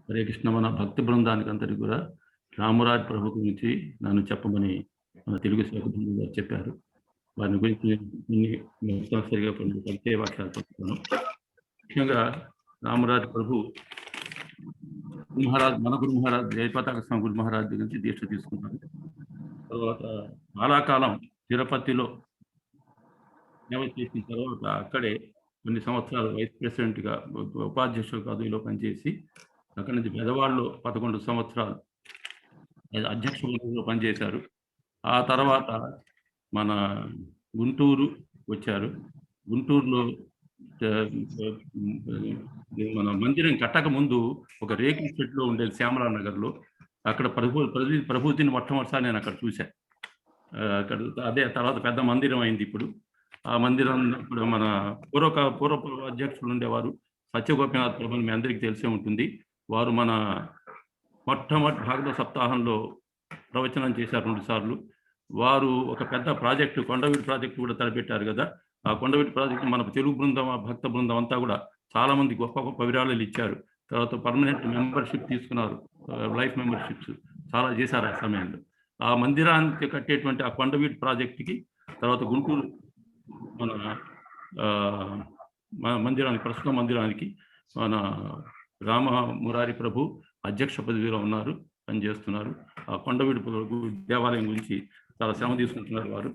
హరే కృష్ణ. మన భక్తి బృందానికి అందరికీ కూడా రామరాజ్ ప్రభు గురించి నన్ను చెప్పమని మన తెలుగు శాఖ బృందం గారు చెప్పారు. వారిని గురించి ముఖ్తసరిగా కొన్ని పరిచయ వాక్యాలు చెప్తాను. ముఖ్యంగా రామరాజ్ ప్రభు మహారాజ్, మన గురు మహారాజ్ జయపతాక స్వామి గురు మహారాజ్ గురించి దీక్ష తీసుకున్నారు. తర్వాత చాలా కాలం తిరుపతిలో సేవ చేసిన తర్వాత అక్కడే కొన్ని సంవత్సరాలు వైస్ ప్రెసిడెంట్గా, ఉపాధ్యక్ష పదవిలో పనిచేసి అక్కడి నుంచి పెదవాళ్ళు 11 సంవత్సరాలు అధ్యక్ష పదవిలో పనిచేశారు. ఆ తర్వాత మన గుంటూరు వచ్చారు. గుంటూరులో మన మందిరం కట్టక ముందు ఒక రేకుల షెడ్లో ఉండేది శ్యామలా నగర్లో. అక్కడ ప్రభుతిని మొట్టమొదటిసారి నేను అక్కడ చూశాను. అక్కడ అదే తర్వాత పెద్ద మందిరం అయింది ఇప్పుడు. ఆ మందిరం ఇప్పుడు మన పూర్వ అధ్యక్షులు ఉండేవారు సత్యగోపినాథ్ ప్రభుని మీ అందరికీ తెలిసే ఉంటుంది. వారు మన మొట్టమొదటి భాగవత సప్తాహంలో ప్రవచనం చేశారు 2 సార్లు. వారు ఒక పెద్ద ప్రాజెక్టు, కొండవీటి ప్రాజెక్టు కూడా తలపెట్టారు కదా. ఆ కొండవీటి ప్రాజెక్టు మన తెలుగు బృందం, భక్త బృందం అంతా కూడా చాలా మంది గొప్ప గొప్ప విరాళాలు ఇచ్చారు. తర్వాత పర్మనెంట్ మెంబర్షిప్ తీసుకున్నారు, లైఫ్ మెంబర్షిప్స్ చాలా చేశారు ఆ సమయంలో. ఆ మందిరానికి కట్టేటువంటి ఆ కొండవీటి ప్రాజెక్టుకి, తర్వాత గుంటూరు మన మందిరానికి, ప్రస్తుత మందిరానికి మన రామ మురారి ప్రభు అధ్యక్ష పదవిలో ఉన్నారు, పనిచేస్తున్నారు. ఆ కొండవీడి దేవాలయం గురించి చాలా శ్రమ తీసుకుంటున్నారు వారు.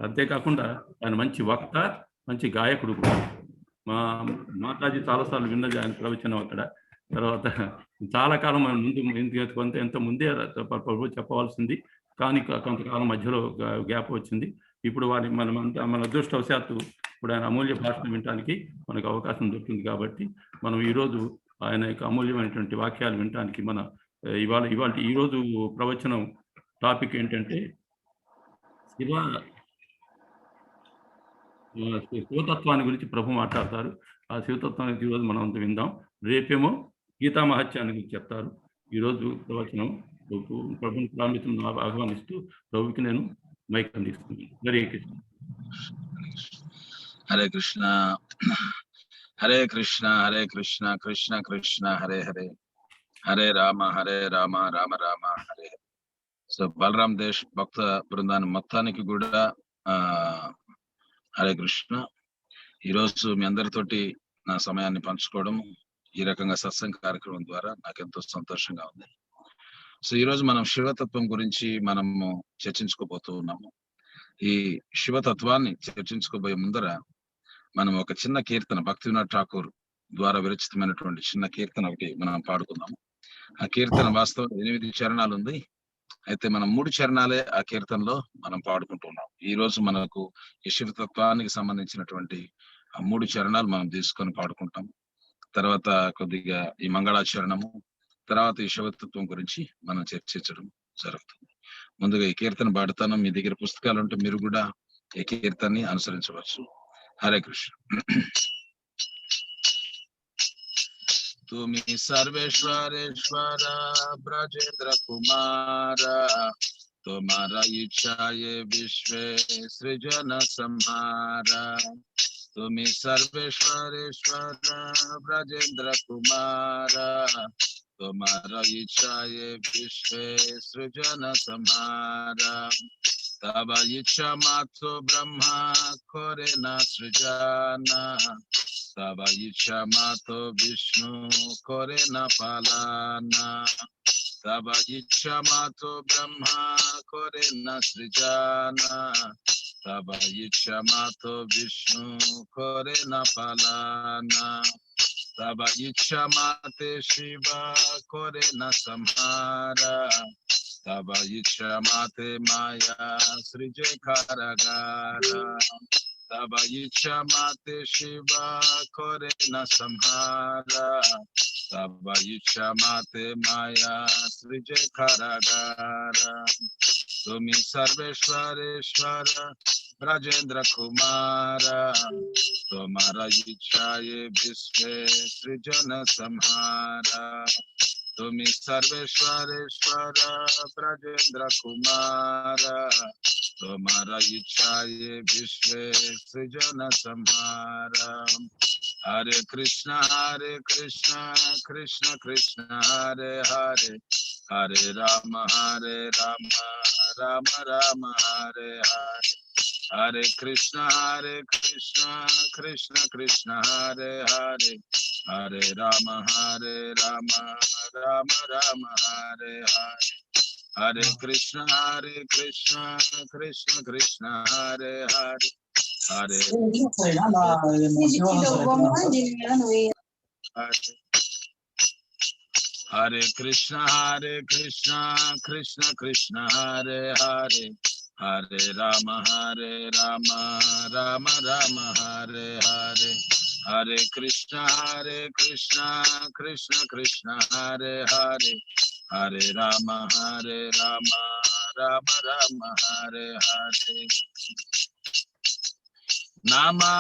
అంతేకాకుండా ఆయన మంచి వక్త, మంచి గాయకుడు కూడా. మా మాతాజీ చాలాసార్లు విన్నది ఆయన ప్రవచనం అక్కడ. తర్వాత చాలా కాలం ముందు ఎంత ముందే ప్రభు చెప్పవలసింది, కానీ కొంతకాలం మధ్యలో గ్యాప్ వచ్చింది. ఇప్పుడు మన అదృష్టవశాత్తు ఇప్పుడు ఆయన అమూల్య భాషను వినటానికి మనకు అవకాశం దొరికింది. కాబట్టి మనం ఈరోజు ఆయన యొక్క అమూల్యమైనటువంటి వాక్యాలు వినటానికి ఈరోజు ప్రవచనం టాపిక్ ఏంటంటే శివతత్వాన్ని గురించి ప్రభు మాట్లాడతారు. ఆ శివతత్వాన్ని ఈరోజు మనం అంతా విందాం. రేపేమో గీతా మహత్యాన్ని గురించి చెప్తారు. ఈరోజు ప్రవచనం ప్రభుని ప్రాముఖ్యం ఆహ్వానిస్తూ ప్రభుకి నేను మైక్ అందిస్తున్నాను. హరే కృష్ణ. హరే కృష్ణ, హరే కృష్ణ, హరే కృష్ణ, కృష్ణ కృష్ణ హరే హరే, హరే రామ రామ రామ హరే హరే. సో బలరాం దేశ్ భక్త బృందాన్ని మొత్తానికి కూడా హరే కృష్ణ. ఈరోజు మీ అందరితోటి నా సమయాన్ని పంచుకోవడం, ఈ రకంగా సత్సంగ కార్యక్రమం ద్వారా నాకు ఎంతో సంతోషంగా ఉంది. సో ఈరోజు మనం శివతత్వం గురించి మనము చర్చించుకోబోతూ ఉన్నాము. ఈ శివతత్వాన్ని చర్చించుకోబోయే ముందర మనం ఒక చిన్న కీర్తన, భక్తివినోద్ ఠాకూర్ ద్వారా విరచితమైనటువంటి చిన్న కీర్తన ఒకటి మనం పాడుకుందాము. ఆ కీర్తన వాస్తవం 8 చరణాలు ఉంది. అయితే మనం 3 చరణాలే ఆ కీర్తనలో మనం పాడుకుంటున్నాం. ఈ రోజు మనకు ఈ శివతత్వానికి సంబంధించినటువంటి ఆ 3 చరణాలు మనం తీసుకొని పాడుకుంటాం. తర్వాత కొద్దిగా ఈ మంగళాచరణము, తర్వాత ఈ శివతత్వం గురించి మనం చర్చించడం జరుగుతుంది. ముందుగా ఈ కీర్తన పాడుతాను. మీ దగ్గర పుస్తకాలు ఉంటే మీరు కూడా ఈ కీర్తనని అనుసరించవచ్చు. హరే కృష్ణ. तुमी सर्वेश्वरेश्वर ब्रजेंद्र कुमार, तुम्हारा इच्छा ये विश्व सृजन संहारा। तुमी सर्वेश्वरेश्वर ब्रजेंद्र कुमार, तुम्हारा इच्छा ये विश्व सृजन संहारा। तब इच्छा मातो ब्रह्मा करे न सृजना, तब इच्छा मातो विष्णु करे न पालना। तब इच्छा मातो ब्रह्मा करे न सृजना, तब इच्छा मातो विष्णु करे न पालना। तब इच्छा माते शिव करे न संहारा, तब इच्छा माते माया सृजे कारागारा। तब इच्छा माते शिव करे न संहारा, तब इच्छा माते माया सृजे कारागारा। तुमी सर्वेश्वरेश्वर ब्रजेंद्र कुमार, तुम्हारा इच्छा ये विश्व सृजन संहारा। तुमी सर्वेश्वरेश्वर ब्रजेंद्र कुमार, तुम्हारा इच्छा ये विश्व सृजन संहारा। Hare Krishna Krishna Krishna Hare Hare, Hare Rama Rama Rama Hare Hare. Hare Krishna Krishna Krishna Hare Hare, Hare Rama Rama Rama Hare Hare. Hare Krishna Krishna Krishna Hare Hare, Hare Hare Krishna Krishna Hare Hare, Hare Rama Rama Rama Hare Hare. Hare Krishna Krishna Krishna Hare Hare, Hare Rama Rama Rama Hare Hare. Namo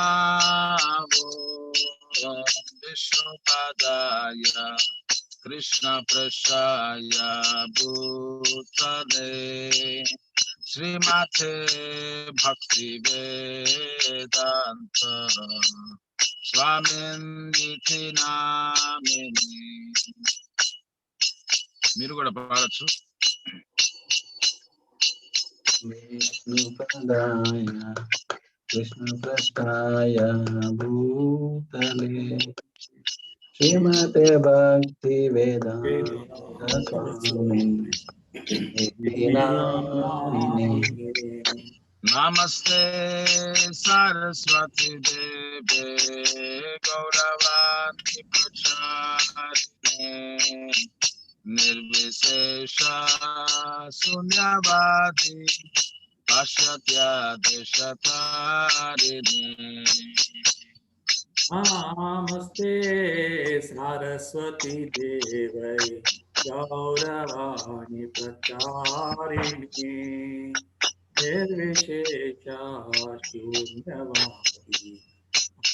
Vishnupadaya Krishna Prashaya Bhutale Srimate Bhakti Vedanta Swamin Niti Namini. మీరు కూడా పాడచ్చు. Krishna Prasthaya Bhutale Srimate Bhakti Vedanta Swamini Niti Namine. Namaste Saraswati Deve Gauravani Pracharine Nirvishesha Sunyavadi Pashatya Deshatarine. Namaste Saraswati Devai Gauravani Pracharini Nirvishesha Shunyavadi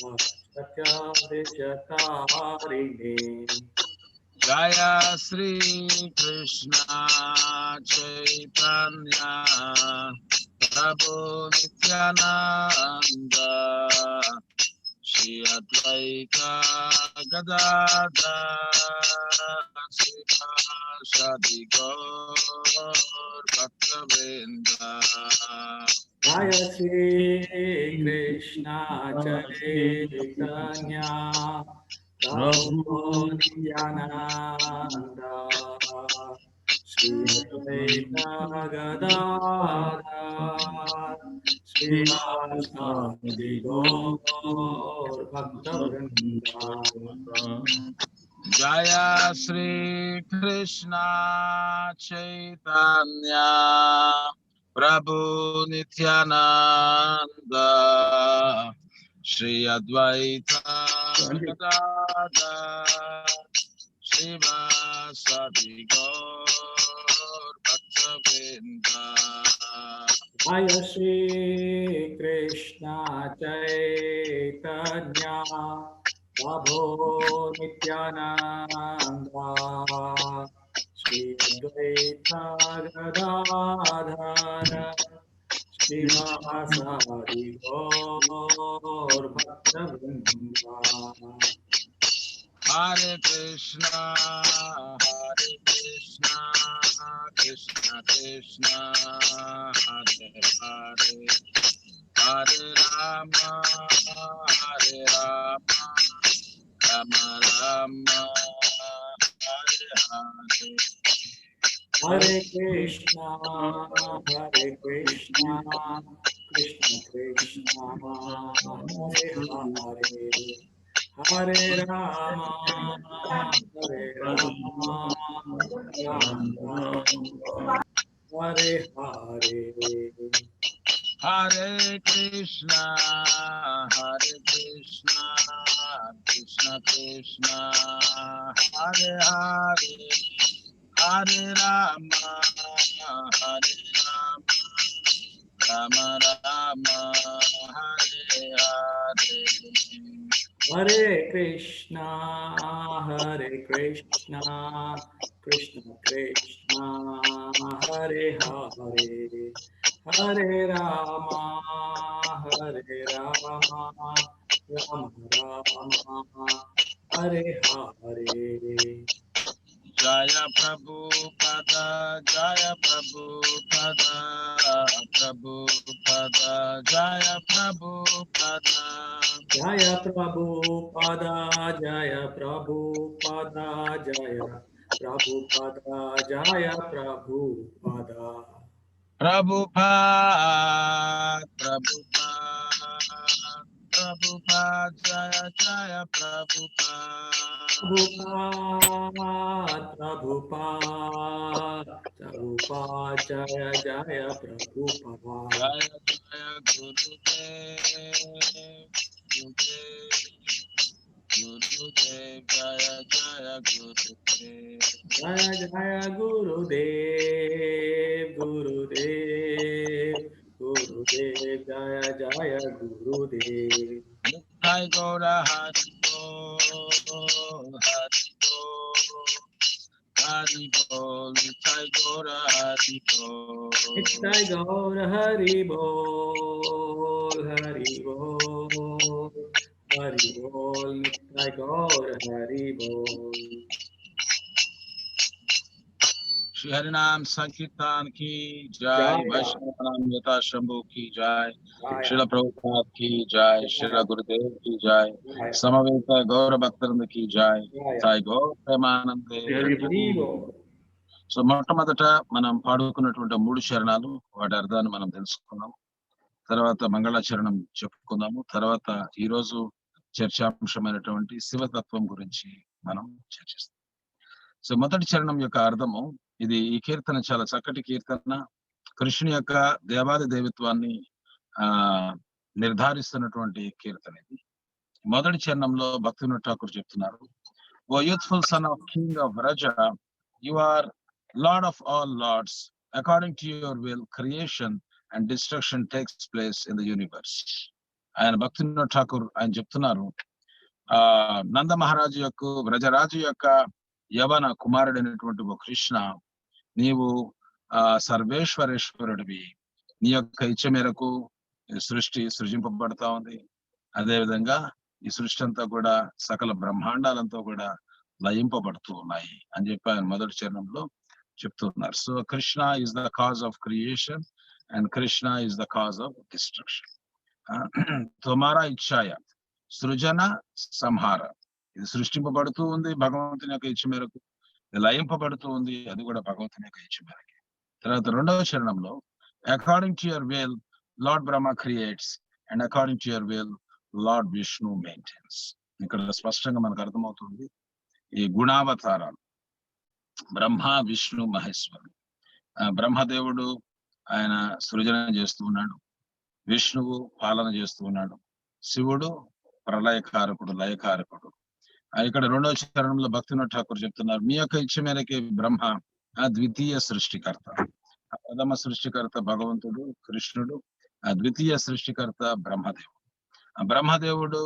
Pashatya Deshatarine. Jaya Sri Krishna Chaitanya Prabhu Nityananda Shri Advaita Gadadhar Srivasadi Gaur Bhaktavrinda. Jaya Shri Krishna Chaitanya Prabhu Nityananda Shri Advaita Gadadhar Srivasadi Gaur Bhaktavrinda. Jaya Sri Krishna Chaitanya Prabhu Nityananda Shri Advaita Gadadhar Srivasadi Gaur Bhaktavrinda. Jaya Shri Krishna Chaitanya Prabhu Nityananda Shri Advaita Gadadhar Srivasadi Gaur Bhaktavrinda. Hare Krishna Krishna Krishna Hare Hare, Hare Rama Rama Rama Hare Hare. Hare Krishna Krishna Krishna Hare Hare, Hare Rama Rama Hare Hare. Hare Krishna Krishna Krishna Hare Hare, Hare Rama Rama Rama Hare Hare. Hare Krishna Krishna Krishna Hare Hare, Hare Rama Rama Rama Hare Hare. Jaya Prabhupada, Jaya Prabhupada, Prabhupada, Jaya Prabhupada. Jaya Prabhupada, Jaya Prabhupada, Jaya Prabhupada, Jaya Prabhupada. Prabhupada, Prabhupada, Prabhupada, Jaya Jaya Prabhupada. Prabhupada, Prabhupada, Jaya Jaya Prabhupada. Jaya Jaya Gurudev, Gurudev, Jaya Jaya Gurudev. Jaya Jaya Gurudev, Gurudev, Gurudev, Jaya Jaya Gurudev. Nitai Gaura Hari Bol, Hari Bol, Hari Bol, Nitai Gaura Hari Bol. Nitai Gaur Hari Bol, Hari Bol, Hari Bol, Nitai Gaur Hari Bol. Shri Harinam Sankirtan ki Jai, Jaya, Vaishnava Naam Yata Shambhu ki Jai, Jaya, Srila Prabhupada ki Jai, Srila Gurudev ki Jai, Jaya, Samaveta Gaura Bhaktaranda ki Jai, Jaya. Sai Gaur Premanande. Hari Bol. So మొట్టమొదట మనం పాడుకున్నటువంటి 3 శరణాలు వాటి అర్థాన్ని మనం తెలుసుకున్నాం. తర్వాత మంగళాచరణం చెప్పుకుందాము. తర్వాత ఈ రోజు చర్చాంశమైనటువంటి శివతత్వం గురించి మనం చర్చిస్తాం. సో మొదటి చరణం యొక్క అర్థము, ఇది ఈ కీర్తన చాలా చక్కటి కీర్తన. కృష్ణుని యొక్క దేవాది దేవిత్వాన్ని నిర్ధారిస్తున్నటువంటి కీర్తన ఇది. మొదటి చరణంలో భక్తివినోద్ ఠాకూర్ చెప్తున్నారు, O youthful son of king of Vraja, you are Lord of all lords, according to your will, creation and destruction takes place in the universe. ఆయన భక్తివినోద్ ఠాకూర్ ఆయన చెప్తున్నారు, నంద మహారాజు యొక్క వ్రజరాజు యొక్క యవన కుమారుడైనటువంటి ఒక కృష్ణ, నీవు సర్వేశ్వరేశ్వరుడివి. నీ యొక్క ఇచ్చ మేరకు సృష్టి సృజింపబడతా ఉంది. అదేవిధంగా ఈ సృష్టి అంతా కూడా సకల బ్రహ్మాండాలంతా కూడా లయింపబడుతూ ఉన్నాయి అని చెప్పి ఆయన మొదటి చరణంలో చెప్తున్నారు. So Krishna is the cause of creation and Krishna is the cause of destruction. తుమారా ఇచ్ఛాయ సృజన సంహార, ఇది సృష్టింపబడుతూ ఉంది భగవంతుని యొక్క ఇచ్చ మేరకు, లయింపబడుతూ ఉంది అది కూడా భగవంతుని యొక్క ఇచ్చ మేరకు. తర్వాత రెండవ చరణంలో according to your will Lord Brahma creates and according to your will Lord Vishnu maintains. ఇక్కడ స్పష్టంగా మనకు అర్థమవుతుంది ఈ గుణావతారాలు బ్రహ్మ విష్ణు మహేశ్వరుడు. బ్రహ్మదేవుడు ఆయన సృజన చేస్తూ ఉన్నాడు, విష్ణువు పాలన చేస్తూ ఉన్నాడు, శివుడు ప్రళయకారకుడు లయకారకుడు. ఇక్కడ రెండవ చరణంలో భక్తివినోద్ ఠాకూర్ చెప్తున్నారు, మీ యొక్క ఇచ్చ మేరకే బ్రహ్మ ద్వితీయ సృష్టికర్త. ప్రథమ సృష్టికర్త భగవంతుడు కృష్ణుడు, ద్వితీయ సృష్టికర్త బ్రహ్మదేవుడు. బ్రహ్మదేవుడు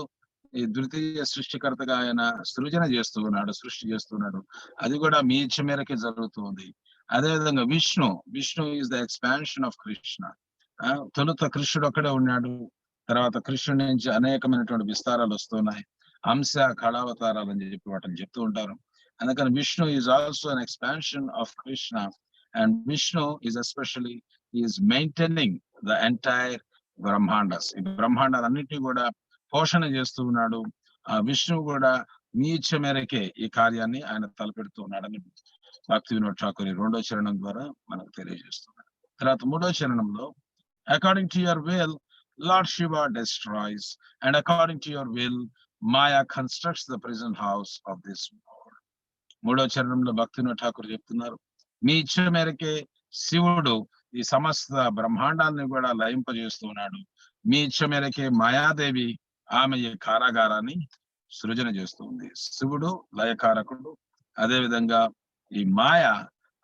ఈ ద్వితీయ సృష్టికర్తగా ఆయన సృజన చేస్తూ ఉన్నాడు, సృష్టి చేస్తున్నాడు, అది కూడా మీ ఇచ్చ మేరకే జరుగుతుంది. అదేవిధంగా Vishnu is the expansion of Krishna. తొలుత కృష్ణుడు ఒక్కడే ఉన్నాడు, తర్వాత కృష్ణుడి నుంచి అనేకమైనటువంటి విస్తారాలు వస్తున్నాయి, అంశ కళావతారాలు అని చెప్పి వాటిని చెప్తూ ఉంటారు. అందుకని Vishnu is also an expansion of Krishna and Vishnu is especially is maintaining the entire brahmandas. ఈ బ్రహ్మాండాలన్నింటినీ కూడా పోషణ చేస్తూ ఉన్నాడు. ఆ విష్ణువు కూడా మీ ఇచ్చ మేరకే ఈ కార్యాన్ని ఆయన తలపెడుతూ ఉన్నాడని భక్తివినోద్ ఠాకూర్ ఈ రెండో చరణం ద్వారా మనకు తెలియజేస్తున్నాడు. తర్వాత మూడో చరణంలో according to your will Lord Shiva destroys and according to your will Maya constructs the prison house of this world. మూడో చరణంలో భక్తివినోద్ ఠాకూర్ చెప్తున్నారు, మీ ఇచ్చ మేరకే శివుడు ఈ సమస్త బ్రహ్మాండాన్ని కూడా లయింపజేస్తూ ఉన్నాడు. మీ ఇచ్చ మేరకే మాయాదేవి ఆమె ఈ కారాగారాన్ని సృజన చేస్తుంది. శివుడు లయకారకుడు, అదే విధంగా ఈ మాయ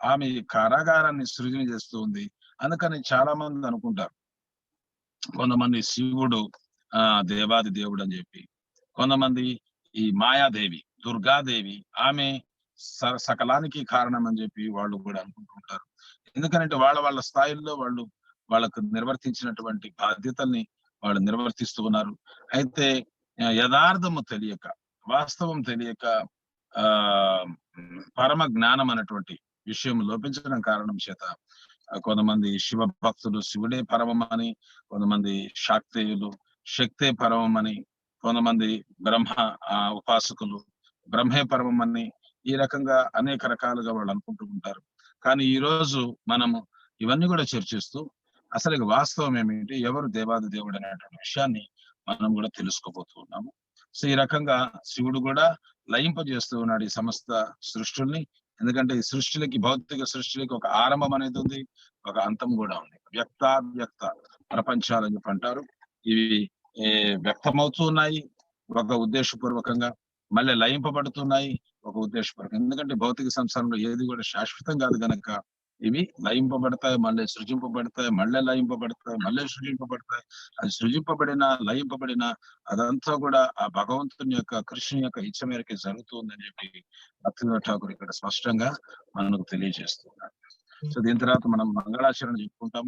ఆమె ఈ కారాగారాన్ని సృజన చేస్తుంది. అందుకని చాలా మంది అనుకుంటారు, కొంతమంది శివుడు దేవాది దేవుడు అని చెప్పి, కొంతమంది ఈ మాయాదేవి దుర్గాదేవి ఆమె సకలానికి కారణం అని చెప్పి వాళ్ళు కూడా అనుకుంటుంటారు. ఎందుకంటే వాళ్ళ స్థాయిల్లో వాళ్ళకు నిర్వర్తించినటువంటి బాధ్యతల్ని వాళ్ళు నిర్వర్తిస్తూ ఉన్నారు. అయితే యథార్థము తెలియక, వాస్తవం తెలియక పరమ జ్ఞానం అనేటువంటి విషయం లోపించడం కారణం చేత కొంతమంది శివ భక్తులు శివుడే పరమమని, కొంతమంది శాక్తేయులు శక్తే పరమమని, కొంతమంది బ్రహ్మ ఉపాసకులు బ్రహ్మే పరమమని, ఈ రకంగా అనేక రకాలుగా వాళ్ళు అనుకుంటూ ఉంటారు. కానీ ఈ రోజు మనము ఇవన్నీ కూడా చర్చిస్తూ అసలు వాస్తవం ఏమిటి, ఎవరు దేవాది దేవుడు అనేటువంటి విషయాన్ని మనం కూడా తెలుసుకోబోతూ ఉన్నాము. సో ఈ రకంగా శివుడు కూడా లయింపజేస్తూ ఉన్నాడు ఈ సమస్త సృష్టిని. ఎందుకంటే ఈ సృష్టిలకి, భౌతిక సృష్టిలకి ఒక ఆరంభం అనేది ఉంది, ఒక అంతం కూడా ఉంది. వ్యక్తావ్యక్త ప్రపంచాలని చెప్పి అంటారు. ఇవి వ్యక్తమవుతూ ఉన్నాయి ఒక ఉద్దేశపూర్వకంగా, మళ్ళీ లయింపబడుతున్నాయి ఒక ఉద్దేశపూర్వకంగా. ఎందుకంటే భౌతిక సంసారంలో ఏది కూడా శాశ్వతం కాదు గనక ఇవి లయింపబడతాయి, మళ్ళీ సృజింపబడతాయి, మళ్ళీ లయింపబడతాయి, మళ్ళీ సృజింపబడతాయి. అది సృజింపబడిన లయింపబడిన అదంతా కూడా ఆ భగవంతుని యొక్క, కృష్ణుని యొక్క ఇచ్చ మేరకే జరుగుతుందని చెప్పి భక్తివేదాంత ఠాకూర్ ఇక్కడ స్పష్టంగా మనకు తెలియజేస్తున్నారు. సో దీని తర్వాత మనం మంగళాచరణ చెప్పుకుంటాం.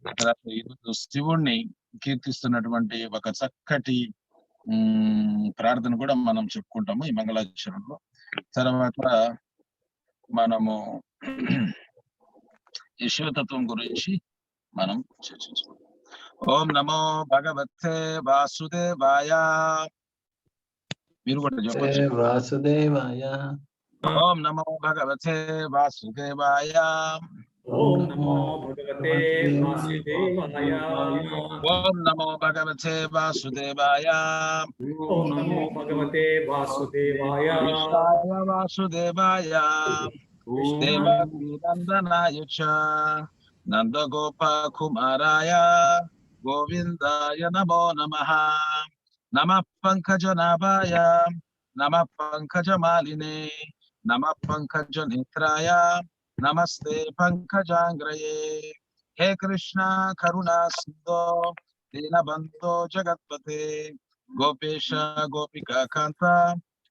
తర్వాత ఈరోజు శివుణ్ణి కీర్తిస్తున్నటువంటి ఒక చక్కటి ప్రార్థన కూడా మనం చెప్పుకుంటాము ఈ మంగళాచరణలో. తర్వాత మనము ఈ శివతత్వం గురించి మనం చర్చించుకుంటాం. ఓం నమో భగవతే వాసుదేవాయ. మీరు కూడా చెప్పచ్చు. వాసుదేవాయ. ఓం నమో భగవతే వాసుదేవాయ. ఓం నమో భగవతే వాసుదేవాయ. ఓం నమో భగవతే వాసుదేవాయ. ఓం నమో భగవతే వాసుదేవాయ. వాసుదేవాయ దేవకీ నందనాయ చ నందగోప కుమారాయ గోవిందాయ నమో నమః. నమః పంకజనాభాయ నమః పంకజమాలినే నమః పంకజనేత్రాయ నమస్తే పంకజాంగ్రయే. హే కృష్ణ కరుణా సింధో దీనబంధో జగత్పతే గోపేశ గోపికా కాంత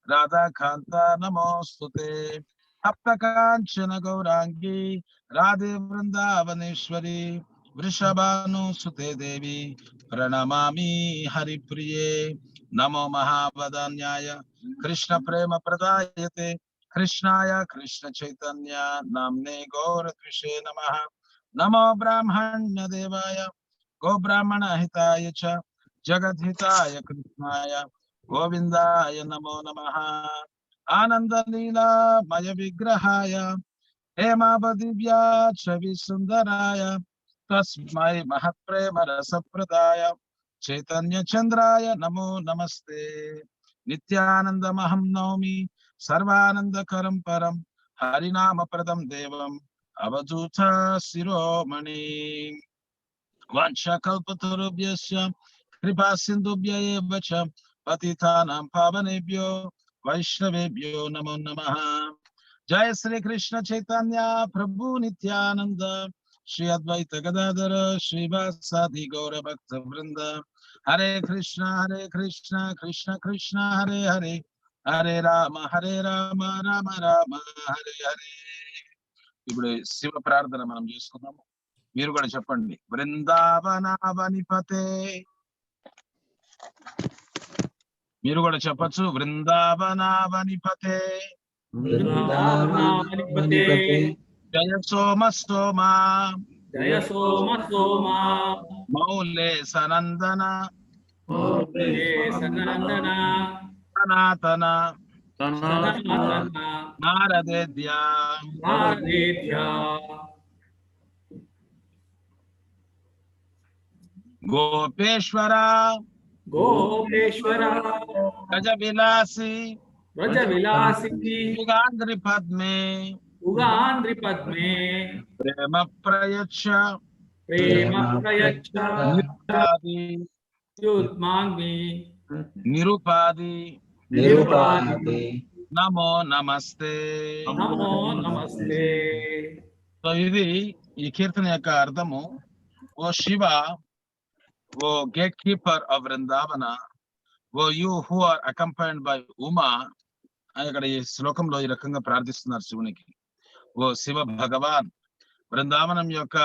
రాధాకాంత నమోస్తుతే. అప్తకాంచన గౌరాంగి రాధే వృందావనేశ్వరి వృషభానుసుతే దేవి ప్రణమామి హరిప్రియే. నమో మహావదాన్యాయ కృష్ణ ప్రేమ ప్రదాయతే కృష్ణాయ కృష్ణ చైతన్య నామ్నే గౌరద్విషే నమః. నమో బ్రాహ్మణ్య దేవాయ గోబ్రాహ్మణ హితాయ చ జగద్హితాయ కృష్ణాయ గోవిందాయ నమో నమః. ఆనందలీలామయ విగ్రహాయ హేమావదివ్యా ఛవి సుందరాయ తస్మై మహత్ప్రేమ రసప్రదాయ చైతన్య చంద్రాయ నమో నమస్తే. నిత్యానందమహం నౌమి సర్వానందకరం పరం హరినామప్రదం దేవం అవధూత శిరోమణి. వాంఛకల్పతరుభ్యశ్చ కృపా సింధుభ్య ఏవ చ పతితానాం పావనేభ్యో వైష్ణవేభ్యో నమో నమః. జయ శ్రీ కృష్ణ చైతన్య ప్రభు నిత్యానంద శ్రీ అద్వైత గదాధర శ్రీవాసాది గౌర భక్త వృంద. హరే కృష్ణ కృష్ణ కృష్ణ హరే హరే హరే రామ రామ రామ హరే హరే. ఇప్పుడు శివ ప్రార్థన మనం చేసుకుందాము. మీరు కూడా చెప్పండి. బృందావనావనిపతే. మీరు కూడా చెప్పచ్చు. బృందావనావనిపతే జయ సోమ సోమ జయ సోమ సోమ మౌలే సనందన సనందన సనాతన సనాతన నారదేద్య నారదేద్య గోపేశ్వర గోపేశ్వర గజ విలాసి వ్రజ విలాసి యుగాంధ్రి పద్మే ఉగాంధ్రి పద్మే ప్రేమ ప్రయచ్చ ప్రేమ ప్రయచ్చ నిరుపాది యుద్మాంగి నిరుపాది నిరుపాది నమో నమస్తే. నమో నమస్తే. సో ఇది ఈ కీర్తన యొక్క అర్థము. O Shiva, O gate keeper of Vrindavana, O you who are accompanied by Uma అని ఇక్కడ ఈ శ్లోకంలో ఈ రకంగా ప్రార్థిస్తున్నారు శివునికి. ఓ శివ భగవాన్, బృందావనం యొక్క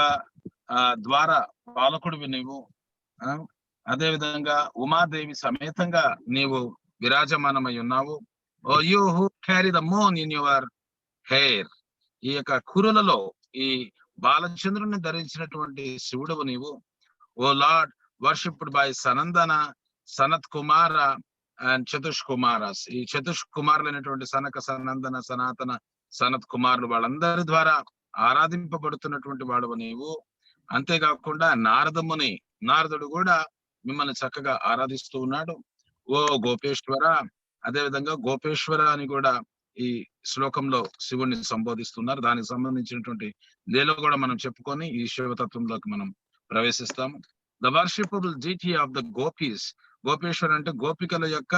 ద్వార పాలకుడివి నువ్వు, అదే విధంగా ఉమాదేవి సమేతంగా నీవు విరాజమానమై ఉన్నావు. O you who carry the moon in your hair, ఈ యొక్క కురులలో ఈ బాలచంద్రుని ధరించినటువంటి శివుడవు నీవు. O Lord worshipped by Sanandana, Sanat Kumara and Chatush Kumaras, ఈ చతుష్ కుమారులైనటువంటి సనక, సనందన, సనాతన, సనత్ కుమారులు వాళ్ళందరి ద్వారా ఆరాధింపబడుతున్నటువంటి వాడవు నీవు. అంతేకాకుండా నారదుడు కూడా మిమ్మల్ని చక్కగా ఆరాధిస్తూ ఉన్నాడు. ఓ గోపేశ్వర, అదే విధంగా గోపేశ్వర అని కూడా ఈ శ్లోకంలో శివుణ్ణి సంబోధిస్తున్నారు. దానికి సంబంధించినటువంటి లీల కూడా మనం చెప్పుకొని ఈ శివతత్వంలోకి మనం ప్రవేశిస్తాము. The worshipable deity of the gopis, Gopeshwara అంటే గోపికల యొక్క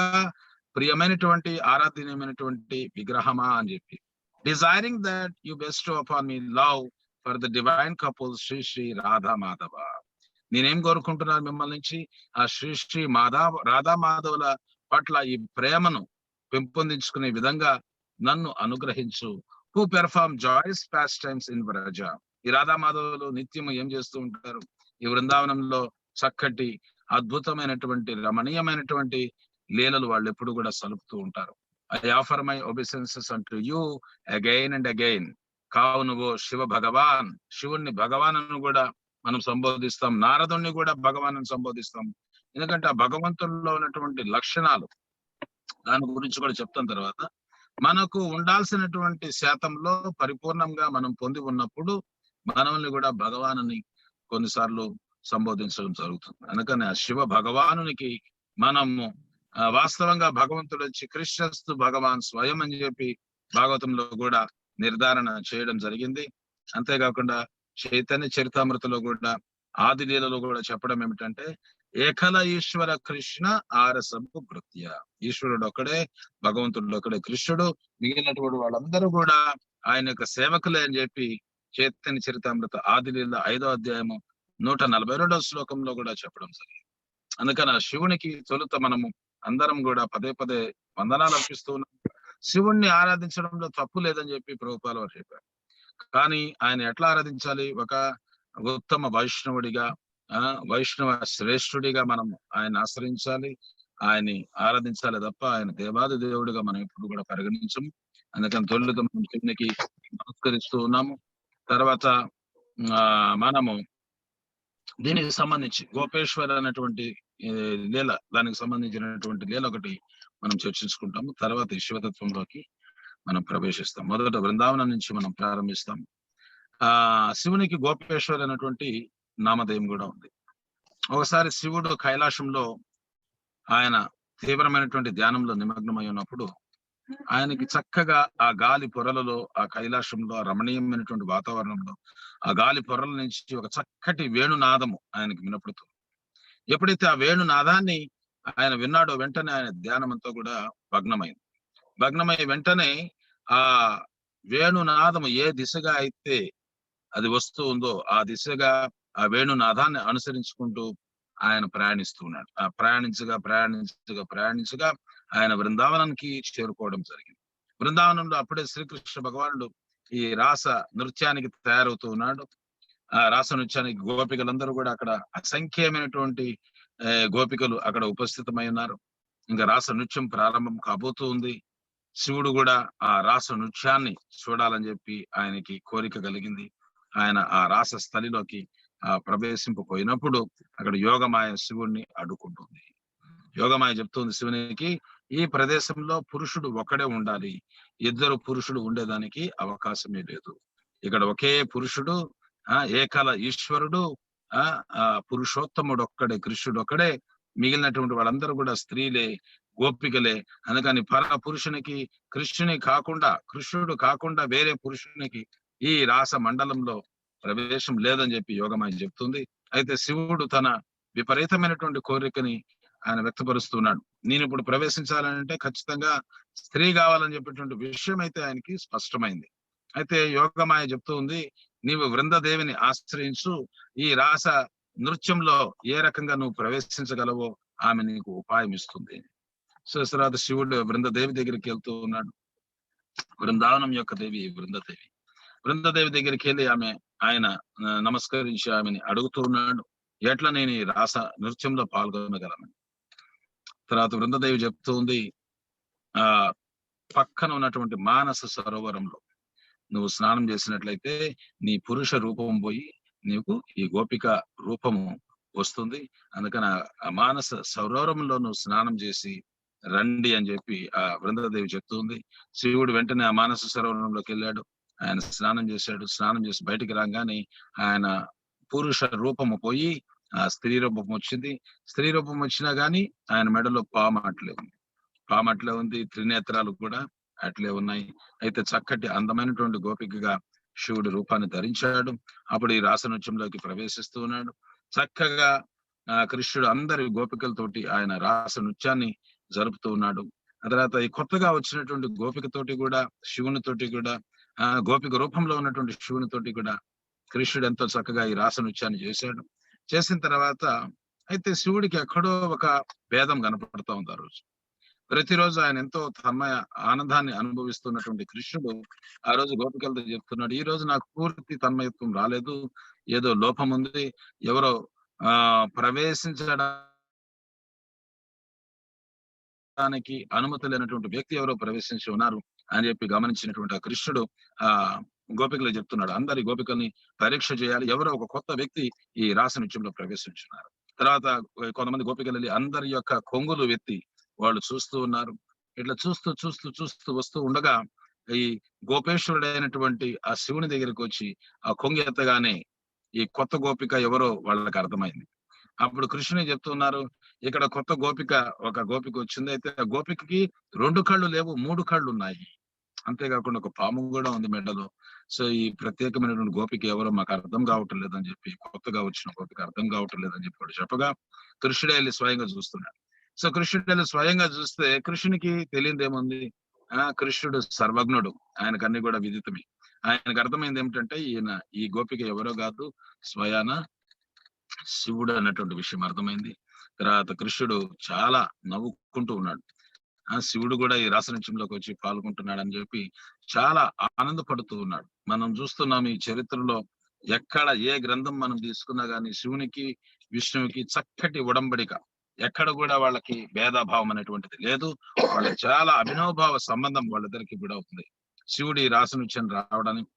ప్రియమైనటువంటి ఆరాధనీయమైనటువంటి విగ్రహమా అని చెప్పి. Desiring that you bestow upon me love for the divine couple Shri Shri Radha Madhava, నేనేం కోరుకుంటున్నాను మిమ్మల్ని నుంచి, ఆ శ్రీ శ్రీ రాధా మాధవుల పట్ల ఈ ప్రేమను పెంపొందించుకునే విధంగా నన్ను అనుగ్రహించు. Who perform joys pastimes in Vraja, ఈ రాధా మాధవులు నిత్యము ఏం చేస్తూ ఉంటారు, ఈ బృందావనంలో చక్కటి అద్భుతమైనటువంటి రమణీయమైనటువంటి లీలలు వాళ్ళు ఎప్పుడు కూడా సలుపుతూ ఉంటారు. I offer my obeisances unto you again and again. కావునువో శివ భగవాన్, శివుణ్ణి భగవాన్ అని కూడా మనం సంబోధిస్తాం, నారదుణ్ణి కూడా భగవాన్ అని సంబోధిస్తాం. ఎందుకంటే ఆ భగవంతుల్లో ఉన్నటువంటి లక్షణాలు దాని గురించి కూడా చెప్తాం. తర్వాత మనకు ఉండాల్సినటువంటి శాతంలో పరిపూర్ణంగా మనం పొంది ఉన్నప్పుడు మనల్ని కూడా భగవానుని కొన్నిసార్లు సంబోధించడం జరుగుతుంది. అందుకని ఆ శివ భగవానునికి మనము వాస్తవంగా భగవంతుడు వచ్చి కృష్ణస్తు భగవాన్ స్వయం అని చెప్పి భాగవతంలో కూడా నిర్ధారణ చేయడం జరిగింది. అంతేకాకుండా చైతన్య చరితామృతలో కూడా ఆది లీలలో కూడా చెప్పడం ఏమిటంటే ఏకల ఈశ్వర కృష్ణ ఆరసము కృత్య, ఈశ్వరుడు ఒక్కడే, భగవంతుడు ఒక్కడే కృష్ణుడు, మిగిలినటువంటి వాళ్ళందరూ కూడా ఆయన యొక్క సేవకులే అని చెప్పి చైతన్య చరితామృత ఆది లీల 5వ అధ్యాయము 142వ శ్లోకంలో కూడా చెప్పడం జరిగింది. అందుకని ఆ శివునికి తొలుత మనము అందరం కూడా పదే పదే వందనాలు అర్పిస్తూ ఉన్నాం. శివుణ్ణి ఆరాధించడంలో తప్పు లేదని చెప్పి ప్రభుపాల వారు చెప్పారు. కానీ ఆయన ఎట్లా ఆరాధించాలి, ఒక ఉత్తమ వైష్ణవుడిగా, వైష్ణవ శ్రేష్ఠుడిగా మనం ఆయన ఆశ్రయించాలి, ఆయన్ని ఆరాధించాలి తప్ప ఆయన దేవాది దేవుడిగా మనం ఎప్పుడు కూడా పరిగణించము. అందుకని తొలుత మనం శివునికి నమస్కరిస్తూ ఉన్నాము. తర్వాత మనము దీనికి సంబంధించి గోపేశ్వర అనేటువంటి లీల, దానికి సంబంధించినటువంటి లీల ఒకటి మనం చర్చించుకుంటాము. తర్వాత ఈ శివతత్వంలోకి మనం ప్రవేశిస్తాం. మొదట బృందావనం నుంచి మనం ప్రారంభిస్తాం. శివునికి గోపేశ్వర్ అనేటువంటి నామధేయం కూడా ఉంది. ఒకసారి శివుడు కైలాసంలో ఆయన తీవ్రమైనటువంటి ధ్యానంలో నిమగ్నమై ఉన్నప్పుడు ఆయనకి చక్కగా ఆ గాలి పొరలలో, ఆ కైలాసంలో ఆ రమణీయమైనటువంటి వాతావరణంలో ఆ గాలి పొరల నుంచి ఒక చక్కటి వేణునాదము ఆయనకి వినపడుతుంది. ఎప్పుడైతే ఆ వేణునాదాన్ని ఆయన విన్నాడో వెంటనే ఆయన ధ్యానం అంతా కూడా భగ్నమై వెంటనే ఆ వేణునాదము ఏ దిశగా అయితే అది వస్తూ ఉందో ఆ దిశగా ఆ వేణునాదాన్ని అనుసరించుకుంటూ ఆయన ప్రయాణిస్తూ ఉన్నాడు. ఆ ప్రయాణించగా ఆయన బృందావనానికి చేరుకోవడం జరిగింది. బృందావనంలో అప్పుడే శ్రీకృష్ణ భగవానుడు ఈ రాస నృత్యానికి తయారవుతూ ఉన్నాడు. ఆ రాస నృత్యానికి గోపికలందరూ కూడా అక్కడ అసంఖ్యమైనటువంటి గోపికలు అక్కడ ఉపస్థితమై ఉన్నారు. ఇంకా రాస నృత్యం ప్రారంభం కాబోతూ ఉంది. శివుడు కూడా ఆ రాస నృత్యాన్ని చూడాలని చెప్పి ఆయనకి కోరిక కలిగింది. ఆయన ఆ రాస స్థలిలోకి ప్రవేశింపపోయినప్పుడు అక్కడ యోగమాయ శివుణ్ణి అడ్డుకుంటుంది. యోగమాయ చెప్తుంది శివునికి, ఈ ప్రదేశంలో పురుషుడు ఒకడే ఉండాలి, ఇద్దరు పురుషుడు ఉండేదానికి అవకాశమే లేదు. ఇక్కడ ఒకే పురుషుడు, ఏకల ఈశ్వరుడు, పురుషోత్తముడు ఒక్కడే, కృష్ణుడు ఒక్కడే, మిగిలినటువంటి వాళ్ళందరూ కూడా స్త్రీలే, గోపికలే. అందుకని పర పురుషునికి కృష్ణుడు కాకుండా వేరే పురుషునికి ఈ రాస మండలంలో ప్రవేశం లేదని చెప్పి యోగమాయ చెప్తుంది. అయితే శివుడు తన విపరీతమైనటువంటి కోరికని ఆయన వ్యక్తపరుస్తున్నాడు. నేను ఇప్పుడు ప్రవేశించాలంటే ఖచ్చితంగా స్త్రీ కావాలని చెప్పేటువంటి విషయం అయితే ఆయనకి స్పష్టమైంది. అయితే యోగమాయ చెప్తూ ఉంది, నీవు వృందదేవిని ఆశ్రయించు, ఈ రాస నృత్యంలో ఏ రకంగా నువ్వు ప్రవేశించగలవో ఆమె నీకు ఉపాయం ఇస్తుంది. సో తర్వాత శివుడు వృందదేవి దగ్గరికి వెళ్తూ ఉన్నాడు. బృందావనం యొక్క దేవి వృందదేవి దగ్గరికి వెళ్ళి ఆయన నమస్కరించి ఆమెని అడుగుతూ ఉన్నాడు, ఎట్లా నేను ఈ రాస నృత్యంలో పాల్గొనగలను? తర్వాత వృందదేవి చెప్తూ ఉంది, ఆ పక్కన ఉన్నటువంటి మానస సరోవరంలో నువ్వు స్నానం చేసినట్లయితే నీ పురుష రూపం పోయి నీకు ఈ గోపిక రూపము వస్తుంది. అందుకని ఆ మానస సరోవరంలో నువ్వు స్నానం చేసి రండి అని చెప్పి ఆ వృందదేవి చెప్తుంది. శివుడు వెంటనే ఆ మానస సరోవరంలోకి వెళ్ళాడు. ఆయన స్నానం చేశాడు. స్నానం చేసి బయటికి రాగానే ఆయన పురుష రూపము పోయి ఆ స్త్రీ రూపం వచ్చింది. స్త్రీ రూపం వచ్చినా గాని ఆయన మెడలో పాము అట్లే ఉంది. పాము అట్లే ఉంది. త్రినేత్రాలు కూడా అట్లే ఉన్నాయి. అయితే చక్కటి అందమైనటువంటి గోపికగా శివుడు రూపాన్ని ధరించాడు. అప్పుడు ఈ రాసనృత్యంలోకి ప్రవేశిస్తూ ఉన్నాడు. చక్కగా కృష్ణుడు అందరి గోపికలతోటి ఆయన రాస నృత్యాన్ని జరుపుతూ ఉన్నాడు. ఆ తర్వాత ఈ కొత్తగా వచ్చినటువంటి గోపికతోటి కూడా శివునితోటి కూడా గోపిక రూపంలో ఉన్నటువంటి శివునితోటి కూడా కృష్ణుడు ఎంతో చక్కగా ఈ రాస నృత్యాన్ని చేశాడు. చేసిన తర్వాత అయితే శివుడికి ఎక్కడో ఒక భేదం కనపడుతూ ఉంది. ఆ రోజు ప్రతిరోజు ఆయన ఎంతో తన్మయ ఆనందాన్ని అనుభవిస్తున్నటువంటి కృష్ణుడు ఆ రోజు గోపికలతో చెప్తున్నాడు, ఈ రోజు నాకు పూర్తి తన్మయత్వం రాలేదు, ఏదో లోపం ఉంది, ఎవరో ప్రవేశించడానికి అనుమతి లేనటువంటి వ్యక్తి ఎవరో ప్రవేశించి ఉన్నారు అని చెప్పి గమనించినటువంటి ఆ కృష్ణుడు ఆ గోపికలు చెప్తున్నాడు, అందరి గోపికల్ని పరీక్ష చేయాలి, ఎవరో ఒక కొత్త వ్యక్తి ఈ రాస నృత్యంలో ప్రవేశించున్నారు. తర్వాత కొంతమంది గోపికలు వెళ్ళి అందరి యొక్క కొంగులు ఎత్తి వాళ్ళు చూస్తూ ఉన్నారు. ఇట్లా చూస్తూ చూస్తూ చూస్తూ వస్తూ ఉండగా ఈ గోపేశ్వరుడైనటువంటి ఆ శివుని దగ్గరికి వచ్చి ఆ కొంగు ఎత్తగానే ఈ కొత్త గోపిక ఎవరో వాళ్ళకి అర్థమైంది. అప్పుడు కృష్ణుని చెప్తున్నారు, ఇక్కడ కొత్త గోపిక ఒక గోపిక వచ్చింది. అయితే ఆ గోపికకి 2 కళ్ళు లేవు, 3 కళ్ళు ఉన్నాయి. అంతేకాకుండా ఒక పాము కూడా ఉంది మెడలో. సో ఈ ప్రత్యేకమైనటువంటి గోపిక ఎవరో మాకు అర్థం కావటం లేదని చెప్పి, కొత్తగా వచ్చిన గోపిక అర్థం కావటం లేదని చెప్పి వాడు చెప్పగా కృష్ణుడే వెళ్ళి స్వయంగా చూస్తున్నాడు. సో కృష్ణుడు వెళ్ళి స్వయంగా చూస్తే కృష్ణునికి తెలియదు ఏముంది, కృష్ణుడు సర్వజ్ఞుడు, ఆయనకు అన్ని కూడా విదితమే. ఆయనకు అర్థమైంది ఏమిటంటే ఈయన ఈ గోపిక ఎవరో కాదు, స్వయాన శివుడు అన్నటువంటి విషయం అర్థమైంది. తర్వాత కృష్ణుడు చాలా నవ్వుకుంటూ ఉన్నాడు. శివుడు కూడా ఈ రాసనృత్యంలోకి వచ్చి పాల్గొంటున్నాడు అని చెప్పి చాలా ఆనందపడుతూ ఉన్నాడు. మనం చూస్తున్నాం ఈ చరిత్రలో ఎక్కడ ఏ గ్రంథం మనం తీసుకున్నా గానీ శివునికి విష్ణువుకి చక్కటి ఉడంబడిక, ఎక్కడ కూడా వాళ్ళకి భేదాభావం అనేటువంటిది లేదు. వాళ్ళకి చాలా అభినవభావ సంబంధం వాళ్ళిద్దరికి కూడా ఉంది. శివుడు ఈ రాసనృత్యం రావడానికి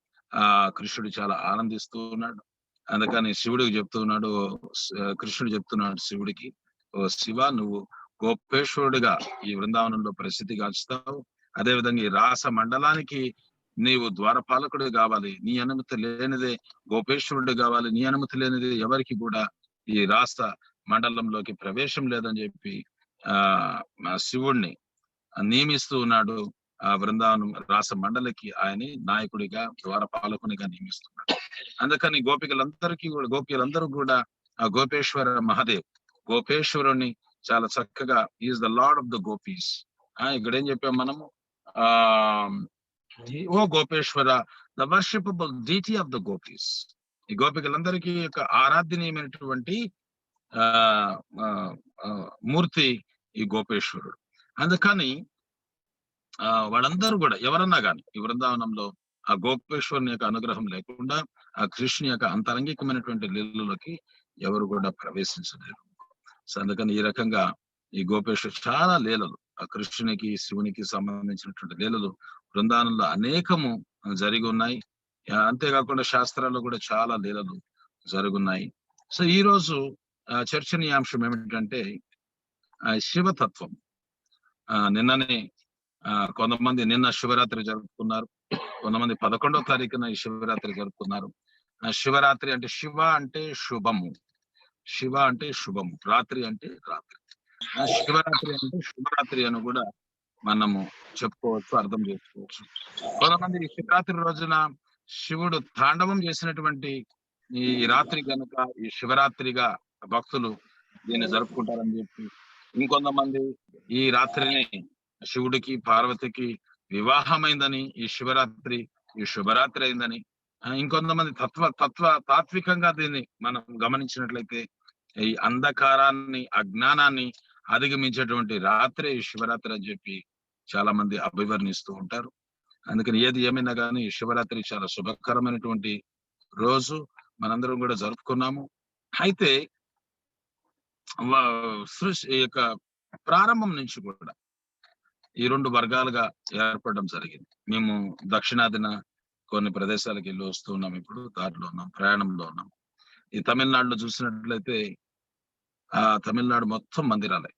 కృష్ణుడు చాలా ఆనందిస్తూ ఉన్నాడు. అందుకని శివుడికి చెప్తూ ఉన్నాడు, కృష్ణుడు చెప్తున్నాడు శివుడికి, ఓ శివ, నువ్వు గోపేశ్వరుడిగా ఈ బృందావనంలో ప్రసిద్ధి గాంచుతావు. అదేవిధంగా ఈ రాస మండలానికి నీవు ద్వారపాలకుడు కావాలి, నీ అనుమతి లేనిదే గోపేశ్వరుడు కావాలి, నీ అనుమతి లేనిదే ఎవరికి కూడా ఈ రాస మండలంలోకి ప్రవేశం లేదని చెప్పి శివుణ్ణి నియమిస్తూ ఉన్నాడు. ఆ బృందావనం రాస మండలికి ఆయన నాయకుడిగా ద్వారపాలకునిగా నియమిస్తున్నాడు. అందుకని గోపికలందరూ కూడా ఆ గోపేశ్వర మహాదేవ్, గోపేశ్వరుని చాలా చక్కగా is the Lord of the gopis. ఇక్కడ ఏం చెప్పాం మనము, O Gopeshwara, the worshipable deity of the gopis. ఈ గోపికలందరికీ యొక్క ఆరాధ్యనీయమైనటువంటి మూర్తి ఈ గోపేశ్వరుడు. అందుకని వాళ్ళందరూ కూడా ఎవరన్నా కానీ ఈ బృందావనంలో ఆ గోపేశ్వరుని యొక్క అనుగ్రహం లేకుండా ఆ కృష్ణుని యొక్క అంతరంగికమైనటువంటి లీలలోకి ఎవరు కూడా ప్రవేశించలేరు. సో అందుకని ఈ రకంగా ఈ గోపేశ్వరు చాలా లీలలు, ఆ కృష్ణునికి శివునికి సంబంధించినటువంటి లీలలు బృందావనంలో అనేకము జరిగి ఉన్నాయి. అంతేకాకుండా శాస్త్రాల్లో కూడా చాలా లీలలు జరుగున్నాయి. సో ఈ రోజు చర్చనీయాంశం ఏమిటంటే శివతత్వం. నిన్ననే కొంతమంది నిన్న శివరాత్రి జరుపుకున్నారు, కొంతమంది 11వ తారీఖున ఈ శివరాత్రి జరుపుకున్నారు. శివరాత్రి అంటే శివ అంటే శుభము, శివ అంటే శుభము, రాత్రి అంటే రాత్రి. శివరాత్రి అంటే శుభరాత్రి అని కూడా మనము చెప్పుకోవచ్చు, అర్థం చేసుకోవచ్చు. కొంతమంది ఈ శివరాత్రి రోజున శివుడు తాండవం చేసినటువంటి ఈ రాత్రి కనుక ఈ శివరాత్రిగా భక్తులు దీన్ని జరుపుకుంటారని చెప్పి, ఇంకొంతమంది ఈ రాత్రిని శివుడికి పార్వతికి వివాహమైందని ఈ శివరాత్రి ఈ శుభరాత్రి అయిందని, ఇంకొంతమంది తాత్వికంగా దీన్ని మనం గమనించినట్లయితే ఈ అంధకారాన్ని అజ్ఞానాన్ని అధిగమించేటువంటి రాత్రి ఈ శివరాత్రి అని చెప్పి చాలా మంది అభివర్ణిస్తూ ఉంటారు. అందుకని ఏది ఏమైనా కానీ ఈ శివరాత్రి చాలా శుభకరమైనటువంటి రోజు, మనందరం కూడా జరుపుకున్నాము. అయితే సృష్టి యొక్క ప్రారంభం నుంచి కూడా ఈ 2 వర్గాలుగా ఏర్పడడం జరిగింది. మేము దక్షిణాదిన కొన్ని ప్రదేశాలకు వెళ్ళి వస్తూ ఉన్నాం. ఇప్పుడు దారిలో ఉన్నాం, ప్రయాణంలో ఉన్నాం. ఈ తమిళనాడులో చూసినట్లయితే తమిళనాడు మొత్తం మందిరాలే.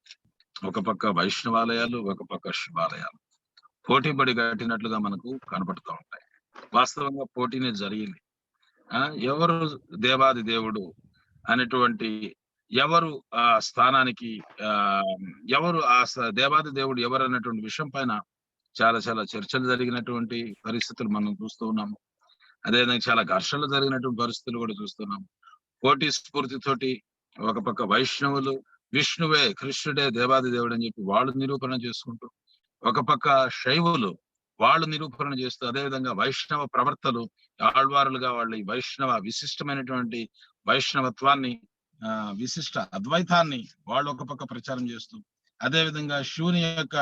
ఒక పక్క వైష్ణవాలయాలు, ఒక పక్క శివాలయాలు పోటీపడి కట్టినట్లుగా మనకు కనపడుతూ ఉంటాయి. వాస్తవంగా పోటీనే జరిగింది. ఎవరు దేవాది దేవుడు అనేటువంటి, ఎవరు ఆ స్థానానికి ఎవరు దేవాది దేవుడు ఎవరు అన్నటువంటి విషయం పైన చాలా చాలా చర్చలు జరిగినటువంటి పరిస్థితులు మనం చూస్తూ ఉన్నాము. అదేవిధంగా చాలా ఘర్షణలు జరిగినటువంటి పరిస్థితులు కూడా చూస్తున్నాము. పోటీ స్ఫూర్తితోటి ఒక పక్క వైష్ణవులు విష్ణువే, కృష్ణుడే దేవాది దేవుడు అని చెప్పి వాళ్ళు నిరూపణ చేసుకుంటూ, ఒక పక్క శైవులు వాళ్ళు నిరూపణ చేస్తూ, అదేవిధంగా వైష్ణవ ప్రవర్తలు ఆళ్వారులుగా వాళ్ళు ఈ వైష్ణవ విశిష్టమైనటువంటి వైష్ణవత్వాన్ని, విశిష్ట అద్వైతాన్ని వాళ్ళు ఒక పక్క ప్రచారం చేస్తూ, అదేవిధంగా శివుని యొక్క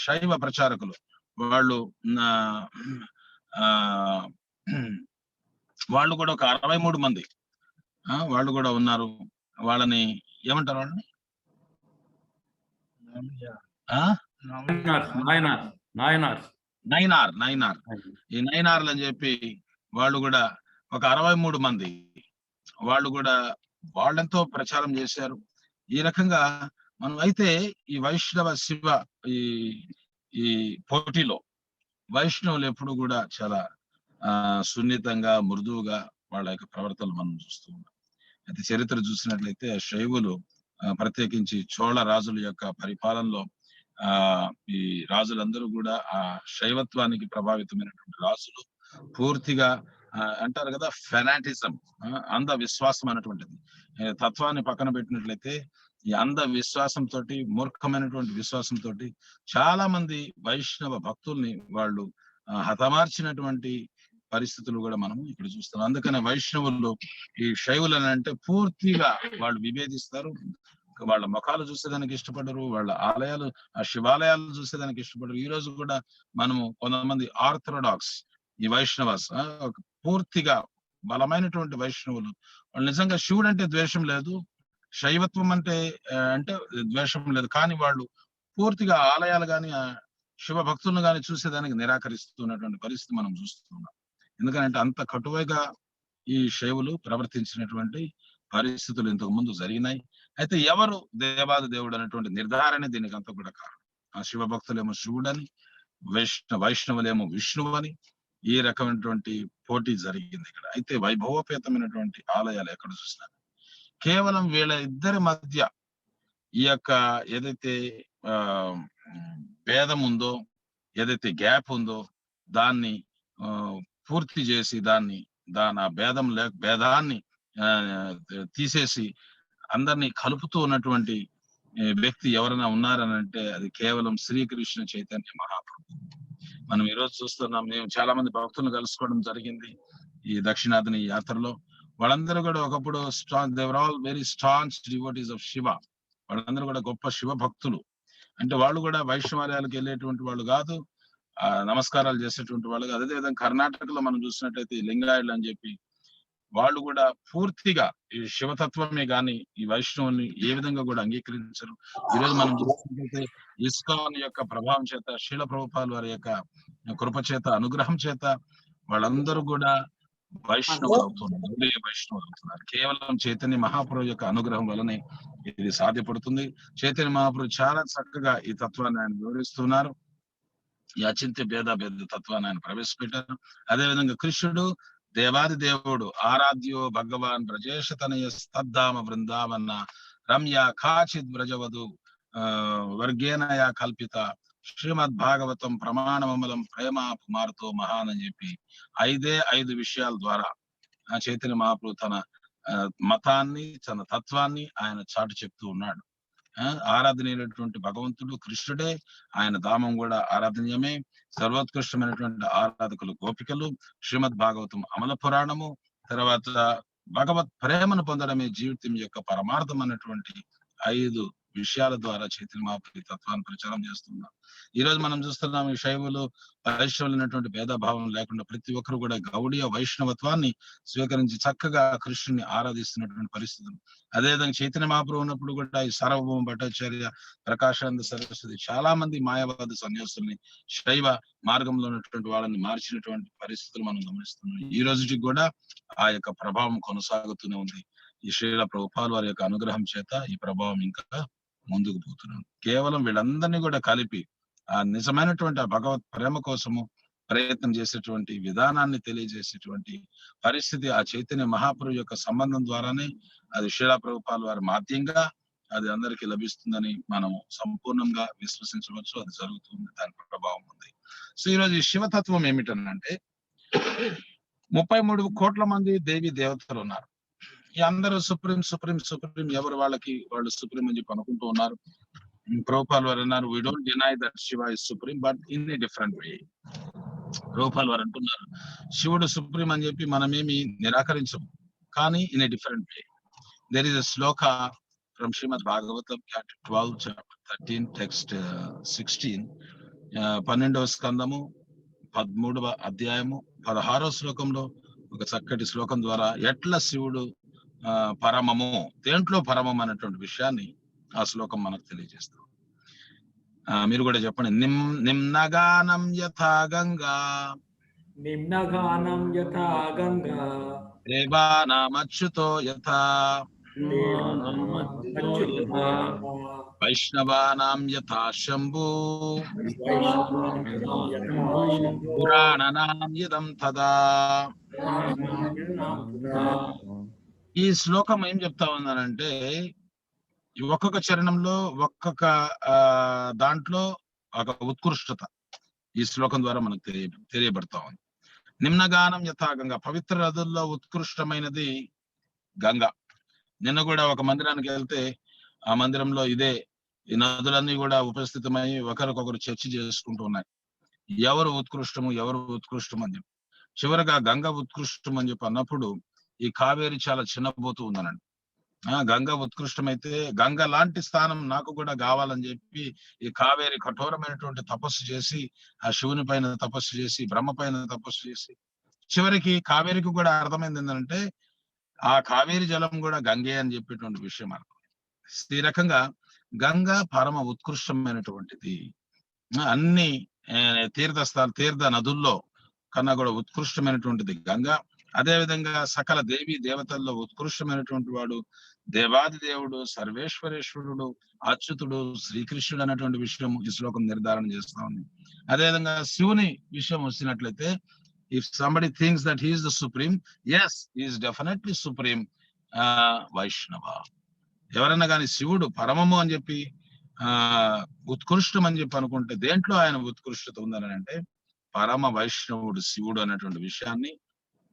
శైవ ప్రచారకులు వాళ్ళు కూడా ఒక 63 మంది వాళ్ళు కూడా ఉన్నారు. వాళ్ళని ఏమంటారు? వాళ్ళని నైనార్. ఈ నైనార్లు అని చెప్పి వాళ్ళు కూడా ఒక 63 మంది వాళ్ళు కూడా వాళ్ళెంతో ప్రచారం చేశారు. ఈ రకంగా మనం అయితే ఈ వైష్ణవ శివ ఈ పోటీలో వైష్ణవులు ఎప్పుడు కూడా చాలా సున్నితంగా, మృదువుగా వాళ్ళ యొక్క ప్రవర్తనలు మనం చూస్తూ ఉన్నాం. అయితే చరిత్ర చూసినట్లయితే శైవులు ప్రత్యేకించి చోళ రాజుల యొక్క పరిపాలనలో ఈ రాజులందరూ కూడా ఆ శైవత్వానికి ప్రభావితమైనటువంటి రాజులు పూర్తిగా అంటారు కదా, ఫెనాటిజం, అంధ విశ్వాసం అనేటువంటిది. తత్వాన్ని పక్కన పెట్టినట్లయితే ఈ అంధ విశ్వాసంతో, మూర్ఖమైనటువంటి విశ్వాసంతో చాలా మంది వైష్ణవ భక్తుల్ని వాళ్ళు హతమార్చినటువంటి పరిస్థితులు కూడా మనం ఇక్కడ చూస్తాం. అందుకనే వైష్ణవుల్లో ఈ శైవులని అంటే పూర్తిగా వాళ్ళు విభేదిస్తారు. వాళ్ళ ముఖాలు చూసేదానికి ఇష్టపడరు, వాళ్ళ ఆలయాలు, ఆ శివాలయాలు చూసేదానికి ఇష్టపడరు. ఈ రోజు కూడా మనము కొంతమంది ఆర్థోడాక్స్ ఈ వైష్ణవాస్ పూర్తిగా బలమైనటువంటి వైష్ణవులు, వాళ్ళు నిజంగా శివుడు అంటే ద్వేషం లేదు, శైవత్వం అంటే ద్వేషం లేదు, కానీ వాళ్ళు పూర్తిగా ఆలయాలు కానీ శివ భక్తులను కానీ చూసేదానికి నిరాకరిస్తున్నటువంటి పరిస్థితి మనం చూస్తున్నాం. ఎందుకంటే అంత కటువైగా ఈ శైవులు ప్రవర్తించినటువంటి పరిస్థితులు ఇంతకు ముందు జరిగినాయి. అయితే ఎవరు దేవాది దేవుడు అనేటువంటి నిర్ధారణ దీనికి అంతా కూడా కారణం. ఆ శివ భక్తులేమో శివుడని, వైష్ణవులేమో విష్ణువు అని ఈ రకమైనటువంటి పోటీ జరిగింది ఇక్కడ. అయితే వైభవోపేతమైనటువంటి ఆలయాలు ఎక్కడ చూసినా కేవలం వీళ్ళ ఇద్దరి మధ్య ఈ యొక్క ఏదైతే భేదం ఉందో, ఏదైతే గ్యాప్ ఉందో దాన్ని పూర్తి చేసి ఆ భేదాన్ని తీసేసి అందరినీ కలుపుతూ ఉన్నటువంటి వ్యక్తి ఎవరైనా ఉన్నారని అంటే అది కేవలం శ్రీకృష్ణ చైతన్య మహాప్రభు. మనం ఈరోజు చూస్తున్నాం. మేము చాలా మంది భక్తులను కలుసుకోవడం జరిగింది ఈ దక్షిణాదిని యాత్రలో. వాళ్ళందరూ కూడా ఒకప్పుడు they were all very staunch devotees of Shiva. వాళ్ళందరూ కూడా గొప్ప శివ భక్తులు. అంటే వాళ్ళు కూడా వైష్ణవాలయాలకు వెళ్ళేటువంటి వాళ్ళు కాదు, నమస్కారాలు చేసేటువంటి వాళ్ళు కాదు. అదేవిధంగా కర్ణాటకలో మనం చూసినట్లయితే లింగాయులు అని చెప్పి వాళ్ళు కూడా పూర్తిగా ఈ శివతత్వమే గాని ఈ వైష్ణవుని ఏ విధంగా కూడా అంగీకరించరు. ఈరోజు మనం చూసినట్లయితే ఇస్కాన్ యొక్క ప్రభావం చేత, శీల ప్రభుపాల్ వారి యొక్క కృప చేత, అనుగ్రహం చేత వాళ్ళందరూ కూడా వైష్ణవులు అవుతున్నారు. కేవలం చైతన్య మహాప్రభు యొక్క అనుగ్రహం వలనే ఇది సాధ్యపడుతుంది. చైతన్య మహాప్రభు చాలా చక్కగా ఈ తత్వాన్ని ఆయన వివరిస్తున్నారు. ఈ అచింత్య భేద తత్వాన్ని ఆయన ప్రవేశపెట్టారు. అదేవిధంగా కృష్ణుడు దేవాది దేవుడు, ఆరాధ్యో భగవాన్ బ్రజేష తనయ స్తబ్ధామ బృందావన్న రమ్య కాచిద్ బ్రజవధు వర్గేనయ కల్పిత శ్రీమద్ భాగవతం ప్రమాణమమలం ప్రేమ కుమార్తో మహాన్ అని చెప్పి 5 విషయాల ద్వారా చైతన్య మహాప్రభు తన మతాన్ని, తన తత్వాన్ని ఆయన చాటు చెప్తూ ఉన్నాడు. ఆరాధనీయులైనటువంటి భగవంతుడు కృష్ణుడే, ఆయన ధామం కూడా ఆరాధనీయమే. సర్వోత్కృష్టమైనటువంటి ఆరాధకులు గోపికలు, శ్రీమద్ భాగవతం అమల పురాణము, తర్వాత భగవత్ ప్రేమను పొందడమే జీవితం యొక్క పరమార్థం అన్నటువంటి 5 విషయాల ద్వారా చైతన్య మహాప్రభు తత్వాన్ని ప్రచారం చేస్తున్నారు. ఈ రోజు మనం చూస్తున్నాం ఈ శైవులు వైష్ణవులైనటువంటి భేదభావం లేకుండా ప్రతి ఒక్కరు కూడా గౌడీయ వైష్ణవత్వాన్ని స్వీకరించి చక్కగా కృష్ణుని ఆరాధిస్తున్నటువంటి పరిస్థితులు. అదేవిధంగా చైతన్య మహాప్రభు ఉన్నప్పుడు కూడా ఈ సార్వభౌమ భట్టాచార్య, ప్రకాశానంద సరస్వతి చాలా మంది మాయావాద సన్యాసుల్ని శైవ మార్గంలో ఉన్నటువంటి వాళ్ళని మార్చినటువంటి పరిస్థితులు మనం గమనిస్తున్నాం. ఈ రోజుకి కూడా ఆ యొక్క ప్రభావం కొనసాగుతూనే ఉంది. ఈ శ్రీల ప్రభుపాల్ వారి యొక్క అనుగ్రహం చేత ఈ ప్రభావం ఇంకా ముందుకు పోతున్నాం. కేవలం వీళ్ళందరినీ కూడా కలిపి ఆ నిజమైనటువంటి ఆ భగవత్ ప్రేమ కోసము ప్రయత్నం చేసేటువంటి విధానాన్ని తెలియజేసేటువంటి పరిస్థితి ఆ చైతన్య మహాప్రభు యొక్క సంబంధం ద్వారానే అది శ్రీలా ప్రభుపాల్ వారి మాధ్యంగా అది అందరికీ లభిస్తుందని మనం సంపూర్ణంగా విశ్వసించవచ్చు. అది జరుగుతుంది, దాని ప్రభావం ఉంది. సో ఈరోజు ఈ శివతత్వం ఏమిటనంటే 33 కోట్ల మంది దేవి దేవతలు ఉన్నారు. ఈ అందరూ సుప్రీం సుప్రీం సుప్రీం ఎవరు వాళ్ళు సుప్రీం అని చెప్పి అనుకుంటూ ఉన్నారు. ప్రభుపాల్ వారు అన్నారు, we don't deny that Shiva is supreme but in a different way. Prabhupada వారు అంటున్నారు శివుడు సుప్రీం అని చెప్పి మనమేమి నిరాకరించము, కానీ in a different way. There is a shloka from Srimad Bhagavatam chapter 12 chapter 13 text 16 12వ స్కందము 13వ అధ్యాయము 16వ శ్లోకంలో ఒక చక్కటి శ్లోకం ద్వారా ఎట్లా శివుడు పరమము, దేంట్లో పరమం అనేటువంటి విషయాన్ని ఆ శ్లోకం మనకు తెలియజేస్తాం. మీరు కూడా చెప్పండి. నిమ్నగానం యథా గంగా, నిమ్నగానం యథా గంగా, దేవానామచ్యుతో యథా, వైష్ణవానాం యథా శంభు, పురాణనాం యదం తదా. ఈ శ్లోకం ఏం చెప్తా ఉందనంటే ఒక్కొక్క చరణంలో ఒక్కొక్క దాంట్లో ఒక ఉత్కృష్టత ఈ శ్లోకం ద్వారా మనకు తెలియబడతా ఉంది. నిమ్నగానం యథా గంగా, పవిత్ర నదుల్లో ఉత్కృష్టమైనది గంగా. నిన్న కూడా ఒక మందిరానికి వెళ్తే ఆ మందిరంలో ఇదే ఈ నదులన్నీ కూడా ఉపస్థితమై ఒకరికొకరు చర్చ చేసుకుంటూ ఉన్నాయి, ఎవరు ఉత్కృష్టము అని చెప్పి. చివరగా గంగ ఉత్కృష్టం అని చెప్పి అన్నప్పుడు ఈ కావేరి చాలా చిన్నపోతూ ఉందనండి. గంగ ఉత్కృష్టమైతే గంగ లాంటి స్థానం నాకు కూడా కావాలని చెప్పి ఈ కావేరి కఠోరమైనటువంటి తపస్సు చేసి ఆ శివుని పైన తపస్సు చేసి బ్రహ్మ పైన తపస్సు చేసి చివరికి కావేరికి కూడా అర్థమైంది ఏంటంటే ఆ కావేరి జలం కూడా గంగే అని చెప్పేటువంటి విషయం అర్థం. ఈ రకంగా గంగ పరమ ఉత్కృష్టమైనటువంటిది. అన్ని తీర్థ నదుల్లో కన్నా కూడా ఉత్కృష్టమైనటువంటిది గంగ. అదే విధంగా సకల దేవి దేవతల్లో ఉత్కృష్టమైనటువంటి వాడు దేవాది దేవుడు, సర్వేశ్వరేశ్వరుడు, అచ్యుతుడు, శ్రీకృష్ణుడు అనేటువంటి విషయం ఈ శ్లోకం నిర్ధారణ చేస్తా ఉంది. అదేవిధంగా శివుని విషయం వచ్చినట్లయితే if somebody thinks that he is the supreme, yes he is definitely supreme Vaishnava. ఎవరన్నా కానీ శివుడు పరమము అని చెప్పి ఉత్కృష్టం అని చెప్పి అనుకుంటే దేంట్లో ఆయన ఉత్కృష్టత ఉందని అంటే పరమ వైష్ణవుడు శివుడు అనేటువంటి విషయాన్ని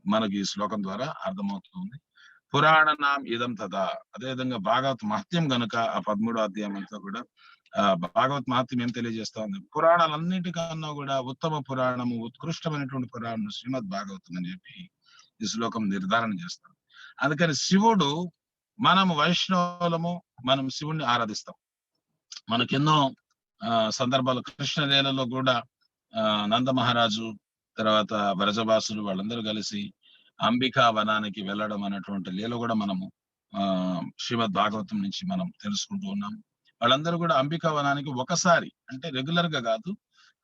మనకి ఈ శ్లోకం ద్వారా అర్థమవుతుంది. పురాణనాం ఇదం తదా. అదేవిధంగా భాగవత్ మహత్యం గనుక ఆ 13వ అధ్యాయం అంతా కూడా భాగవత్ మహత్యం ఏం తెలియజేస్తా ఉంది, పురాణాలన్నిటికన్నా కూడా ఉత్తమ పురాణము, ఉత్కృష్టమైనటువంటి పురాణం శ్రీమద్ భాగవతం అని చెప్పి ఈ శ్లోకం నిర్ధారణ చేస్తాం. అందుకని శివుడు, మనము వైష్ణవులము, మనం శివుణ్ణి ఆరాధిస్తాం. మనకెన్నో సందర్భాలు కృష్ణలీలలో కూడా నంద మహారాజు తర్వాత వ్రజవాసులు వాళ్ళందరూ కలిసి అంబికా వనానికి వెళ్ళడం అనేటువంటి లీల కూడా మనము శ్రీమద్ భాగవతం నుంచి మనం తెలుసుకుంటూ ఉన్నాం. వాళ్ళందరూ కూడా అంబికా వనానికి ఒకసారి, అంటే రెగ్యులర్ గా కాదు,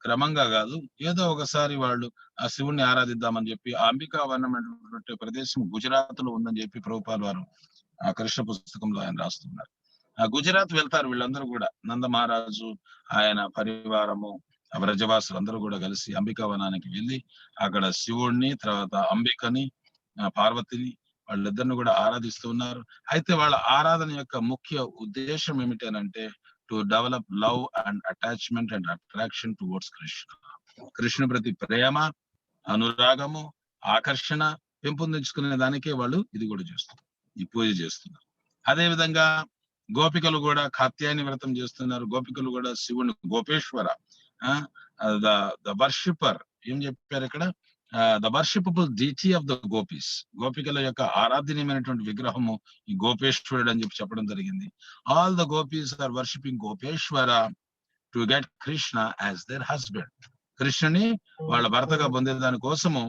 క్రమంగా కాదు, ఏదో ఒకసారి వాళ్ళు ఆ శివుణ్ణి ఆరాధిద్దామని చెప్పి ఆ అంబికా వనం అనేటువంటి ప్రదేశం గుజరాత్ లో ఉందని చెప్పి ప్రభుపాల్ వారు ఆ కృష్ణ పుస్తకంలో ఆయన రాస్తున్నారు. ఆ గుజరాత్ వెళ్తారు వీళ్ళందరూ కూడా, నంద మహారాజు ఆయన పరివారము వ్రజవాసులు అందరూ కూడా కలిసి అంబికా వనానికి వెళ్ళి అక్కడ శివుడిని తర్వాత అంబికని పార్వతిని వాళ్ళిద్దరిని కూడా ఆరాధిస్తూ ఉన్నారు. అయితే వాళ్ళ ఆరాధన యొక్క ముఖ్య ఉద్దేశం ఏమిటంటే to develop love and attachment and attraction towards Krishna. కృష్ణుని ప్రతి ప్రేమ, అనురాగము, ఆకర్షణ పెంపొందించుకునే దానికే వాళ్ళు ఇది కూడా చేస్తున్నారు, ఈ పూజ చేస్తున్నారు. అదే విధంగా గోపికలు కూడా కాత్యాయని వ్రతం చేస్తున్నారు. గోపికలు కూడా శివుని గోపేశ్వర ద వర్షిపర్ ఏం చెప్పారు ఇక్కడ, the worshipable deity of the gopis, గోపికల యొక్క ఆరాధనీయమైనటువంటి విగ్రహము ఈ గోపేశ్వరుడు అని చెప్పి చెప్పడం జరిగింది. All the gopis are worshipping Gopeshwara to get Krishna as their husband. కృష్ణుని వాళ్ళ భర్తగా పొందే దాని కోసము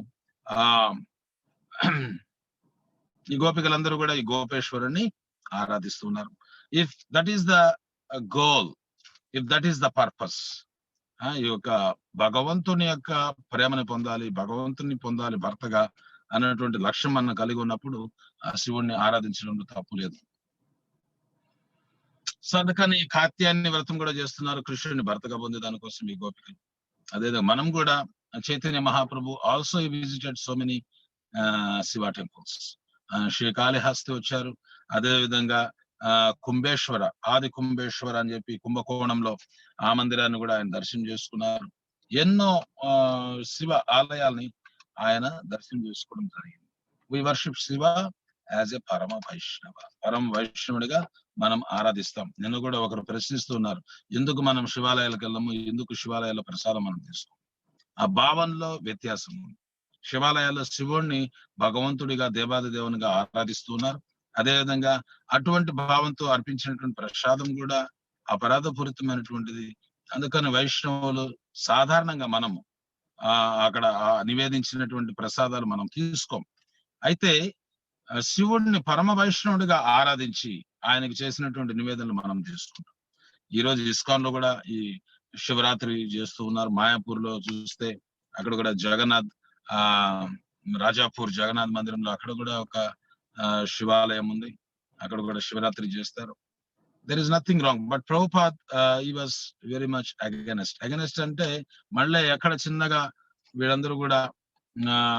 ఈ గోపికలందరూ కూడా ఈ గోపేశ్వరుని ఆరాధిస్తున్నారు. If that is the goal, if that is the purpose, ఈ యొక్క భగవంతుని యొక్క ప్రేమని పొందాలి, భగవంతుని పొందాలి భర్తగా అన్నటువంటి లక్ష్యం మనం కలిగి ఉన్నప్పుడు ఆ శివుణ్ణి ఆరాధించడంలో తప్పు లేదు. సో అందుకని ఈ కాత్యాన్ని వ్రతం కూడా చేస్తున్నారు కృష్ణుడిని భర్తగా పొందే దానికోసం ఈ గోపికలు. అదేవిధంగా మనం కూడా Chaitanya Mahaprabhu also visited so many Shiva temples. Srikalahasti వచ్చారు, అదే విధంగా కుంభేశ్వర, ఆది కుంభేశ్వర అని చెప్పి కుంభకోణంలో ఆ మందిరాన్ని కూడా ఆయన దర్శనం చేసుకున్నారు. ఎన్నో శివ ఆలయాల్ని ఆయన దర్శనం చేసుకోవడం జరిగింది. We worship Shiva as a parama Vaishnava, పరమ వైష్ణవుడిగా మనం ఆరాధిస్తాం. నిన్ను కూడా ఒకరు ప్రశ్నిస్తున్నారు, ఎందుకు మనం శివాలయాలకు వెళ్ళము, ఎందుకు శివాలయాల ప్రసాదం మనం తీసుకోం? ఆ భావంలో వ్యత్యాసం ఉంది. శివాలయాల్లో శివుణ్ణి భగవంతుడిగా దేవాది దేవునిగా ఆరాధిస్తున్నారు. అదేవిధంగా అటువంటి భావంతో అర్పించినటువంటి ప్రసాదం కూడా అపరాధపూరితమైనటువంటిది. అందుకని వైష్ణవులు సాధారణంగా మనము అక్కడ నివేదించినటువంటి ప్రసాదాలు మనం తీసుకోం. అయితే శివుడిని పరమ వైష్ణవుడిగా ఆరాధించి ఆయనకి చేసినటువంటి నివేదనలు మనం తీసుకుంటాం. ఈ రోజు ఇస్కాన్ లో కూడా ఈ శివరాత్రి చేస్తూ ఉన్నారు. మాయాపూర్ లో చూస్తే అక్కడ కూడా జగన్నాథ్ రాజాపూర్ జగన్నాథ్ మందిరంలో అక్కడ కూడా ఒక శివాలయం ఉంది, అక్కడ కూడా శివరాత్రి చేస్తారు. There is nothing wrong, but Prabhupad he was very much against అంటే మళ్ళీ ఎక్కడ చిన్నగా వీళ్ళందరూ కూడా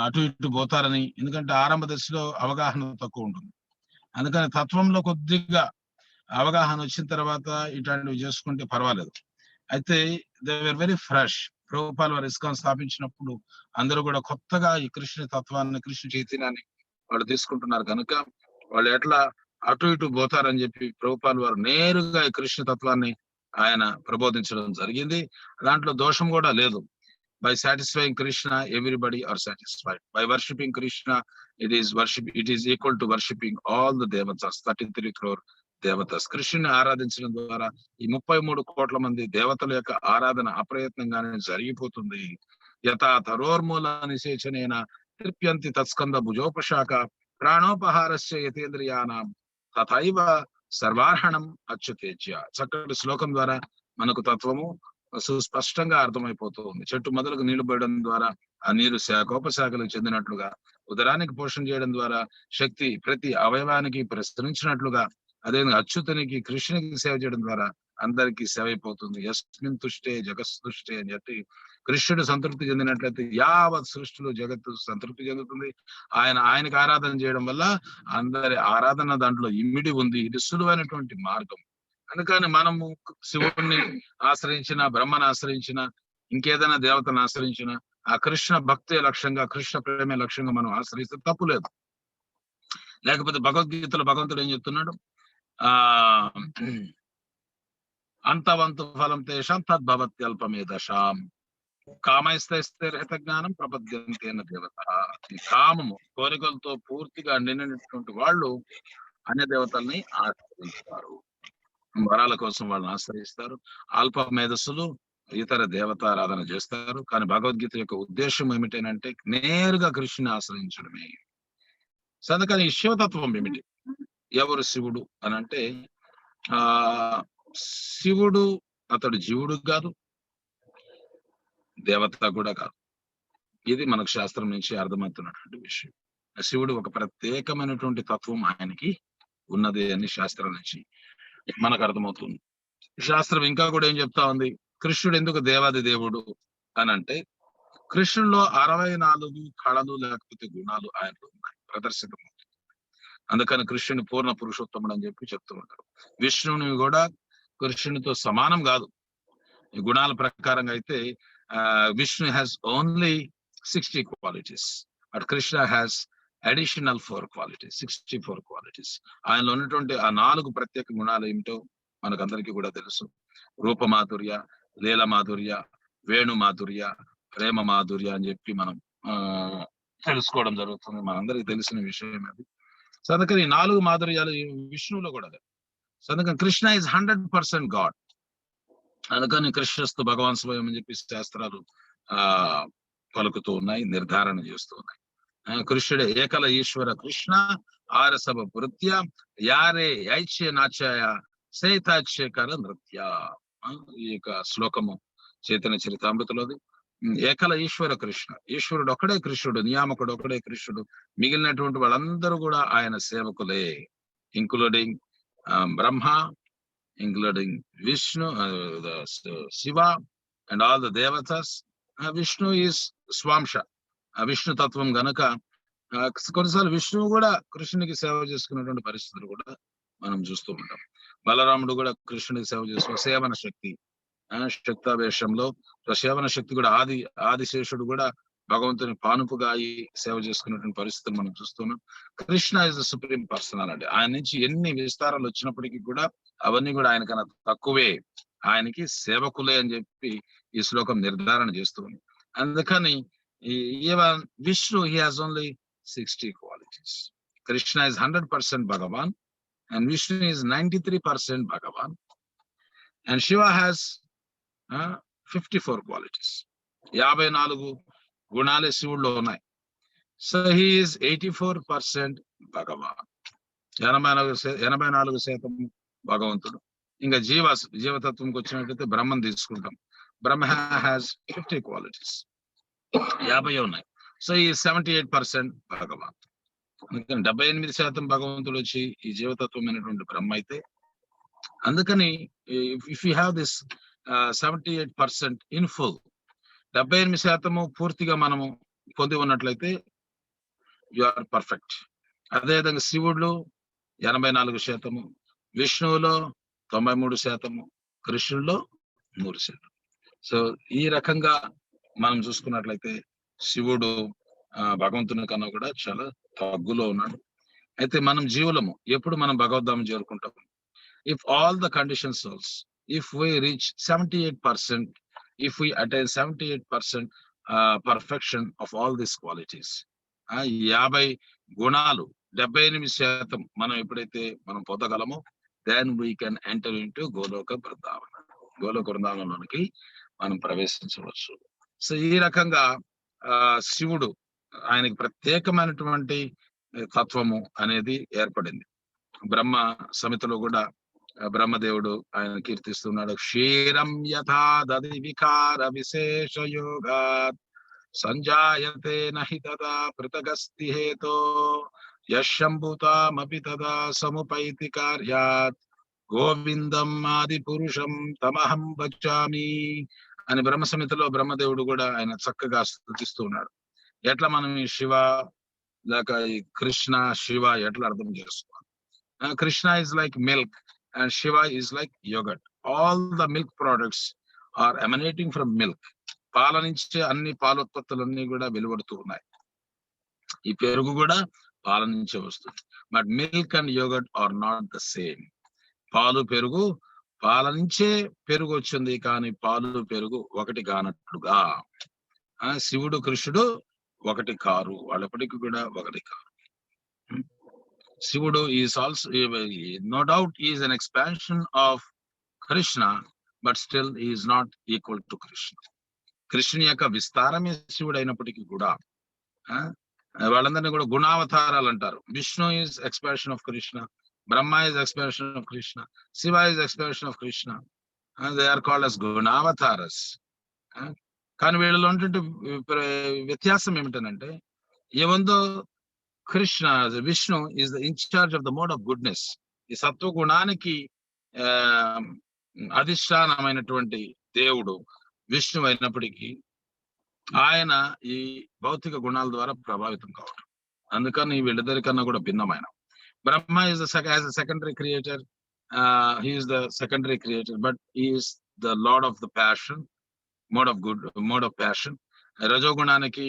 అటు ఇటు పోతారని, ఎందుకంటే ఆరంభ దశలో అవగాహన తక్కువ ఉంటుంది. అందుకని తత్వంలో కొద్దిగా అవగాహన వచ్చిన తర్వాత ఇట్లాంటివి చేసుకుంటే పర్వాలేదు. అయితే they were very fresh. Prabhupal వారు ఇస్కాన్ స్థాపించినప్పుడు అందరూ కూడా కొత్తగా ఈ కృష్ణ తత్వాన్ని, కృష్ణ చైతన్యాన్ని వాళ్ళు తీసుకుంటున్నారు కనుక వాళ్ళు ఎట్లా అటు ఇటు పోతారని చెప్పి ప్రభుపాల్ వారు నేరుగా ఈ కృష్ణ తత్వాన్ని ఆయన ప్రబోధించడం జరిగింది. దాంట్లో దోషం కూడా లేదు. By satisfying Krishna everybody are satisfied. By worshipping Krishna it is equal to worshipping all the devatas, 33 crore devatas. కృష్ణుని ఆరాధించడం ద్వారా ఈ 33 కోట్ల మంది దేవతల యొక్క ఆరాధన అప్రయత్నంగానే జరిగిపోతుంది. యథా తరోర్మూల నిషేచనేన తృప్యంతి తత్స్కంద భుజోపశాఖ ప్రాణోపహారస్య యతేంద్రియానాం తథైవ సర్వార్హణం అచ్యుతేజ్య. చక్కటి శ్లోకం ద్వారా మనకు తత్వము సుస్పష్టంగా అర్థమైపోతూ ఉంది. చెట్టు మొదలకు నీళ్లు పోయడం ద్వారా ఆ నీరు శాఖోపశాఖలకు చెందినట్లుగా, ఉదరానికి పోషణ చేయడం ద్వారా శక్తి ప్రతి అవయవానికి ప్రసరించినట్లుగా, అదేవిధంగా అచ్యుతునికి కృష్ణునికి సేవ చేయడం ద్వారా అందరికీ సేవ అయిపోతుంది. యస్మిన్ తుష్టే జగత్తుష్టే అని చెప్పి కృష్ణుడు సంతృప్తి చెందినట్లయితే యావత్ సృష్టిలో జగత్తు సంతృప్తి చెందుతుంది. ఆయనకు ఆరాధన చేయడం వల్ల అందరి ఆరాధన దాంట్లో ఇమిడి ఉంది. ఇది సులువైనటువంటి మార్గం. అందుకని మనము శివుణ్ణి ఆశ్రయించిన, బ్రహ్మను ఆశ్రయించిన, ఇంకేదైనా దేవతను ఆశ్రయించిన ఆ కృష్ణ భక్తి లక్ష్యంగా, కృష్ణ ప్రేమ లక్ష్యంగా మనం ఆశ్రయిస్తే తప్పు లేదు. లేకపోతే భగవద్గీతలో భగవంతుడు ఏం చెప్తున్నాడు? అంతవంతు ఫలం తేషాం తద్భవత్యల్పమేధశాం కామైస్తైస్తే రహిత జ్ఞానం ప్రపద్యంతేన దేవత. ఈ కామము, కోరికలతో పూర్తిగా నిండినటువంటి వాళ్ళు అన్య దేవతల్ని ఆశ్రయిస్తారు, వరాల కోసం వాళ్ళని ఆశ్రయిస్తారు. అల్ప మేధస్సులు ఇతర దేవతారాధన చేస్తారు. కానీ భగవద్గీత యొక్క ఉద్దేశం ఏమిటంటే నేరుగా కృష్ణుని ఆశ్రయించడమే. అందుకని ఈ శివతత్వం ఏమిటి? ఎవరు శివుడు అని అంటే శివుడు అతడు జీవుడు కాదు, దేవత కూడా కాదు. ఇది మనకు శాస్త్రం నుంచి అర్థమవుతున్నటువంటి విషయం. శివుడు ఒక ప్రత్యేకమైనటువంటి తత్వం ఆయనకి ఉన్నది అని శాస్త్రం నుంచి మనకు అర్థమవుతుంది. శాస్త్రం ఇంకా కూడా ఏం చెప్తా ఉంది? కృష్ణుడు ఎందుకు దేవాది దేవుడు అని అంటే కృష్ణుల్లో 64 కళలు లేకపోతే గుణాలు ఆయనలో ఉన్నాయి, ప్రదర్శితమవుతుంది. అందుకని కృష్ణుని పూర్ణ పురుషోత్తముడు అని చెప్పి చెప్తూ ఉంటారు. విష్ణువుని కూడా కృష్ణునితో సమానం కాదు. ఈ గుణాల ప్రకారంగా అయితే Vishnu has only 60 qualities, but Krishna has additional 4 qualities, 64 qualities. ఆయనలో ఉన్నటువంటి ఆ 4 ప్రత్యేక గుణాలు ఏమిటో మనకందరికీ కూడా తెలుసు. రూప మాధుర్య, లీల మాధుర్య, వేణు మాధుర్య, ప్రేమ మాధుర్య అని చెప్పి మనం తెలుసుకోవడం జరుగుతుంది. మనందరికీ తెలిసిన విషయం అది. సో అందుకని 4 మాధుర్యాలు ఈ విష్ణువులో కూడా అదే. సో అందుకని కృష్ణ ఇస్ 100% గాడ్. అందుకని కృష్ణస్తు భగవాన్ స్వయం అని చెప్పి శాస్త్రాలు పలుకుతూ ఉన్నాయి, నిర్ధారణ చేస్తూ ఉన్నాయి. కృష్ణుడే ఏకల ఈశ్వర కృష్ణ ఆరసభ వృత్య యారే ఐచ్య నాచాయ సైతాచ్యకర నృత్య. ఈ యొక్క శ్లోకము చైతన్య చరితామృతలోది. ఏకల ఈశ్వర కృష్ణ, ఈశ్వరుడు ఒకడే కృష్ణుడు, నియామకుడు ఒకడే కృష్ణుడు, మిగిలినటువంటి వాళ్ళందరూ కూడా ఆయన సేవకులే, including Brahma, including Vishnu, Shiva and all the devatas. Vishnu is Swamsha. Vishnu తత్వం గనుక కొన్నిసార్లు విష్ణువు కూడా కృష్ణునికి సేవ చేసుకున్నటువంటి పరిస్థితులు కూడా మనం చూస్తూ ఉంటాం. బలరాముడు కూడా కృష్ణునికి సేవ చేస్తూ సేవన శక్తి, శక్తావేశంలో సేవన శక్తి కూడా ఆదిశేషుడు కూడా భగవంతుని పానుపుగా అయి సేవ చేసుకున్నటువంటి పరిస్థితులు మనం చూస్తున్నాం. Krishna is the supreme personality. ఆయన నుంచి ఎన్ని విస్తారాలు వచ్చినప్పటికీ కూడా అవన్నీ కూడా ఆయనకన్నా తక్కువే, ఆయనకి సేవకులే అని చెప్పి ఈ శ్లోకం నిర్ధారణ చేస్తుంది. అందుకని even Vishnu he has only 60 qualities. Krishna is 100% Bhagavan and Vishnu is 93% Bhagavan, and Shiva has 54 qualities. 54 గుణాలే శివుడిలో ఉన్నాయి. సో హీ ఈస్ 84% భగవాన్, 84% భగవంతుడు. ఇంకా జీవతత్వంకి వచ్చినట్టయితే బ్రహ్మం తీసుకుంటాం. బ్రహ్మ హ్యాస్ 50 qualities, 50 ఉన్నాయి. సో ఈ 78% భగవాన్. అందుకని 78% భగవంతుడు వచ్చి ఈ జీవతత్వమైనటువంటి బ్రహ్మ అయితే, అందుకని if you have this 78% in full, 78% పూర్తిగా మనము పొంది ఉన్నట్లయితే యు ఆర్ పర్ఫెక్ట్. అదేవిధంగా శివుడు 84%, విష్ణువులో 93%, కృష్ణుడిలో 100%. సో ఈ రకంగా మనం చూసుకున్నట్లయితే శివుడు భగవంతుని కన్నా కూడా చాలా తగ్గులో ఉన్నాడు. అయితే మనం జీవులము ఎప్పుడు మనం భగవద్ధామం చేరుకుంటాం? If all the condition souls, if we reach 78%, if we attain 78% perfection of all these qualities, 50 గుణాలు 78% మనం ఎప్పుడైతే మనం పొందగలమో, then we can enter into Goloka Brindavana. Goloka బృందావనంలోనికి మనం ప్రవేశించవచ్చు. సో ఈ రకంగా శివుడు ఆయనకి ప్రత్యేకమైనటువంటి తత్వము అనేది ఏర్పడింది. బ్రహ్మ సమితిలో కూడా బ్రహ్మదేవుడు ఆయన కీర్తిస్తున్నాడు. క్షీరం యథా దది వికార విశేష యోగాత్ సంజాయతే నహి తదా పృథగస్తి హేతో యశంభూతామపి తదా సముపైతి కార్యాత్ గోవిందం ఆది పురుషం తమహం భజామి అని బ్రహ్మ సమితిలో బ్రహ్మదేవుడు కూడా ఆయన చక్కగా స్తుతిస్తూ ఉన్నాడు. ఎట్లా మనం ఈ శివ లేక ఈ కృష్ణ శివ ఎట్లా అర్థం చేసుకోవాలి? Krishna is like milk and Shiva is like yogurt. All the milk products are emanating from milk. పాల నుంచి అన్ని పాలోత్పత్తులన్నీ కూడా వెలువడుతూ ఉన్నాయి. ఈ పెరుగు కూడా పాల నుంచే వస్తుంది. But milk and yogurt are not the same. పాలు పెరుగు, పాల నుంచే పెరుగు వచ్చింది, కానీ పాలు పెరుగు ఒకటి కానట్లుగా శివుడు కృష్ణుడు ఒకటి కారు, వాళ్ళప్పటికీ కూడా ఒకటి car. Shivudu is also, no doubt, he is an expansion of Krishna, but still he is not equal to Krishna. Krishna యొక్క విస్తారమే శివుడు అయినప్పటికీ కూడా వాళ్ళందరినీ కూడా గుణావతారాలు అంటారు. Vishnu is expansion of Krishna, Brahma is expansion of Krishna, Shiva is expansion of Krishna. They are called as gunavataras. కానీ వీళ్ళలో ఉన్నటువంటి వ్యత్యాసం ఏమిటనంటే, ఏమందో Krishna Vishnu is the in charge of the mode of goodness. ఈ సత్వగుణానికి అధిష్టానమైనటువంటి దేవుడు విష్ణు అయినప్పటికీ ఆయన ఈ భౌతిక గుణాల ద్వారా ప్రభావితం కావడం. అందుకని వీళ్ళిద్దరికన్నా కూడా భిన్నమైన Brahma is the secondary creator. He is the secondary creator, but he is the Lord of the passion, mode of passion. రజోగుణానికి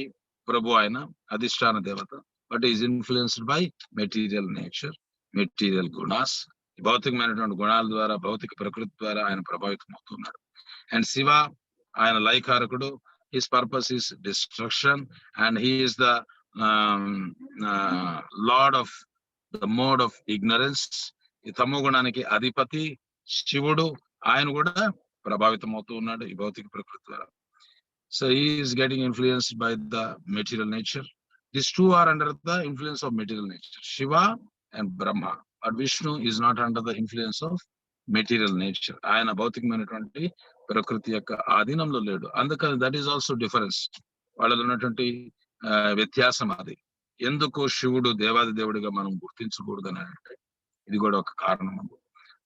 ప్రభు ఆయన అధిష్టాన దేవత, but is influenced by material nature, material gunas. భౌతికమైనటువంటి గుణాల ద్వారా, భౌతిక ప్రకృతి ద్వారా ఆయన ప్రభావితం అవుతున్నాడు. అండ్ శివ ఆయన లయకారకుడు, His purpose is destruction, and he is the Lord of the mode of ignorance. ఈ తమో గుణానికి అధిపతి శివుడు. ఆయన కూడా ప్రభావితం అవుతూ ఉన్నాడు ఈ భౌతిక ప్రకృతి ద్వారా. So he is getting influenced by the material nature. These two are under the influence of material nature, Shiva and Brahma. But Vishnu is not under the influence of material nature. ఆయన భౌతికమైనటువంటి ప్రకృతి యొక్క ఆధీనంలో లేడు. అందుకని that is also difference. వాళ్ళలో ఉన్నటువంటి వ్యత్యాసం అది. ఎందుకు శివుడు దేవాది దేవుడిగా మనం గుర్తించకూడదు అని అంటే ఇది కూడా ఒక కారణం.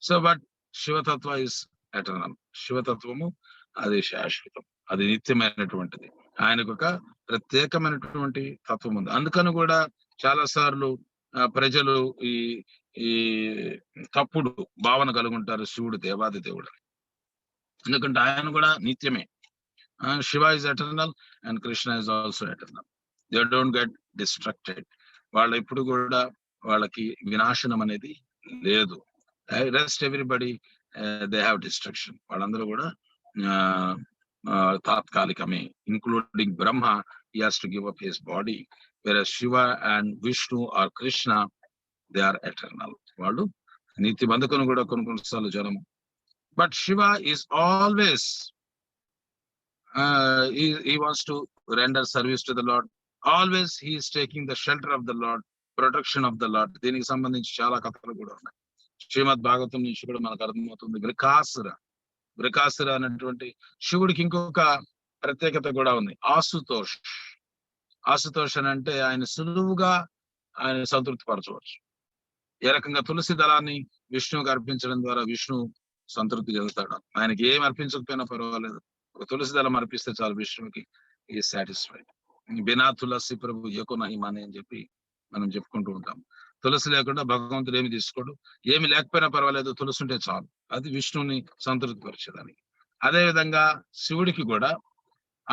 So but Shivatattva is eternal. శివతత్వము అది శాశ్వతం, అది నిత్యమైనటువంటిది. ఆయనకు ఒక ప్రత్యేకమైనటువంటి తత్వం ఉంది. అందుకని కూడా చాలా సార్లు ప్రజలు ఈ ఈ తప్పుడు భావన కలుగుంటారు శివుడు దేవాది దేవుడు. ఎందుకంటే ఆయన కూడా నిత్యమే. Shiva is eternal and Krishna is also eternal. They don't get destructed. వాళ్ళు ఎప్పుడు కూడా వాళ్ళకి వినాశనం అనేది లేదు. Rest everybody they have destruction. వాళ్ళందరూ కూడా తాత్కాలికమే, including Brahma. he has to give up his body, whereas Shiva and Vishnu or Krishna, they are eternal. వాళ్ళు నీతి బంధకును కూడా కొన్నిసార్లు జనము. But Shiva is always he wants to render service to the Lord. Always he is taking the shelter of the Lord, protection of the Lord. దీనికి సంబంధించి చాలా కథలు కూడా ఉన్నాయి. శ్రీమద్ భాగవతం నుంచి కూడా మనకు అర్థమవుతుంది. వృకాసుర అనేటువంటి శివుడికి ఇంకొక ప్రత్యేకత కూడా ఉంది. ఆశుతోష్ అని అంటే ఆయన సులువుగా ఆయన సంతృప్తి పరచవచ్చు. ఏ రకంగా తులసి దళాన్ని విష్ణువుకి అర్పించడం ద్వారా విష్ణు సంతృప్తి చెందుతాడు. ఆయనకి ఏం అర్పించకపోయినా పర్వాలేదు, ఒక తులసి దళం అర్పిస్తే చాలు విష్ణువుకి ఈ సాటిస్ఫైడ్. బినా తులసి ప్రభు ఏకో నహి మానే అని చెప్పి మనం చెప్పుకుంటూ ఉంటాం. తులసి లేకుండా భగవంతుడు ఏమి తీసుకోడు. ఏమి లేకపోయినా పర్వాలేదు, తులసి ఉంటే చాలు. అది విష్ణువుని సంతృప్తి పరిచేదానికి. అదే విధంగా శివుడికి కూడా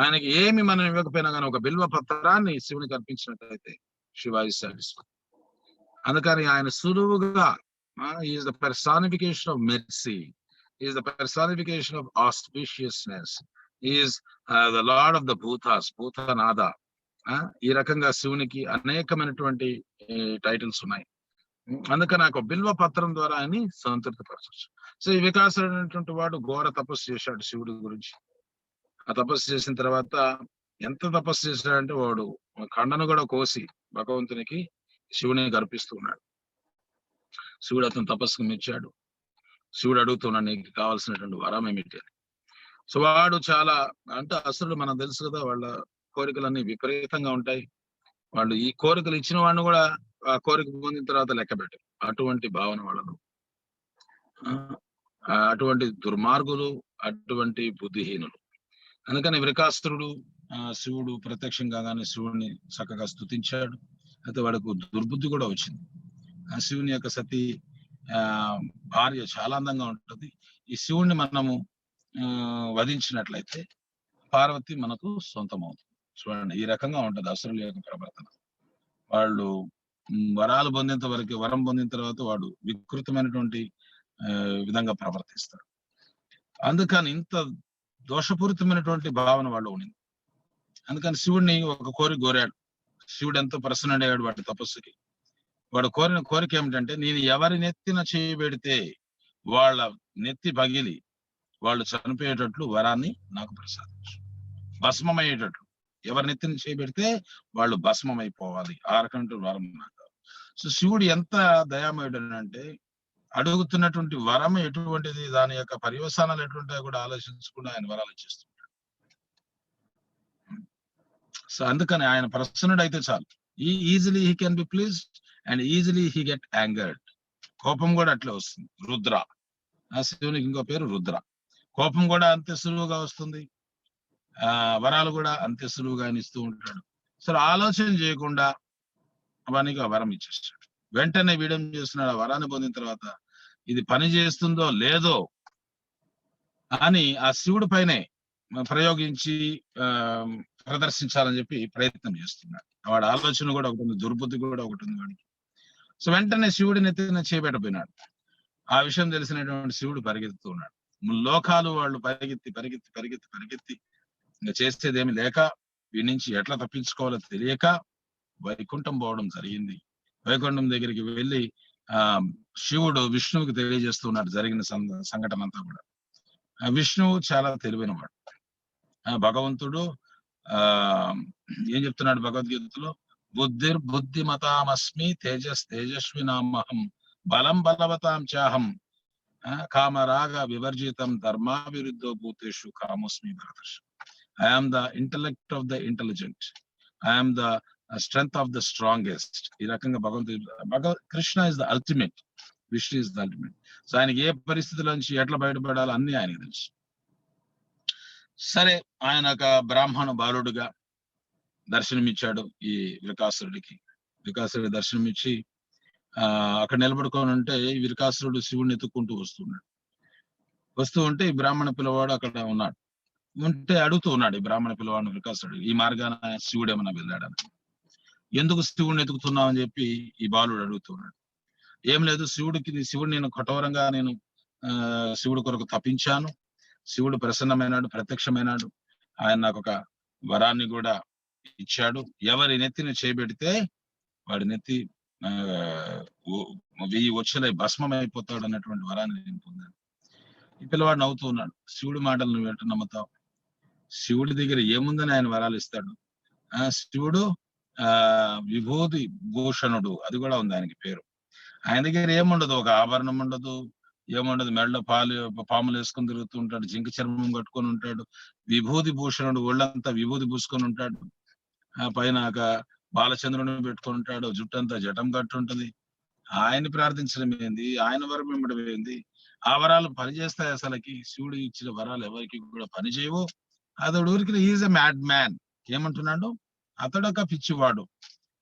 ఆయనకి ఏమి మనం ఇవ్వకపోయినా కానీ ఒక బిల్వ పత్రాన్ని శివునికి అర్పించినట్లయితే శివ ఇస్ సాటిస్ఫైడ్. అందుకని ఆయన సులువుగా is the personification of mercy, is the personification of auspiciousness, is the Lord of the bhutas, Bhutanatha. ఈ రకంగా శివునికి అనేకమైనటువంటి టైటిల్స్ ఉన్నాయి. అందుకని నాకు బిల్వ పత్రం ద్వారా ఆయన్ని సంతృప్తి పరచవచ్చు. సో ఈ వికాసుడు అనేటువంటి వాడు ఘోర తపస్సు చేశాడు శివుడి గురించి. ఆ తపస్సు చేసిన తర్వాత ఎంత తపస్సు చేశాడంటే వాడు ఖండను కూడా కోసి భగవంతునికి శివునికి అర్పిస్తూ ఉన్నాడు. శివుడు అతను తపస్సుకు మెచ్చాడు. శివుడు అడుగుతున్నాడు, నీకు కావాల్సినటువంటి వరం ఏమిటి అని. సో వాడు చాలా అంటే అసలు మనకు తెలుసు కదా, వాళ్ళ కోరికలన్నీ విపరీతంగా ఉంటాయి. వాళ్ళు ఈ కోరికలు ఇచ్చిన వాడిని కూడా ఆ కోరిక పొందిన తర్వాత లెక్క పెట్టారు. అటువంటి భావన వాళ్ళను, అటువంటి దుర్మార్గులు, అటువంటి బుద్ధిహీనులు. అందుకని వృకాసురుడు శివుడు ప్రత్యక్షంగా కానీ శివుడిని చక్కగా స్తుతించాడు. అయితే వాడికి దుర్బుద్ధి కూడా వచ్చింది. ఆ శివుని యొక్క సతీ భార్య చాలా అందంగా ఉంటుంది. ఈ శివుణ్ణి మనము వధించినట్లయితే పార్వతి మనకు సొంతం అవుతుంది. చూడండి, ఈ రకంగా ఉంటుంది అసురుల యొక్క ప్రవర్తన. వాళ్ళు వరాలు పొందేంత వరకు, వరం పొందిన తర్వాత వాడు వికృతమైనటువంటి విధంగా ప్రవర్తిస్తారు. అందుకని ఇంత దోషపూరితమైనటువంటి భావన వాళ్ళు ఉండింది. అందుకని శివుడిని ఒక కోరాడు. శివుడు ఎంతో ప్రసన్నుడయ్యాడు వాడి తపస్సుకి. వాడు కోరిన కోరిక ఏమిటంటే, నేను ఎవరి నెత్తిన చేయబెడితే వాళ్ళ నెత్తి పగిలి వాళ్ళు చనిపోయేటట్లు వరాన్ని నాకు ప్రసాదించు. భస్మమయ్యేటట్లు, ఎవరి నెత్తిని చేయబెడితే వాళ్ళు భస్మమైపోవాలి, ఆ రకమైన వరం నాకు. సో శివుడు ఎంత దయామయుడు అంటే, అడుగుతున్నటువంటి వరం ఎటువంటిది, దాని యొక్క పర్యవసానాలు ఎటువంటిదో కూడా ఆలోచించకుండా ఆయన వరాలు ఇచ్చేస్తుంటాడు. సో అందుకని ఆయన ప్రసన్నుడు అయితే చాలు. Easily he can be pleased and easily he get angered. కోపం కూడా అట్లా వస్తుంది. రుద్ర, ఆ శివునికి ఇంకో పేరు రుద్ర. కోపం కూడా అంతే సులువుగా వస్తుంది, వరాలు కూడా అంతే సులువుగా ఆయన ఇస్తూ ఉంటాడు. సో ఆలోచన చేయకుండా వానికి ఆ వరం ఇచ్చేస్తాడు. వెంటనే వీడం చేస్తున్నాడు. ఆ వరాన్ని పొందిన తర్వాత ఇది పని చేస్తుందో లేదో అని ఆ శివుడి పైనే ప్రయోగించి ప్రదర్శించాలని చెప్పి ప్రయత్నం చేస్తున్నాడు. వాడి ఆలోచన కూడా ఒకటి ఉంది, దుర్బుద్ధి కూడా ఒకటి ఉంది వాడికి. సో వెంటనే శివుడిని ఎత్తిన చేపెట్టపోయినాడు. ఆ విషయం తెలిసినటువంటి శివుడు పరిగెత్తుతూ ఉన్నాడు. లోకాలు వాళ్ళు పరిగెత్తి పరిగెత్తి పరిగెత్తి పరిగెత్తి ఇంకా చేసేదేమి లేక వీడి నుంచి ఎట్లా తప్పించుకోవాలో తెలియక వైకుంఠం పోవడం జరిగింది. వైకుంఠం దగ్గరికి వెళ్ళి శివుడు విష్ణువుకి తెలియజేస్తున్నాడు జరిగిన సంఘటన అంతా కూడా. విష్ణువు చాలా తెలివైన వాడు. భగవంతుడు ఏం చెప్తున్నాడు భగవద్గీతలో? బుద్ధిమతామస్మి తేజస్వి నామహం బలం బలవతాం చాహం కామరాగ వివర్జితం ధర్మావిరుద్ధో భూతేషు కామోస్మి భరతర్ష. I am the intellect of the intelligent. I am the strength of the strongest. ఈ రకంగా Krishna is the ultimate, Vishnu is the ultimate. So ఆయనకి ఏ పరిస్థితుల నుంచి ఎట్లా బయటపడాలో అన్ని ఆయనకి తెలుసు. సరే, ఆయన ఒక బ్రాహ్మణ బాలుడుగా దర్శనమిచ్చాడు ఈ విరకాసురుడికి. విరకాసురుడి దర్శనమిచ్చి అక్కడ నిలబడుకొని ఉంటే ఈ విరకాసురుడు శివుడిని ఎత్తుక్కుంటూ వస్తూ ఉంటే ఈ బ్రాహ్మణ పిల్లవాడు అక్కడ ఉన్నాడు. ఉంటే అడుగుతూ ఉన్నాడు ఈ బ్రాహ్మణ పిల్లవాడిని విరకాసురుడు, ఈ మార్గాన శివుడు ఏమన్నా వెళ్ళాడని. ఎందుకు శివుడిని ఎత్తుకుతున్నావు అని చెప్పి ఈ బాలుడు అడుగుతున్నాడు. ఏం లేదు, శివుడు నేను కఠోరంగా శివుడి కొరకు తప్పించాను. శివుడు ప్రసన్నమైనాడు, ప్రత్యక్షమైనాడు. ఆయన నాకు ఒక వరాన్ని కూడా ఇచ్చాడు. ఎవరి నెత్తిని చేయబెడితే వాడి నెత్తి 1000 వచ్చలై భస్మం అయిపోతాడు అన్నటువంటి వరాన్ని నేను పొందాను. ఈ పిల్లవాడు నవ్వుతూ ఉన్నాడు. శివుడి మాటలు నువ్వు ఎట్లా నమ్ముతావు? శివుడి దగ్గర ఏముందని ఆయన వరాలు ఇస్తాడు? శివుడు విభూతి భూషణుడు, అది కూడా ఉంది ఆయనకి పేరు. ఆయన దగ్గర ఏముండదు, ఒక ఆభరణం ఉండదు, ఏముండదు. మెడలో పాములు వేసుకొని తిరుగుతూ ఉంటాడు, జింక చర్మం కట్టుకొని ఉంటాడు. విభూతి భూషణుడు, ఒళ్ళంతా విభూతి పూసుకొని ఉంటాడు. పైన ఒక బాలచంద్రుని పెట్టుకొని ఉంటాడు, జుట్టంతా జటం కట్టుంటది. ఆయన్ని ప్రార్థించడం ఏంది, ఆయన వరం ఇవ్వడం ఏంది? ఆ వరాలు పనిచేస్తాయి అసలుకి? శివుడు ఇచ్చిన వరాలు ఎవరికి కూడా పనిచేయవు. అతడు ఊరికి ఈజ్ ఎ మ్యాడ్ మ్యాన్. ఏమంటున్నాడు? అతడు ఒక పిచ్చివాడు,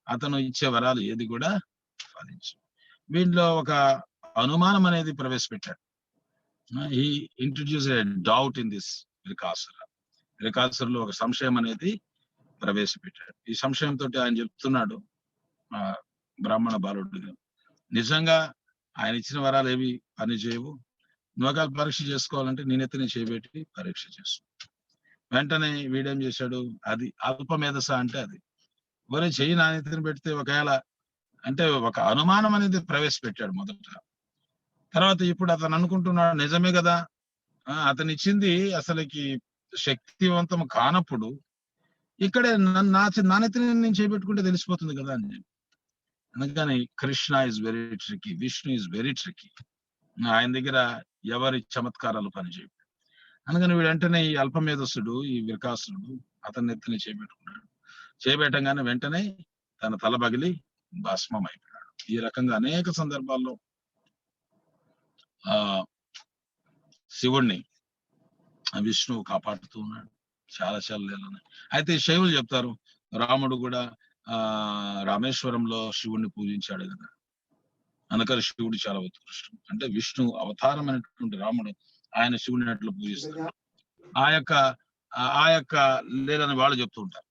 అతను ఇచ్చే వరాలు ఏది కూడా ఫలించు. వీటిలో ఒక అనుమానం అనేది ప్రవేశపెట్టాడు. He introduce a doubt in this విరకాసురులో ఒక సంశయం అనేది ప్రవేశపెట్టాడు. ఈ సంశయంతో ఆయన చెప్తున్నాడు బ్రాహ్మణ బాలుడు, నిజంగా ఆయన ఇచ్చిన వరాలు ఏవి పని చేయవు. నువ్వు పరీక్ష చేసుకోవాలంటే నేనెత్తిని చేయబెట్టి పరీక్ష చేసు. వెంటనే వీడేం చేశాడు? అది అల్పమేధస అంటే అది ఒరే చెయ్యి నానెత్తిని పెడితే ఒకవేళ అంటే ఒక అనుమానం అనేది ప్రవేశపెట్టాడు మొదట. తర్వాత ఇప్పుడు అతను అనుకుంటున్నాడు నిజమే కదా, అతను ఇచ్చింది అసలుకి శక్తివంతం కానప్పుడు ఇక్కడే నానెత్తిని నేను చేపెట్టుకుంటే తెలిసిపోతుంది కదా అని. అందుకని Krishna is very tricky, Vishnu is very tricky. ఆయన దగ్గర ఎవరి చమత్కారాలు పనిచేయవు. అందుకని వీడు వెంటనే ఈ అల్పమేధస్సుడు, ఈ విరకాసురుడు అతన్ని ఎత్తుని చేపెట్టుకున్నాడు. చేపెట్టంగానే వెంటనే తన తల పగిలి భస్మం అయిపోయాడు. ఈ రకంగా అనేక సందర్భాల్లో శివుణ్ణి విష్ణువు కాపాడుతూ ఉన్నాడు. చాలా లీలలు. అయితే శైవులు చెప్తారు రాముడు కూడా రామేశ్వరంలో శివుణ్ణి పూజించాడు కదా, అందుకని శివుడు చాలా ఉత్కృష్టం. అంటే విష్ణు అవతారమైనటువంటి రాముడు ఆయన శివుని ఎట్లా పూజిస్తాడు, ఆ యొక్క లీలని వాళ్ళు చెప్తూ ఉంటారు.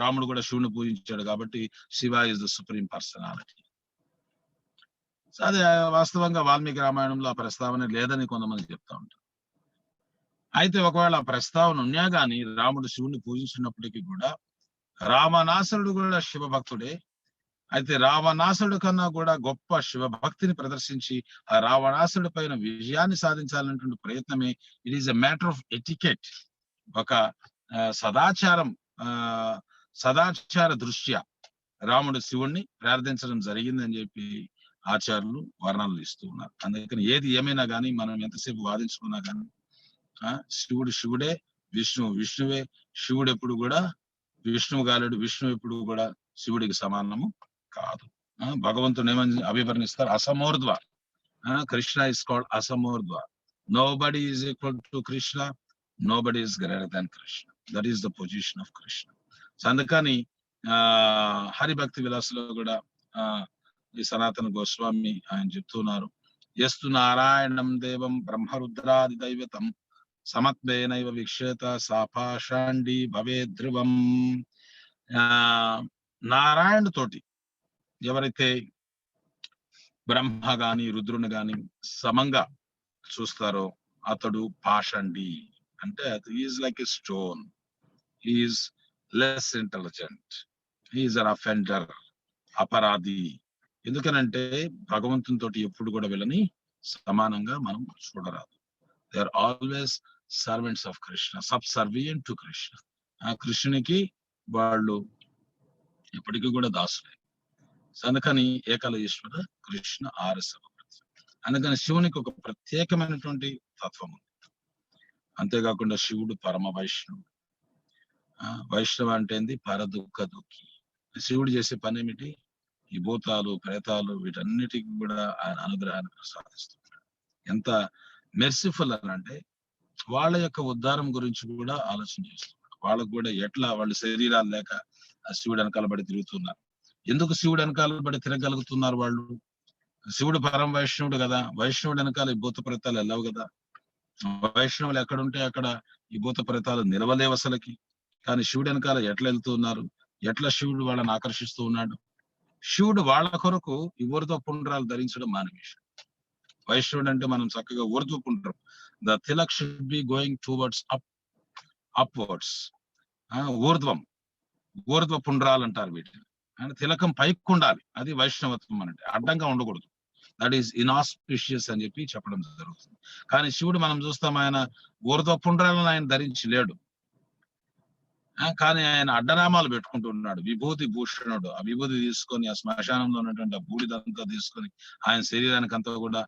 రాముడు కూడా శివుని పూజించాడు కాబట్టి Shiva is the supreme personality. అదే వాస్తవంగా వాల్మీకి రామాయణంలో ఆ ప్రస్తావన లేదని కొంతమంది చెప్తా ఉంటారు. అయితే ఒకవేళ ఆ ప్రస్తావన ఉన్నా గాని రాముడు శివుని పూజించినప్పటికీ కూడా రావణాసురుడు కూడా శివభక్తుడే. అయితే రావణాసురుడు కన్నా కూడా గొప్ప శివభక్తిని ప్రదర్శించి ఆ రావణాసురుడి పైన విజయాన్ని సాధించాలనేటువంటి ప్రయత్నమే it is a matter of etiquette. ఒక సదాచార దృష్ట్యా రాముడు శివుణ్ణి ప్రార్థించడం జరిగిందని చెప్పి ఆచార్యులు వర్ణనలు ఇస్తూ ఉన్నారు. అందుకని ఏది ఏమైనా కానీ మనం ఎంతసేపు వాదించుకున్నా కానీ శివుడు శివుడే, విష్ణువు విష్ణువే. శివుడు ఎప్పుడు కూడా విష్ణువు కాలేడు, విష్ణువు ఎప్పుడు కూడా శివుడికి సమానము కాదు. భగవంతుడు ఏమని అభివర్ణిస్తారు? అసమోర్ధ్వ. Krishna is called asamordhva. Nobody is equal to Krishna, nobody is greater than Krishna. That is the position of Krishna. అందుకని హరిభక్తి విలాసులో కూడా ఈ సనాతన గోస్వామి ఆయన చెప్తున్నారు, యస్తు నారాయణం దేవం బ్రహ్మరుద్రాది దైవతం సమత్వేనైవ విక్షేత సాపాషాండి భవే ధ్రువం. నారాయణ తోటి ఎవరైతే బ్రహ్మ గాని రుద్రుని గాని సమంగా చూస్తారో అతడు పాషండి, అంటే అది is like a stone. Is less intelligent, is an offender, అపరాధి. ఎందుకనంటే భగవంతునితో ఎప్పుడు కూడా వీళ్ళని సమానంగా మనం చూడరాదు. They are always servants of Krishna, subservient to Krishna. ఆ కృష్ణునికి వాళ్ళు ఎప్పటికీ కూడా దాసులే. అందుకని ఏకల ఈశ్వర కృష్ణ ఆరసవ. అందుకని శివునికి ఒక ప్రత్యేకమైనటువంటి తత్వం ఉంది. అంతేకాకుండా శివుడు పరమ వైష్ణవుడు. వైష్ణవ అంటే ఏంది? పరదుఃఖ దుఃఖి. శివుడు చేసే పని ఏమిటి? ఈ భూతాలు, ప్రేతాలు వీటన్నిటికి కూడా ఆయన అనుగ్రహాన్ని ప్రసాదిస్తున్నాడు. ఎంత మెర్సిఫుల్ అని అంటే వాళ్ళ యొక్క ఉద్ధారం గురించి కూడా ఆలోచన చేస్తున్నాడు. వాళ్ళకు కూడా ఎట్లా వాళ్ళు శరీరాలు లేక ఆ శివుడు వెనకాలబడి తిరుగుతున్నారు. ఎందుకు శివుడు వెనకాలబడి తిరగలుగుతున్నారు వాళ్ళు? శివుడు పరమ వైష్ణవుడు కదా, వైష్ణవుడు వెనకాల ఈ భూత ప్రేతాలు వెళ్ళవు కదా. వైష్ణవులు ఎక్కడుంటే అక్కడ ఈ భూత ప్రేతాలు నిలవలేవు అసలుకి. కానీ శివుడు వెనకాల ఎట్లా వెళ్తున్నారు? ఎట్లా శివుడు వాళ్ళని ఆకర్షిస్తూ ఉన్నాడు? శివుడు వాళ్ళ కొరకు ఈ ఊర్ధ్వ పుండ్రాలు ధరించడం మానేశాడు. వైష్ణవుడు అంటే మనం చక్కగా ఊర్ధ్వ పుండ్రం, the tilak should be going towards upwards. ఊర్ధ్వ పుండ్రాలు అంటారు వీటిని. అంటే తిలకం పైకి ఉండాలి, అది వైష్ణవత్వం అంటే. అడ్డంగా ఉండకూడదు. దట్ ఈస్ ఇన్ఆస్పిషియస్ అని చెప్పి చెప్పడం జరుగుతుంది. కానీ శివుడు మనం చూస్తాం, ఆయన ఊర్ధ్వ పుండ్రాలను ఆయన ధరించి లేడు. కానీ ఆయన అడ్డనామాలు పెట్టుకుంటూ ఉన్నాడు. విభూతి భూషణుడు. ఆ విభూతి తీసుకొని ఆ శ్మశానంలో ఉన్నటువంటి ఆ బూడిదంతా తీసుకొని ఆయన శరీరానికి అంతా కూడా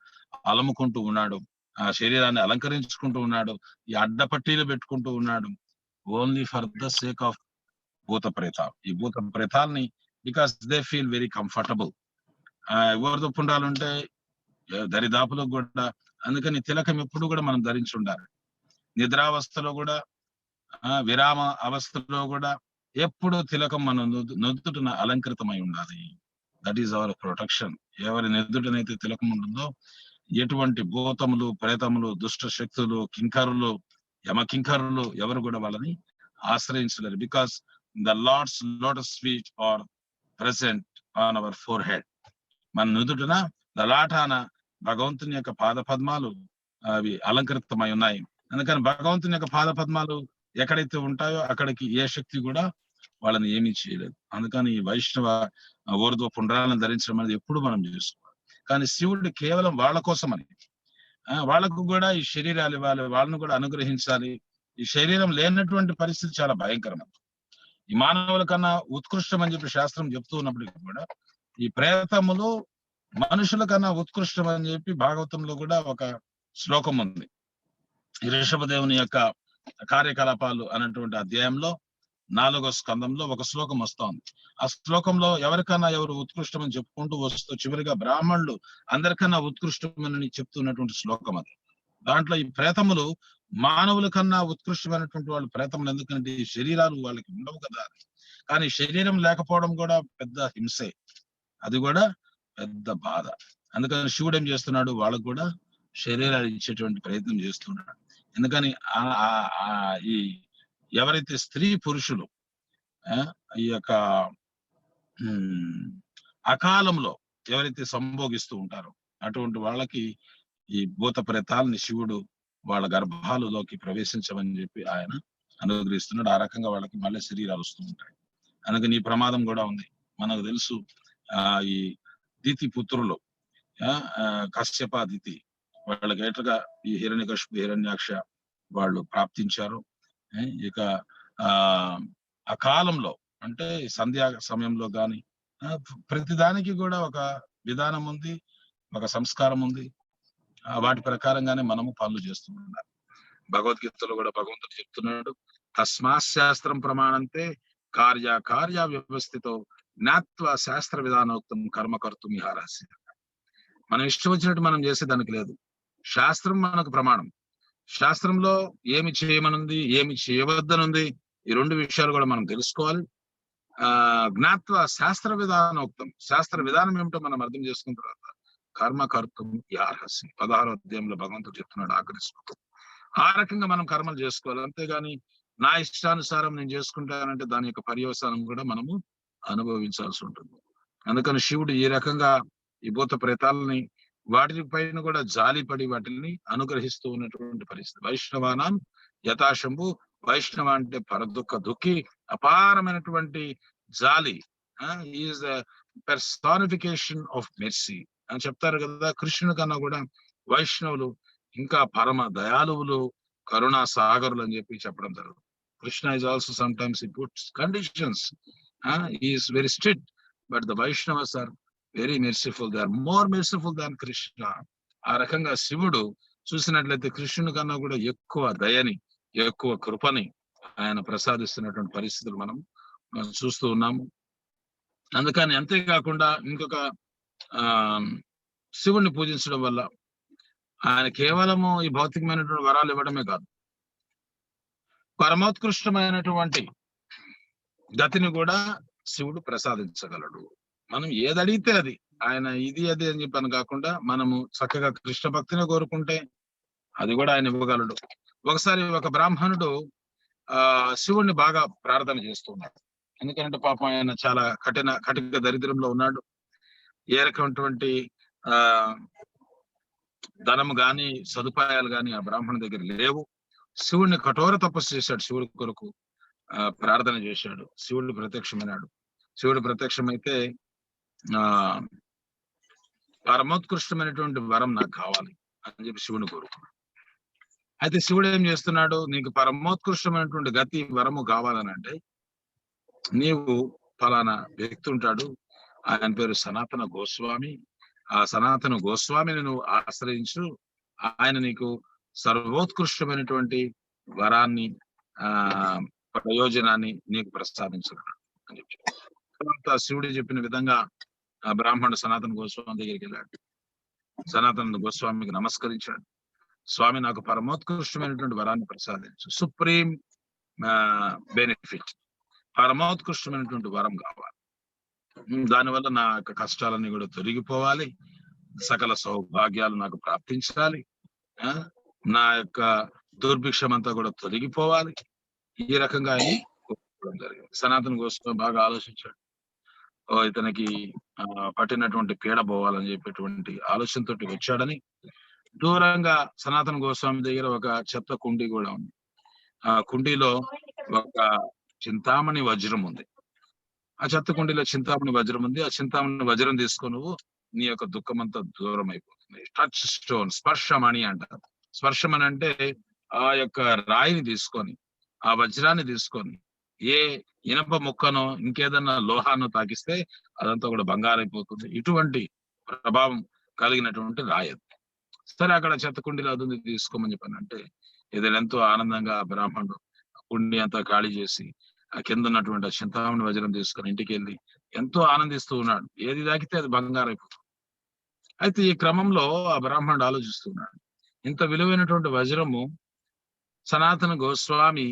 అలముకుంటూ ఉన్నాడు. ఆ శరీరాన్ని అలంకరించుకుంటూ ఉన్నాడు. ఈ అడ్డపట్టీలు పెట్టుకుంటూ ఉన్నాడు. Only for the sake of భూత ప్రేతాలు. ఈ భూత ప్రేతాలని because they feel very comfortable. ఊర్ధ్వ పుండ్రాలు ఉంటే దరిదాపులకు కూడా. అందుకని తిలకం ఎప్పుడు కూడా మనం ధరించి ఉండాలి. నిద్రావస్థలో కూడా, విరామ అవస్థలో కూడా ఎప్పుడు తిలకం మన నుదుటిన అలంకృతమై ఉండాలి. That is our protection. ఎవరి నుదుటనైతే తిలకం ఉంటుందో ఎటువంటి భూతములు, ప్రేతములు, దుష్ట శక్తులు, కింకరులు, యమకింకరులు ఎవరు కూడా వాళ్ళని ఆశ్రయించలేరు. Because the Lord's lotus feet are present on our forehead. మన నుదుటిన లలాటాన భగవంతుని యొక్క పాద పద్మాలు అవి అలంకృతమై ఉన్నాయి. అందుకని భగవంతుని యొక్క పాద పద్మాలు ఎక్కడైతే ఉంటాయో అక్కడికి ఏ శక్తి కూడా వాళ్ళని ఏమీ చేయలేదు. అందుకని ఈ వైష్ణవ ఊర్ధ్వ పుండ్రాలను ధరించడం అనేది ఎప్పుడు మనం చేసుకోవాలి. కానీ శివుడు కేవలం వాళ్ళ కోసమని, వాళ్ళకు కూడా ఈ శరీరాలు ఇవ్వాలి, వాళ్ళను కూడా అనుగ్రహించాలి. ఈ శరీరం లేనటువంటి పరిస్థితి చాలా భయంకరమైనది. ఈ మానవుల కన్నా ఉత్కృష్టం అని చెప్పి శాస్త్రం చెప్తూ ఉన్నప్పటికీ కూడా ఈ ప్రేతములు మనుషుల కన్నా ఉత్కృష్టం అని చెప్పి భాగవతంలో కూడా ఒక శ్లోకం ఉంది. ఈ ఋషభదేవుని యొక్క కార్యకలాపాలు అనేటువంటి అధ్యాయంలో 4వ స్కందంలో ఒక శ్లోకం వస్తోంది. ఆ శ్లోకంలో ఎవరికన్నా ఎవరు ఉత్కృష్టమని చెప్పుకుంటూ వస్తూ చివరిగా బ్రాహ్మణులు అందరికన్నా ఉత్కృష్టమని చెప్తున్నటువంటి శ్లోకం అది. దాంట్లో ఈ ప్రేతములు మానవుల కన్నా ఉత్కృష్టమైనటువంటి వాళ్ళు ప్రేతములు. ఎందుకంటే ఈ శరీరాలు వాళ్ళకి ఉండవు కదా. కానీ శరీరం లేకపోవడం కూడా పెద్ద హింసే, అది కూడా పెద్ద బాధ. అందుకని శివుడు ఏం చేస్తున్నాడు? వాళ్ళకు కూడా శరీరాలు ఇచ్చేటువంటి ప్రయత్నం చేస్తున్నాడు. ఎందుకని ఈ ఎవరైతే స్త్రీ పురుషులు ఈ యొక్క అకాలంలో ఎవరైతే సంభోగిస్తూ ఉంటారో అటువంటి వాళ్ళకి ఈ భూత ప్రేతాలని శివుడు వాళ్ళ గర్భాలలోకి ప్రవేశించమని చెప్పి ఆయన అనుగ్రహిస్తున్నాడు. ఆ రకంగా వాళ్ళకి మళ్ళీ శరీరాలు వస్తూ ఉంటాయి. అందుకని ఈ ప్రమాదం కూడా ఉంది. మనకు తెలుసు, ఈ దితి పుత్రులు కశ్యప దితి వాళ్ళకి ఏటగా ఈ హిరణ్యకశిపు హిరణ్యాక్ష వాళ్ళు ప్రాప్తించారు. ఇక ఆ కాలంలో అంటే సంధ్యా సమయంలో కానీ ప్రతిదానికి కూడా ఒక విధానం ఉంది, ఒక సంస్కారం ఉంది. వాటి ప్రకారంగానే మనము పనులు చేస్తూ ఉండాలి. భగవద్గీతలో కూడా భగవంతుడు చెప్తున్నాడు, తస్మాత్ శాస్త్రం ప్రమాణంతే కార్య వ్యవస్థితో జ్ఞాత్వ శాస్త్ర విధానోక్తం కర్మ కర్తుం ఇహారస్య. మనం ఇష్టం వచ్చినట్టు మనం చేసేదానికి లేదు. శాస్త్రం మనకు ప్రమాణం. శాస్త్రంలో ఏమి చేయమనుంది, ఏమి చేయవద్దనుంది, ఈ 2 విషయాలు కూడా మనం తెలుసుకోవాలి. జ్ఞాత్వ శాస్త్ర విధానోక్తం, శాస్త్ర విధానం ఏమిటో మనం అర్థం చేసుకున్న తర్వాత కర్మ కర్తుం ఇహారస్య 16వ అధ్యాయంలో భగవంతుడు చెప్తున్నాడు ఆకరిస్తూ. ఆ రకంగా మనం కర్మలు చేసుకోవాలి. అంతేగాని నా ఇష్టానుసారం నేను చేసుకుంటానంటే దాని యొక్క పర్యవసానం కూడా మనము అనుభవించాల్సి ఉంటుంది. అందుకని శివుడు ఈ రకంగా ఈ భూత ప్రేతాలని వాటి పైన కూడా జాలిపడి వాటిని అనుగ్రహిస్తూ ఉన్నటువంటి పరిస్థితి. వైష్ణవానాం యథాశంభు వైష్ణవ అంటే పరదుఃఖ దుఃఖి, అపారమైనటువంటి జాలి. Is the personification of mercy అని చెప్తారు కదా. కృష్ణుని కన్నా కూడా వైష్ణవులు ఇంకా పరమ దయాలువులు, కరుణా సాగరులు అని చెప్పి చెప్పడం జరుగుతుంది. Krishna is also sometimes he puts conditions. He is very strict, but the Vaishnavas are very merciful. They are more merciful than Krishna. ఆ రకంగా శివుడు చూసినట్లయితే కృష్ణుని కన్నా కూడా ఎక్కువ దయని, ఎక్కువ కృపని ఆయన ప్రసాదిస్తున్నటువంటి పరిస్థితులు మనం చూస్తూ ఉన్నాము. అందుకని అంతేకాకుండా ఇంకొక శివుణ్ణి పూజించడం వల్ల ఆయన కేవలము ఈ భౌతికమైనటువంటి వరాలు ఇవ్వడమే కాదు, పరమోత్కృష్టమైనటువంటి గతిని కూడా శివుడు ప్రసాదించగలడు. మనం ఏది అడిగితే అది, ఆయన ఇది అది అని చెప్పని కాకుండా మనము చక్కగా కృష్ణ భక్తిని కోరుకుంటే అది కూడా ఆయన ఇవ్వగలడు. ఒకసారి ఒక బ్రాహ్మణుడు శివుణ్ణి బాగా ప్రార్థన చేస్తున్నాడు. ఎందుకంటే పాపం ఆయన చాలా కటిక దరిద్రంలో ఉన్నాడు. ఏ రకమైనటువంటి ధనము గాని సదుపాయాలు గాని ఆ బ్రాహ్మణు దగ్గర లేవు. శివుడిని కఠోర తపస్సు చేశాడు, శివుడి కొరకు ప్రార్థన చేశాడు. శివుడు ప్రత్యక్షమైనాడు. శివుడు ప్రత్యక్షమైతే పరమోత్కృష్టమైనటువంటి వరం నాకు కావాలి అని చెప్పి శివుని కోరుకున్నాడు. అయితే శివుడు ఏం చేస్తున్నాడు, నీకు పరమోత్కృష్టమైనటువంటి గతి వరము కావాలని అంటే నీవు ఫలానా వ్యక్తి ఉంటాడు, ఆయన పేరు సనాతన గోస్వామి. ఆ సనాతన గోస్వామిని నువ్వు ఆశ్రయించు, ఆయన నీకు సర్వోత్కృష్టమైనటువంటి వరాన్ని ప్రయోజనాన్ని నీకు ప్రసాదించగలడు అని చెప్పి తర్వాత శివుడు చెప్పిన విధంగా ఆ బ్రాహ్మణుడు సనాతన గోస్వామి దగ్గరికి వెళ్ళాడు. సనాతన గోస్వామికి నమస్కరించాడు. స్వామి, నాకు పరమోత్కృష్టమైనటువంటి వరాన్ని ప్రసాదించు, సుప్రీం బెనిఫిట్, పరమోత్కృష్టమైనటువంటి వరం కావాలి. దానివల్ల నా యొక్క కష్టాలన్నీ కూడా తొలగిపోవాలి, సకల సౌభాగ్యాలు నాకు ప్రాప్తించాలి, నా యొక్క దుర్భిక్షం అంతా కూడా తొలగిపోవాలి. ఈ రకంగా ఆయన కోరుకోవడం జరిగింది. సనాతన గోస్వామి బాగా ఆలోచించాడు. ఇతనికి పట్టినటువంటి పీడ పోవాలని చెప్పేటువంటి ఆలోచనతో వచ్చాడని దూరంగా సనాతన గోస్వామి దగ్గర ఒక చెత్త కుండీ కూడా ఉంది. ఆ కుండీలో ఒక చింతామణి వజ్రం ఉంది. ఆ చెత్త కుండీలో చింతామణి వజ్రం ఉంది. ఆ చింతామణి వజ్రం తీసుకొని నువ్వు నీ యొక్క దుఃఖం అంతా దూరం అయిపోతుంది. టచ్ స్టోన్, స్పర్శమణి అంటారు. స్పర్శమని అంటే ఆ యొక్క రాయిని తీసుకొని, ఆ వజ్రాన్ని తీసుకొని ఏ ఇనప ముక్కనో ఇంకేదన్నా లోహానో తాకిస్తే అదంతా కూడా బంగారైపోతుంది. ఇటువంటి ప్రభావం కలిగినటువంటి రాయి. సరే, అక్కడ చెత్త కుండీలో అది తీసుకోమని చెప్పాను అంటే ఇది ఎంతో ఆనందంగా బ్రాహ్మణుడు కుండీ అంతా ఖాళీ చేసి ఆ కింద ఉన్నటువంటి చింతామణి వజ్రం తీసుకొని ఇంటికి వెళ్ళి ఎంతో ఆనందిస్తూ ఉన్నాడు. ఏది తాకితే అది బంగారైపోతుంది. అయితే ఈ క్రమంలో ఆ బ్రాహ్మణుడు ఆలోచిస్తున్నాడు, ఇంత విలువైనటువంటి వజ్రము సనాతన గోస్వామి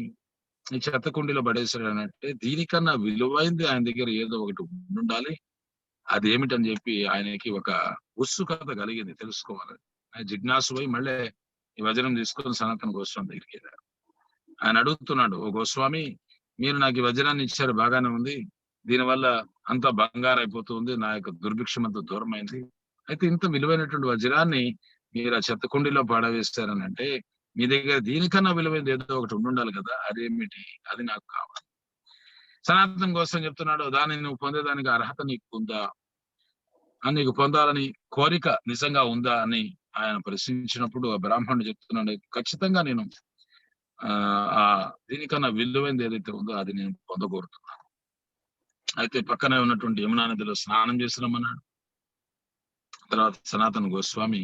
ఈ చెత్త కుండీలో పడేశాడు అంటే దీనికన్నా విలువైంది ఆయన దగ్గర ఏదో ఒకటి ఉండాలి. అది ఏమిటని చెప్పి ఆయనకి ఒక ఉత్సుకత కలిగింది, తెలుసుకోవాలి. ఆయన జిజ్ఞాసు పోయి మళ్ళీ ఈ వజ్రం తీసుకొని సనాతన గోస్వామి దగ్గరికి వెళ్ళారు. ఆయన అడుగుతున్నాడు, ఓ గోస్వామి, మీరు నాకు ఈ వజ్రాన్ని ఇచ్చారు, బాగానే ఉంది, దీనివల్ల అంతా బంగారు అయిపోతుంది, నా యొక్క దుర్భిక్షం అంతా దూరమైంది. అయితే ఇంత విలువైనటువంటి వజ్రాన్ని మీరు ఆ చెత్త కుండీలో పాడవేస్తారని అంటే మీ దగ్గర దీనికన్నా విలువైంది ఏదో ఒకటి ఉండాలి కదా, అదేమిటి, అది నాకు కావాలి. సనాతన గోస్వామి చెప్తున్నాడు, దాన్ని నువ్వు పొందేదానికి అర్హత నీకు ఉందా, అని నీకు పొందాలని కోరిక నిజంగా ఉందా అని ఆయన ప్రశ్నించినప్పుడు ఆ బ్రాహ్మణుడు చెప్తున్నాడు, ఖచ్చితంగా నేను దీనికన్నా విలువైంది ఏదైతే ఉందో అది నేను పొందగోరుతున్నాను. అయితే పక్కనే ఉన్నటువంటి యమునా నదిలో స్నానం చేసినామన్నాడు. తర్వాత సనాతన గోస్వామి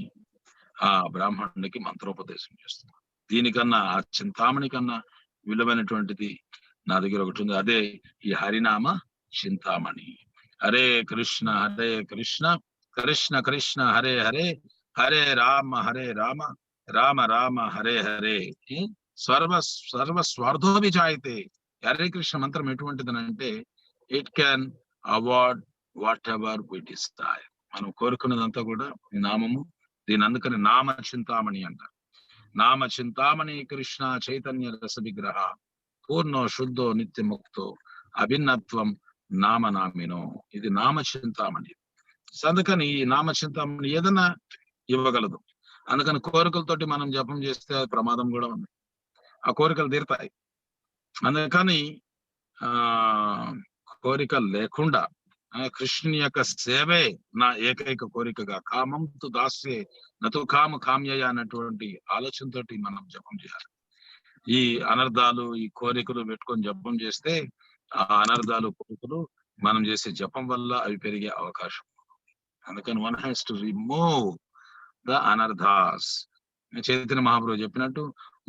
ఆ బ్రాహ్మణుడికి మంత్రోపదేశం చేస్తున్నాడు. దీనికన్నా ఆ చింతామణి కన్నా విలువైనటువంటిది నా దగ్గర ఒకటి ఉంది, అదే ఈ హరినామ చింతామణి. హరే కృష్ణ కృష్ణ కృష్ణ హరే హరే, హరే రామ రామ రామ హరే హరే, సర్వ స్వార్థోభిజాయితే. హరే కృష్ణ మంత్రం ఎటువంటిదనంటే it can award whatever we desire. మనం కోరుకున్నదంతా కూడా నామము. దీని అందుకని నామ చింతామణి అంటారు. నామ చింతామణి కృష్ణ చైతన్య రస విగ్రహ పూర్ణో శుద్ధో నిత్యముక్తో అభిన్నత్వం నామనామినో. ఇది నామ చింతామణి. అందుకని ఈ నామ చింతామణి ఏదైనా ఇవ్వగలదు. అందుకని కోరికలతోటి మనం జపం చేస్తే ప్రమాదం కూడా ఉంది. ఆ కోరికలు తీరుతాయి, అందుకని కోరిక లేకుండా కృష్ణుని యొక్క సేవే నా ఏకైక కోరికగా కామంతు దాస్యే నతు కామ్యయ అన్నటువంటి ఆలోచనతోటి మనం జపం చేయాలి. ఈ అనర్థాలు ఈ కోరికలు పెట్టుకొని జపం చేస్తే ఆ అనర్థాలు కోరికలు మనం చేసే జపం వల్ల అవి పెరిగే అవకాశం. అందుకని one has to remove the anarthas. Chaitanya Mahaprabhu చెప్పినట్టు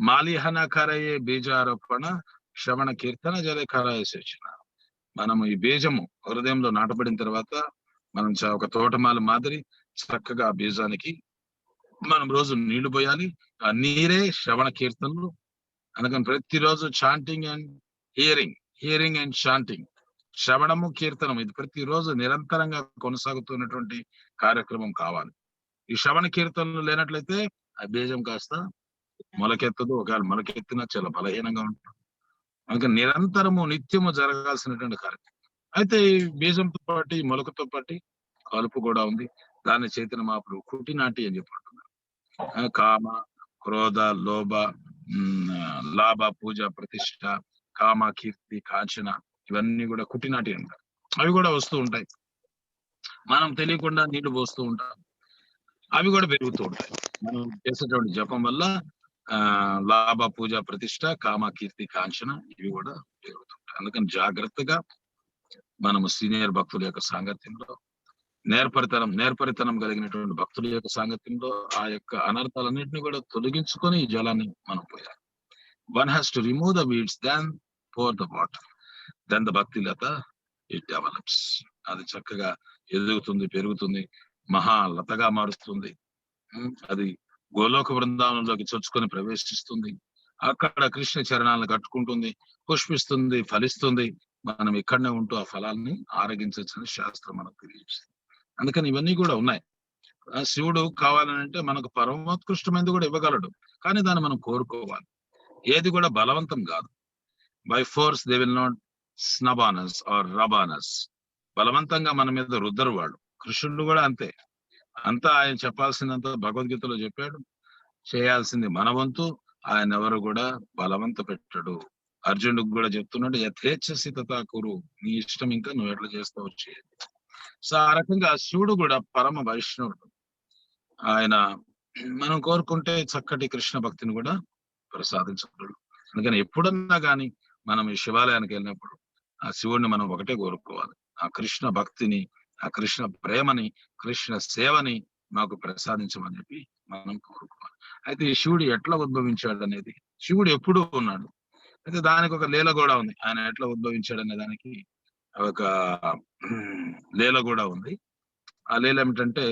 మాలిహన కరయే బీజారోపణ శ్రవణ కీర్తన జలే కరాయ శిక్షణ. మనము ఈ బీజము హృదయంలో నాటబడిన తర్వాత మనం ఒక తోటమాల మాదిరి చక్కగా ఆ బీజానికి మనం రోజు నీళ్లు పోయాలి. ఆ నీరే శ్రవణ కీర్తనలు. అందుకని ప్రతిరోజు chanting and hearing and chanting, శ్రవణము కీర్తనం, ఇది ప్రతిరోజు నిరంతరంగా కొనసాగుతున్నటువంటి కార్యక్రమం కావాలి. ఈ శ్రవణ కీర్తనలు లేనట్లయితే ఆ బీజం కాస్త మొలకెత్తదు. ఒకవేళ మొలకెత్తినా చాలా బలహీనంగా ఉంటుంది. అందుకని నిరంతరము నిత్యము జరగాల్సినటువంటి కార్యక్రమం. అయితే ఈ బీజంతో పాటు ఈ మొలకతో పాటు కలుపు కూడా ఉంది. దాన్ని చైతన్య మహాప్రభు కుటినాటి అని చెప్పుకుంటున్నారు. కామ, క్రోధ, లోభ, లాభ, పూజ, ప్రతిష్ట, కామ, కీర్తి, కాంచన, ఇవన్నీ కూడా కుటినాటి అంటారు. అవి కూడా వస్తూ ఉంటాయి. మనం తెలియకుండా నీళ్లు పోస్తూ ఉంటాం, అవి కూడా పెరుగుతూ ఉంటాయి. మనం చేసేటువంటి జపం వల్ల లాభ, పూజ, ప్రతిష్ట, కామ, కీర్తి, కాంచన ఇవి కూడా పెరుగుతుంటాయి. అందుకని జాగ్రత్తగా మనము సీనియర్ భక్తుల యొక్క సాంగత్యంలో, నేర్పరితనం కలిగినటువంటి భక్తుల యొక్క సాంగత్యంలో ఆ యొక్క అనర్థాలన్నింటినీ కూడా తొలగించుకొని ఈ జలాన్ని మనం పోయాలి. One has to remove the weeds, then pour the water, then the bhakti lata it develops. అది చక్కగా ఎదుగుతుంది, పెరుగుతుంది, మహాలతగా మారుస్తుంది. అది గోలోక బృందావనంలోకి చొచ్చుకొని ప్రవేశిస్తుంది. అక్కడ కృష్ణ చరణాలను కట్టుకుంటుంది, పుష్పిస్తుంది, ఫలిస్తుంది. మనం ఇక్కడనే ఉంటూ ఆ ఫలాల్ని ఆరగించవచ్చని శాస్త్రం మనకు తెలియజేస్తుంది. అందుకని ఇవన్నీ కూడా ఉన్నాయి. శివుడు కావాలనంటే మనకు పరమోత్కృష్టమైనది కూడా ఇవ్వగలడు, కానీ దాన్ని మనం కోరుకోవాలి. ఏది కూడా బలవంతం కాదు. By force they will not snub on us or rub on us. బలవంతంగా మన మీద రుద్దరు వాళ్ళు. కృష్ణుడు కూడా అంతే. అంతా ఆయన చెప్పాల్సిందంత భగవద్గీతలో చెప్పాడు. చేయాల్సింది మన వంతు. ఆయన ఎవరు కూడా బలవంత పెట్టడు. అర్జునుడికి కూడా చెప్తున్నాడు, యథేచ్ఛసి తథా కురు, నీ ఇష్టం, ఇంకా నువ్వు ఎట్లా చేస్తావు చేయండి. సో ఆ రకంగా శివుడు కూడా పరమ వైష్ణవుడు. ఆయన మనం కోరుకుంటే చక్కటి కృష్ణ భక్తిని కూడా ప్రసాదించగలడు. అందుకని ఎప్పుడన్నా కానీ మనం ఈ శివాలయానికి వెళ్ళినప్పుడు ఆ శివుడిని మనం ఒకటే కోరుకోవాలి, ఆ కృష్ణ భక్తిని, ఆ కృష్ణ ప్రేమని, కృష్ణ సేవని మాకు ప్రసాదించమని చెప్పి మనం కోరుకోవాలి. అయితే ఈ శివుడు ఎట్లా ఉద్భవించాడు అనేది, శివుడు ఎప్పుడూ ఉన్నాడు. అయితే దానికి ఒక లీల కూడా ఉంది. ఆయన ఎట్లా ఉద్భవించాడు అనే దానికి ఒక లీల కూడా ఉంది. ఆ లీల ఏమిటంటే,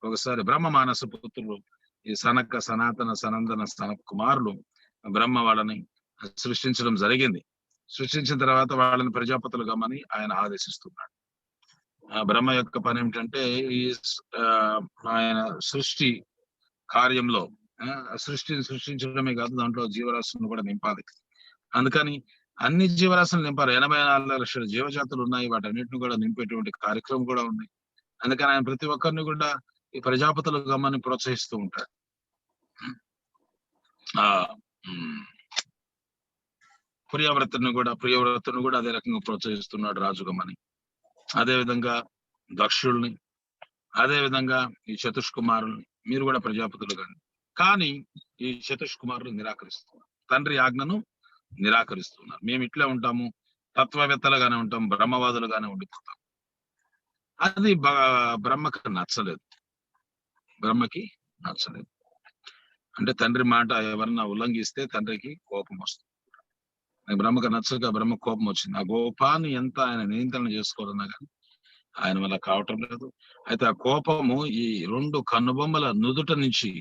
ఒకసారి బ్రహ్మ మానస పుత్రులు, ఈ సనక, సనాతన, సనందన, సనక కుమారులు బ్రహ్మ వాళ్ళని సృష్టించడం జరిగింది. సృష్టించిన తర్వాత వాళ్ళని ప్రజాపతులుగా అని ఆయన ఆదేశిస్తున్నాడు. బ్రహ్మ యొక్క పని ఏమిటంటే, ఈ ఆయన సృష్టి కార్యంలో సృష్టిని సృష్టించడమే కాదు, దాంట్లో జీవరాశులను కూడా నింపాలి. అందుకని అన్ని జీవరాశులు నింపారు. 84 లక్షల జీవజాతులు ఉన్నాయి. వాటన్నిటిని కూడా నింపేటువంటి కార్యక్రమం కూడా ఉంది. అందుకని ఆయన ప్రతి ఒక్కరిని కూడా ఈ ప్రజాపతులు గమ్మని ప్రోత్సహిస్తూ ఉంటాడు. ప్రియవ్రతుని కూడా అదే రకంగా ప్రోత్సహిస్తున్నాడు రాజు గమ్మని. అదే విధంగా దక్షుల్ని, అదే విధంగా ఈ చతుష్కుమారుల్ని, మీరు కూడా ప్రజాపతులు కానీ ఈ చతుష్కుమారులు నిరాకరిస్తున్నారు, తండ్రి ఆజ్ఞను నిరాకరిస్తున్నారు. మేము ఇట్లే ఉంటాము, తత్వవేత్తలుగానే ఉంటాం, బ్రహ్మవాదులుగానే ఉండిపోతాం. అది బ్రహ్మకి నచ్చలేదు. అంటే తండ్రి మాట ఎవరన్నా ఉల్లంఘిస్తే తండ్రికి కోపం వస్తుంది. బ్రహ్మకు నచ్చక బ్రహ్మ కోపం వచ్చింది. ఆ కోపాన్ని ఎంత ఆయన నియంత్రణ చేసుకోవాలన్నా కానీ ఆయన వల్ల కావటం లేదు. అయితే ఆ కోపము ఈ 2 కన్నుబొమ్మల నుదుట నుంచి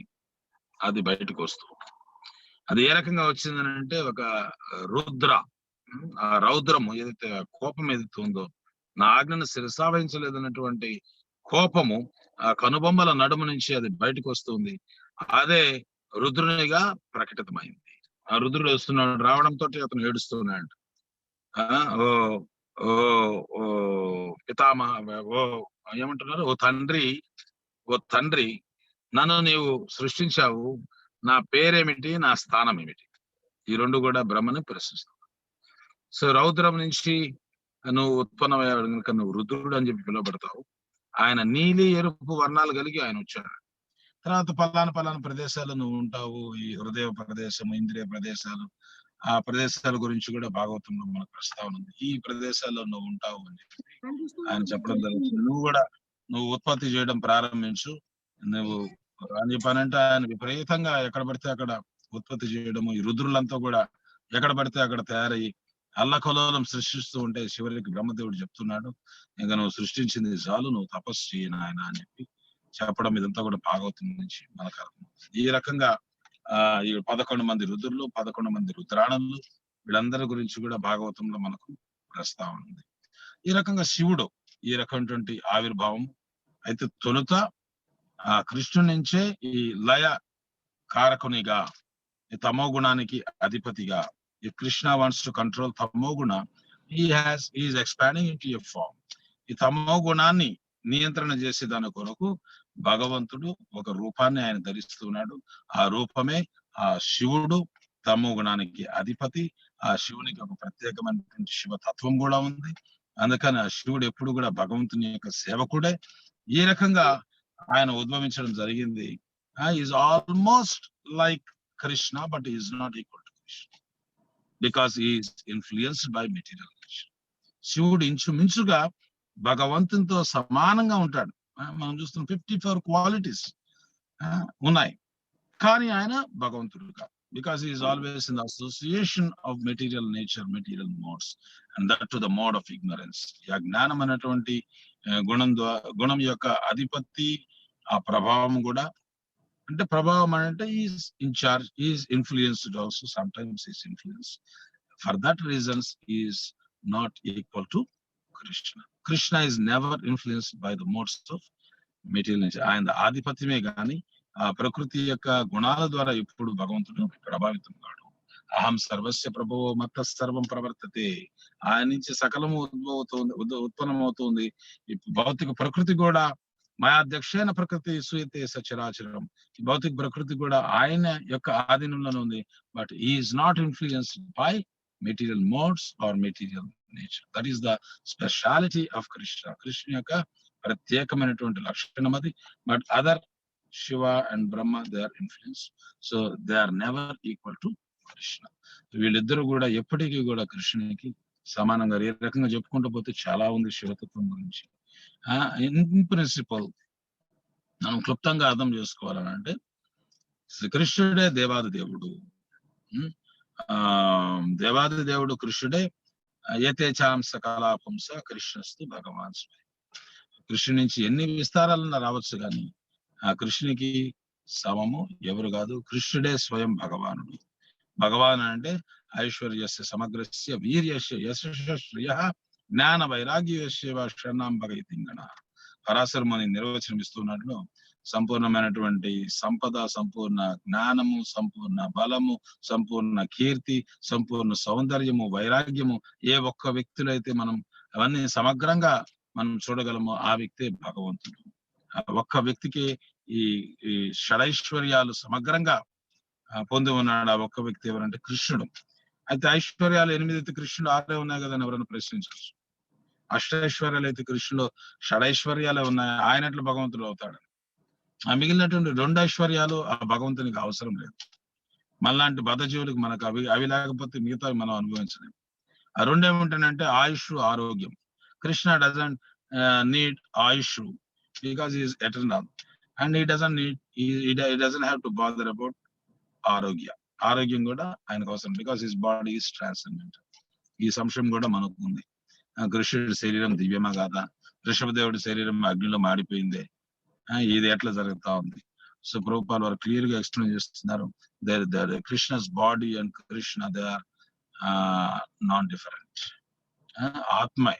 అది బయటకు వస్తుంది. అది ఏ రకంగా వచ్చిందని అంటే, ఒక రుద్ర, ఆ రౌద్రము ఏదైతే కోపం ఏదైతే ఉందో, నా ఆజ్ఞను శిరసావహించలేదన్నటువంటి కోపము ఆ కనుబొమ్మల నడుము నుంచి అది బయటకు వస్తుంది. అదే రుద్రునిగా ప్రకటితమైంది. ఆ రుద్రుడు వస్తున్నాడు, రావడంతో అతను ఏడుస్తున్నాడు. ఓ ఓ ఓ పితామహ, ఏమంటున్నారు, ఓ తండ్రి, నన్ను నీవు సృష్టించావు, నా పేరేమిటి, నా స్థానం ఏమిటి? ఈ 2 కూడా బ్రహ్మని ప్రశ్నిస్తాడు. సో రౌద్రం నుంచి నువ్వు ఉత్పన్నమయ్యాడు కనుక నువ్వు రుద్రుడు అని చెప్పి పిలువబడతావు. ఆయన నీలి ఎరుపు వర్ణాలు కలిగి ఆయన వచ్చాడు. తర్వాత పలానా ప్రదేశాలు నువ్వు ఉంటావు, ఈ హృదయ ప్రదేశము, ఇంద్రియ ప్రదేశాలు, ఆ ప్రదేశాల గురించి కూడా భాగవతంలో మనకు ప్రస్తావన ఉంది. ఈ ప్రదేశాల్లో నువ్వు ఉంటావు అని చెప్పి ఆయన చెప్పడం జరుగుతుంది. నువ్వు ఉత్పత్తి చేయడం ప్రారంభించు నువ్వు అని చెప్పానంటే ఆయన విపరీతంగా ఎక్కడ పడితే అక్కడ ఉత్పత్తి చేయడము, ఈ రుద్రులంతా కూడా ఎక్కడ పడితే అక్కడ తయారయ్యి అల్లకలోలం సృష్టిస్తూ ఉంటే చివరికి బ్రహ్మదేవుడు చెప్తున్నాడు, ఇంకా నువ్వు సృష్టించింది చాలు, నువ్వు తపస్సు చేయను ఆయన అని చెప్పి చెప్పడం ఇదంతా కూడా భాగవతం నుంచి మనకు అర్థం. ఈ రకంగా ఈ 11 మంది రుద్రులు, 11 మంది రుద్రాణులు, వీళ్ళందరి గురించి కూడా భాగవతంలో మనకు ప్రస్తావన ఉంది. ఈ రకంగా శివుడు ఈ రకమైనటువంటి ఆవిర్భావం. అయితే తొలుత ఆ కృష్ణుడి నుంచే ఈ లయ కారకునిగా, ఈ తమో గుణానికి అధిపతిగా, ఈ కృష్ణ వాంట్స్ టు కంట్రోల్ తమో గుణ, is expanding into a form. ఈ తమో గుణాన్ని నియంత్రణ చేసే దాని కొరకు భగవంతుడు ఒక రూపాన్ని ఆయన ధరిస్తున్నాడు. ఆ రూపమే ఆ శివుడు, తమో గుణానికి అధిపతి. ఆ శివునికి ఒక ప్రత్యేకమైనటువంటి శివతత్వం కూడా ఉంది. అందుకని ఆ శివుడు ఎప్పుడు కూడా భగవంతుని యొక్క సేవకుడే. ఈ రకంగా ఆయన ఉద్భవించడం జరిగింది. Is almost like Krishna, but is not equal to Krishna because is influenced by material nature. శివుడు ఇంచుమించుగా భగవంతునితో సమానంగా ఉంటాడు. మనం చూస్తున్న 54 క్వాలిటీస్ ఉన్నాయి, కానీ ఆయన భగవంతుడు కాదు. Because he is always in the association of material nature, material modes, and that to the mode of ignorance. Ya జ్ఞానం అనేటువంటి గుణం యొక్క అధిపతి, ఆ ప్రభావం కూడా, అంటే ప్రభావం అంటే is in charge, is influenced also, sometimes is influence. For that reasons is not equal to Krishna. Krishna is never influenced by the modes of material nature. ఆయన ఆధిపత్యమే కానీ ఆ ప్రకృతి యొక్క గుణాల ద్వారా ఇప్పుడు భగవంతుడు ప్రభావితం కాడు. అహం సర్వస్య ప్రభువో మత్త సర్వం ప్రవర్తతే. ఆయన నుంచి సకలము ఉత్పన్నమవుతుంది. భౌతిక ప్రకృతి కూడా మయాధ్యక్షైన ప్రకృతి సూయతే సచరాచరం. ఈ భౌతిక ప్రకృతి కూడా ఆయన యొక్క ఆధీనంలోనే ఉంది. But is not influenced by material modes are material nature. That is the speciality of Krishna. Krishna యొక్క ప్రత్యేకమైనటువంటి లక్షణం అది. But other Shiva and Brahma, they are influenced, so they are never equal to Krishna. వీళ్ళిద్దరూ కూడా ఎప్పటికీ కూడా కృష్ణునికి సమానంగా. ఏ రకంగా చెప్పుకుంటూ పోతే చాలా ఉంది శివతత్వం గురించి. ఇన్ ప్రిన్సిపల్ మనం క్లుప్తంగా అర్థం చేసుకోవాలని అంటే శ్రీకృష్ణుడే దేవాది దేవుడు. దేవాది దేవుడు కృష్ణుడే. ఏతేచాం సకలా పుంస కృష్ణస్తు భగవాన్ స్వయం. కృష్ణుడి నుంచి ఎన్ని విస్తారాలన్నా రావచ్చు, కానీ ఆ కృష్ణునికి సమము ఎవరు కాదు. కృష్ణుడే స్వయం భగవానుడు. భగవాన్ అంటే ఐశ్వర్యస్య సమగ్రస్య వీర్యస్య యశస్య జ్ఞాన వైరాగ్యస్య షణ్ణాం భగతింగణ. పరాశరముని నిర్వచనం ఇస్తున్నట్లు సంపూర్ణమైనటువంటి సంపద, సంపూర్ణ జ్ఞానము, సంపూర్ణ బలము, సంపూర్ణ కీర్తి, సంపూర్ణ సౌందర్యము, వైరాగ్యము ఏ ఒక్క వ్యక్తిలో అయితే మనం అవన్నీ సమగ్రంగా మనం చూడగలమో ఆ వ్యక్తే భగవంతుడు. ఒక్క వ్యక్తికి ఈ షడైశ్వర్యాలు సమగ్రంగా పొంది ఉన్నాడు. ఆ ఒక్క వ్యక్తి ఎవరంటే కృష్ణుడు. అయితే ఐశ్వర్యాలు 8 అయితే కృష్ణుడు 6 ఉన్నాయి కదా అని ఎవరైనా ప్రశ్నించవచ్చు. అష్టైశ్వర్యాలు అయితే కృష్ణుడు షడైశ్వర్యాలే ఉన్నాయి, ఆయన ఎట్లా భగవంతుడు అవుతాడు? ఆ మిగిలినటువంటి 2 ఐశ్వర్యాలు ఆ భగవంతునికి అవసరం లేదు. మనలాంటి బద్ధజీవులకు మనకు అవి లేకపోతే మిగతా మనం అనుభవించలేము. ఆ 2 ఏమిటంటే ఆయుష్, ఆరోగ్యం. Krishna doesn't need Ayush because he is eternal, and he doesn't have to bother about arogya. ఆరోగ్యం కూడా ఆయనకు అవసరం, because his body is transcendental. ఈ సంశయం కూడా మనకు ఉంది. కృష్ణుడి శరీరం దివ్యమా కాదా? ఋషభదేవుడి శరీరం అగ్నిలో మాడిపోయిందే, ఇది ఎట్లా జరుగుతా ఉంది? సో ప్రభుపాల్ వారు క్లియర్ గా ఎక్స్ప్లెయిన్ చేస్తున్నారు. Krishna's body and Krishna they are non different. ఆత్మ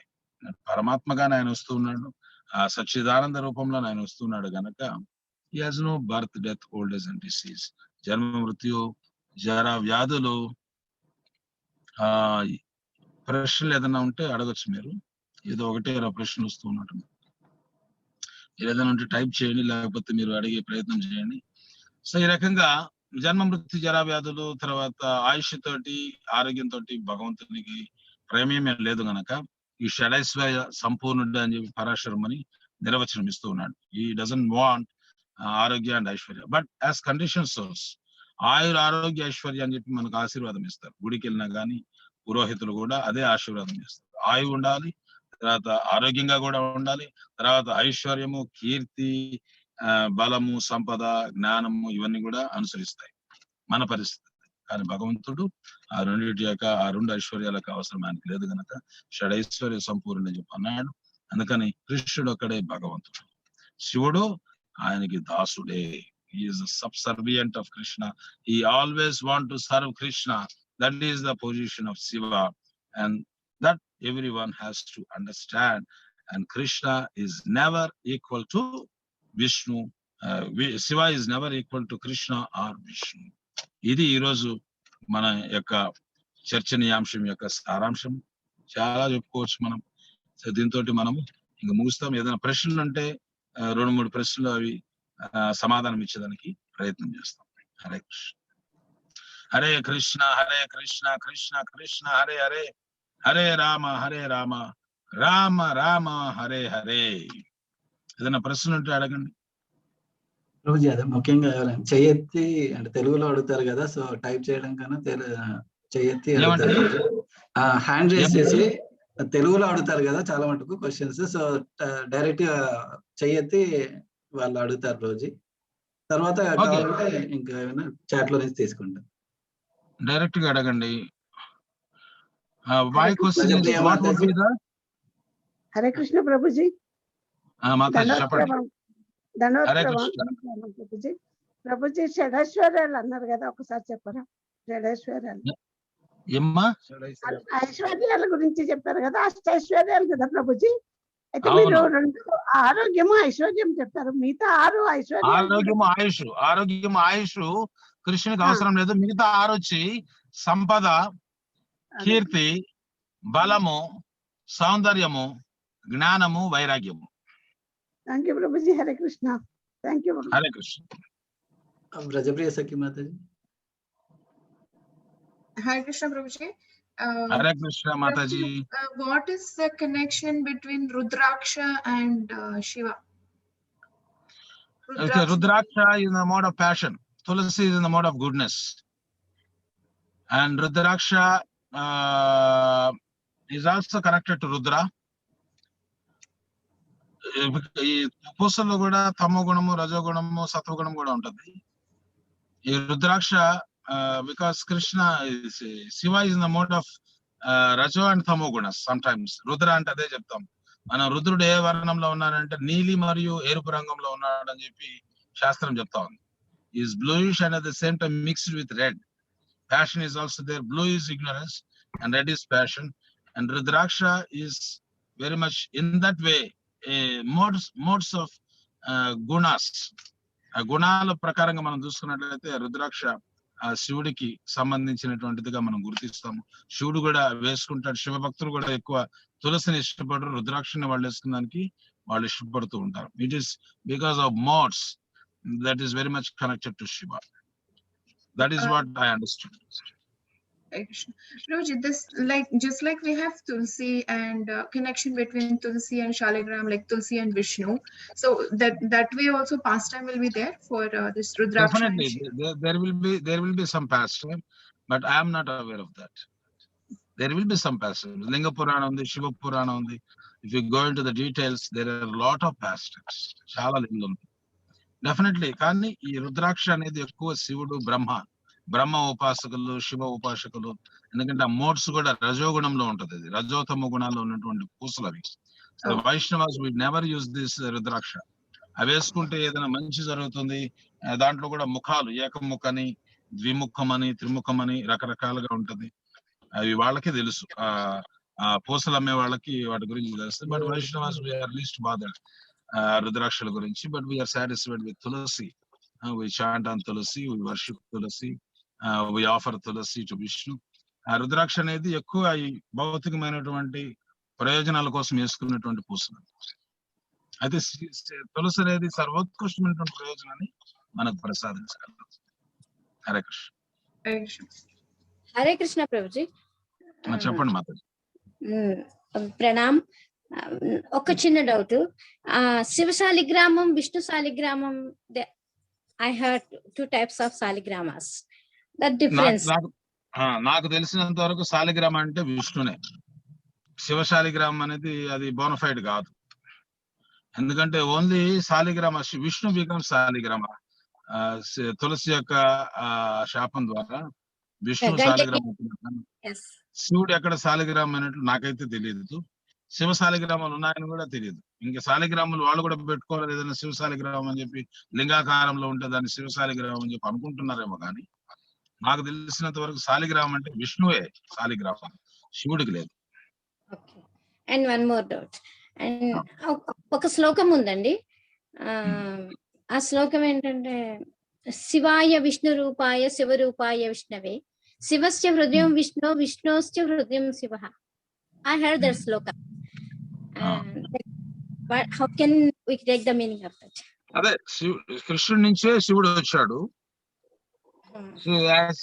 పరమాత్మగానే ఆయన వస్తూ ఉన్నాడు, ఆ సచ్చిదానంద రూపంలో ఆయన వస్తున్నాడు గనక he has no birth, death, old age and disease. జన్మ, మృత్యు, జర, వ్యాధులు. ప్రశ్నలు ఏదైనా ఉంటే అడగచ్చు మీరు. ఏదో ఒకటే ప్రశ్నలు వస్తూ ఉన్నట్టు ఏదైనా ఉంటే టైప్ చేయండి, లేకపోతే మీరు అడిగే ప్రయత్నం చేయండి. సో ఈ రకంగా జన్మ, మృత్యు, జర, వ్యాధులు, తర్వాత ఆయుష్ తోటి, ఆరోగ్యంతో భగవంతునికి ప్రేమేమే లేదు గనక ఈ షడైశ్వర్య సంపూర్ణుడు అని చెప్పి పరాశరమని నిర్వచనం ఇస్తూ ఉన్నాడు. ఈ డజంట్ వాంట్ ఆరోగ్య and Aishwarya, but as condition source ఆరోగ్య ఐశ్వర్య అని చెప్పి మనకు ఆశీర్వాదం ఇస్తారు. గుడికి వెళ్ళినా కానీ పురోహితులు కూడా అదే ఆశీర్వాదం ఇస్తారు. ఆయువు ఉండాలి, తర్వాత ఆరోగ్యంగా కూడా ఉండాలి, తర్వాత ఐశ్వర్యము, కీర్తి, బలము, సంపద, జ్ఞానము ఇవన్నీ కూడా అనుసరిస్తాయి మన పరిస్థితి. కానీ భగవంతుడు ఆ రెండింటి యొక్క ఆ రెండు ఐశ్వర్యాలకు అవసరం ఆయనకి లేదు కనుక షడైశ్వర్య సంపూర్ణ అని చెప్పి అన్నాడు. అందుకని కృష్ణుడు ఒక్కడే భగవంతుడు, శివుడు ఆయనకి దాసుడే. He is a subservient of Krishna. He always want to serve Krishna. That is the position of Shiva, and that everyone has to understand. And Krishna is never equal to Vishnu. Shiva is never equal to Krishna or Vishnu. ఇది ఈరోజు మన యొక్క చర్చనీయాంశం యొక్క సారాంశం. చాలా చెప్పుకోవచ్చు మనం. సో దీంతో మనము ఇంకా ముగిస్తాం. ఏదైనా ప్రశ్నలు ఉంటే 2-3 ప్రశ్నలు అవి సమాధానం ఇచ్చేదానికి ప్రయత్నం చేస్తాం. హరే కృష్ణ. హరే కృష్ణ హరే కృష్ణ కృష్ణ కృష్ణ హరే హరే, హరే రామ రామ రామ హరే హరే. ఏదైనా ప్రశ్నలు ఉంటే అడగండి. ప్రభుజీ అదే ముఖ్యంగా చెయ్యెత్తి అంటే తెలుగులో అడుగుతారు కదా, సో టైప్ చేయడం కన్నా చెయ్యెత్తి అడుగుతారు, హ్యాండ్ రేస్ చేసి తెలుగులో అడుగుతారు కదా చాలా మటుకు క్వశ్చన్స్. సో డైరెక్ట్ గా చెయ్యెత్తి వాళ్ళు అడుగుతారు రోజు. తర్వాత కావాలంటే ఇంకా ఏమైనా చాట్ లో నుంచి తీసుకుంటాం. డైరెక్ట్ గా అడగండి. My question is what would be the Hare Krishna Prabhuji. Mataji చెప్పండి. ప్రభుజీ ప్రభుజీ షడైశ్వర్యాలు అన్నారు కదా, ఒకసారి చెప్పరా? షడైశ్వర్యాలు ఐశ్వర్యాల గురించి చెప్పారు కదా, అష్టైశ్వర్యాలు కదా ప్రభుజీ. అయితే మీరు 2 ఆరోగ్యము ఐశ్వర్యం చెప్పారు, మిగతా 6 ఐశ్వర్యం. ఆరోగ్యము ఆయుష్ కృష్ణునికి అవసరం లేదు. మిగతా 6 వచ్చి సంపద, కీర్తి, బలము, సౌందర్యము, జ్ఞానము, వైరాగ్యము. Thank you Prabhuji. Hare Krishna. Thank you. Hare Krishna. Brajapriya Sakhi Mataji. Hare Krishna Prabhuji. Hare Krishna Mataji. What is the connection between Rudraksha and Shiva? Rudraksha is in the mode of passion. Tulasi is in the mode of goodness. And Rudraksha is also connected to Rudra. ఈ పూసల్లో కూడా తమో గుణము, రజో గుణము, సత్వ గుణం కూడా ఉంటది. ఈ రుద్రాక్ష because Krishna is Shiva is in the mode of Rajo and Tamo gunas sometimes. Rudra అంటే అదే చెప్తాం మనం. రుద్రుడు ఏ వర్ణంలో ఉన్నాడంటే నీలి మరియు ఎరుపు రంగంలో ఉన్నాడని చెప్పి శాస్త్రం చెప్తా ఉంది. Is bluish and at the same time mixed with red. Passion is also there. Blue is ignorance and red is passion. And Rudraksha is very much in that way modes of gunas. గుణాల ప్రకారంగా మనం చూసుకున్నట్లయితే రుద్రాక్ష శివుడికి సంబంధించినటువంటిదిగా మనం గుర్తిస్తాము. శివుడు కూడా వేసుకుంటాడు. శివభక్తులు కూడా ఎక్కువ తులసిని ఇష్టపడరు, రుద్రాక్షని వాళ్ళు వేసుకున్నానికి వాళ్ళు ఇష్టపడుతూ ఉంటారు. It is because of modes that is very much connected to Shiva. That is what I understood. Prabhuji, this just like we have Tulsi and connection between Tulsi and Shaligram, like Tulsi and Vishnu. So that way also pastime will be there for this Rudraksha. Definitely, there will be some pastime, but I am not aware of that. There will be some pastime. Linga Purana undi, Shiva Purana undi. If you go into the details, there are a lot of pastimes. Chala linga undi. Definitely, కానీ ఈ రుద్రాక్ష అనేది ఎక్కువ శివుడు, బ్రహ్మ ఉపాసకులు, శివ ఉపాసకులు. ఎందుకంటే ఆ modes కూడా రజోగుణంలో ఉంటది. అది రజోతమ గుణాల్లో ఉన్నటువంటి పూసలు అవి. Vaishnavas we never use this rudraksha. అవి వేసుకుంటే ఏదైనా మంచి జరుగుతుంది. దాంట్లో కూడా ముఖాలు ఏకముఖని, ద్విముఖం అని, త్రిముఖం అని రకరకాలుగా ఉంటది. అవి వాళ్ళకి తెలుసు. ఆ పూసలు అమ్మే వాళ్ళకి వాటి గురించి తెలుస్తుంది. But Vaishnavas we are least bothered రుద్రాక్షల గురించి. But we are satisfied with tulasi. We chant on Tulasi, we worship Tulasi, we offer Tulasi to Vishnu. రుద్రాక్ష అనేది ఎక్కువ ఈ భౌతికమైనటువంటి ప్రయోజనాల కోసం వేసుకున్నటువంటి పూసలు. అయితే తులసి అనేది సర్వోత్కృష్టమైనటువంటి ప్రయోజనాన్ని మనకు ప్రసాదించగలదు. హరే కృష్ణ. హరే కృష్ణ ప్రభుజీ. చెప్పండి మాతాజీ. ప్రణామ్. ఒక చిన్న డౌట్, శివ శాలిగ్రామం, విష్ణు శాలిగ్రామం, I heard 2 types of saligramas. That difference. నాకు తెలిసినంత వరకు శాలిగ్రామం అంటే విష్ణునే. శివ శాలిగ్రామం అనేది అది బోనఫైడ్ కాదు. ఎందుకంటే ఓన్లీ శాలిగ్రామ విష్ణు బికమ్ శాలిగ్రామ. తులసి యొక్క శాపం ద్వారా విష్ణు శాలిగ్రామం. శివుడు ఎక్కడ శాలిగ్రామం అన్నట్లు నాకైతే తెలియదు. శివ శాలిగ్రామాలు ఉన్నాయని కూడా తెలియదు. ఇంకా శాలిగ్రామాలు వాళ్ళు కూడా పెట్టుకోవాలి, ఏదైనా శివ శాలిగ్రామం అని చెప్పి లింగాకారంలో ఉంటే దాన్ని శివ శాలిగ్రామం అని చెప్పి అనుకుంటున్నారేమో కానీ నాకు తెలిసినంత వరకు శాలిగ్రామం అంటే విష్ణువే శాలిగ్రామం, శివుడికి లేదు. And one more doubt, and ఒక శ్లోకం ఉందండి, ఆ శ్లోకం ఏంటంటే శివాయ విష్ణు రూపాయ శివ రూపాయ విష్ణవే శివస్య హృదయం విష్ణు విష్ణోస్య హృదయం Shiva. I heard that sloka. But how can we take the meaning of that? అదే కృష్ణుడి నుంచే శివుడు వచ్చాడు.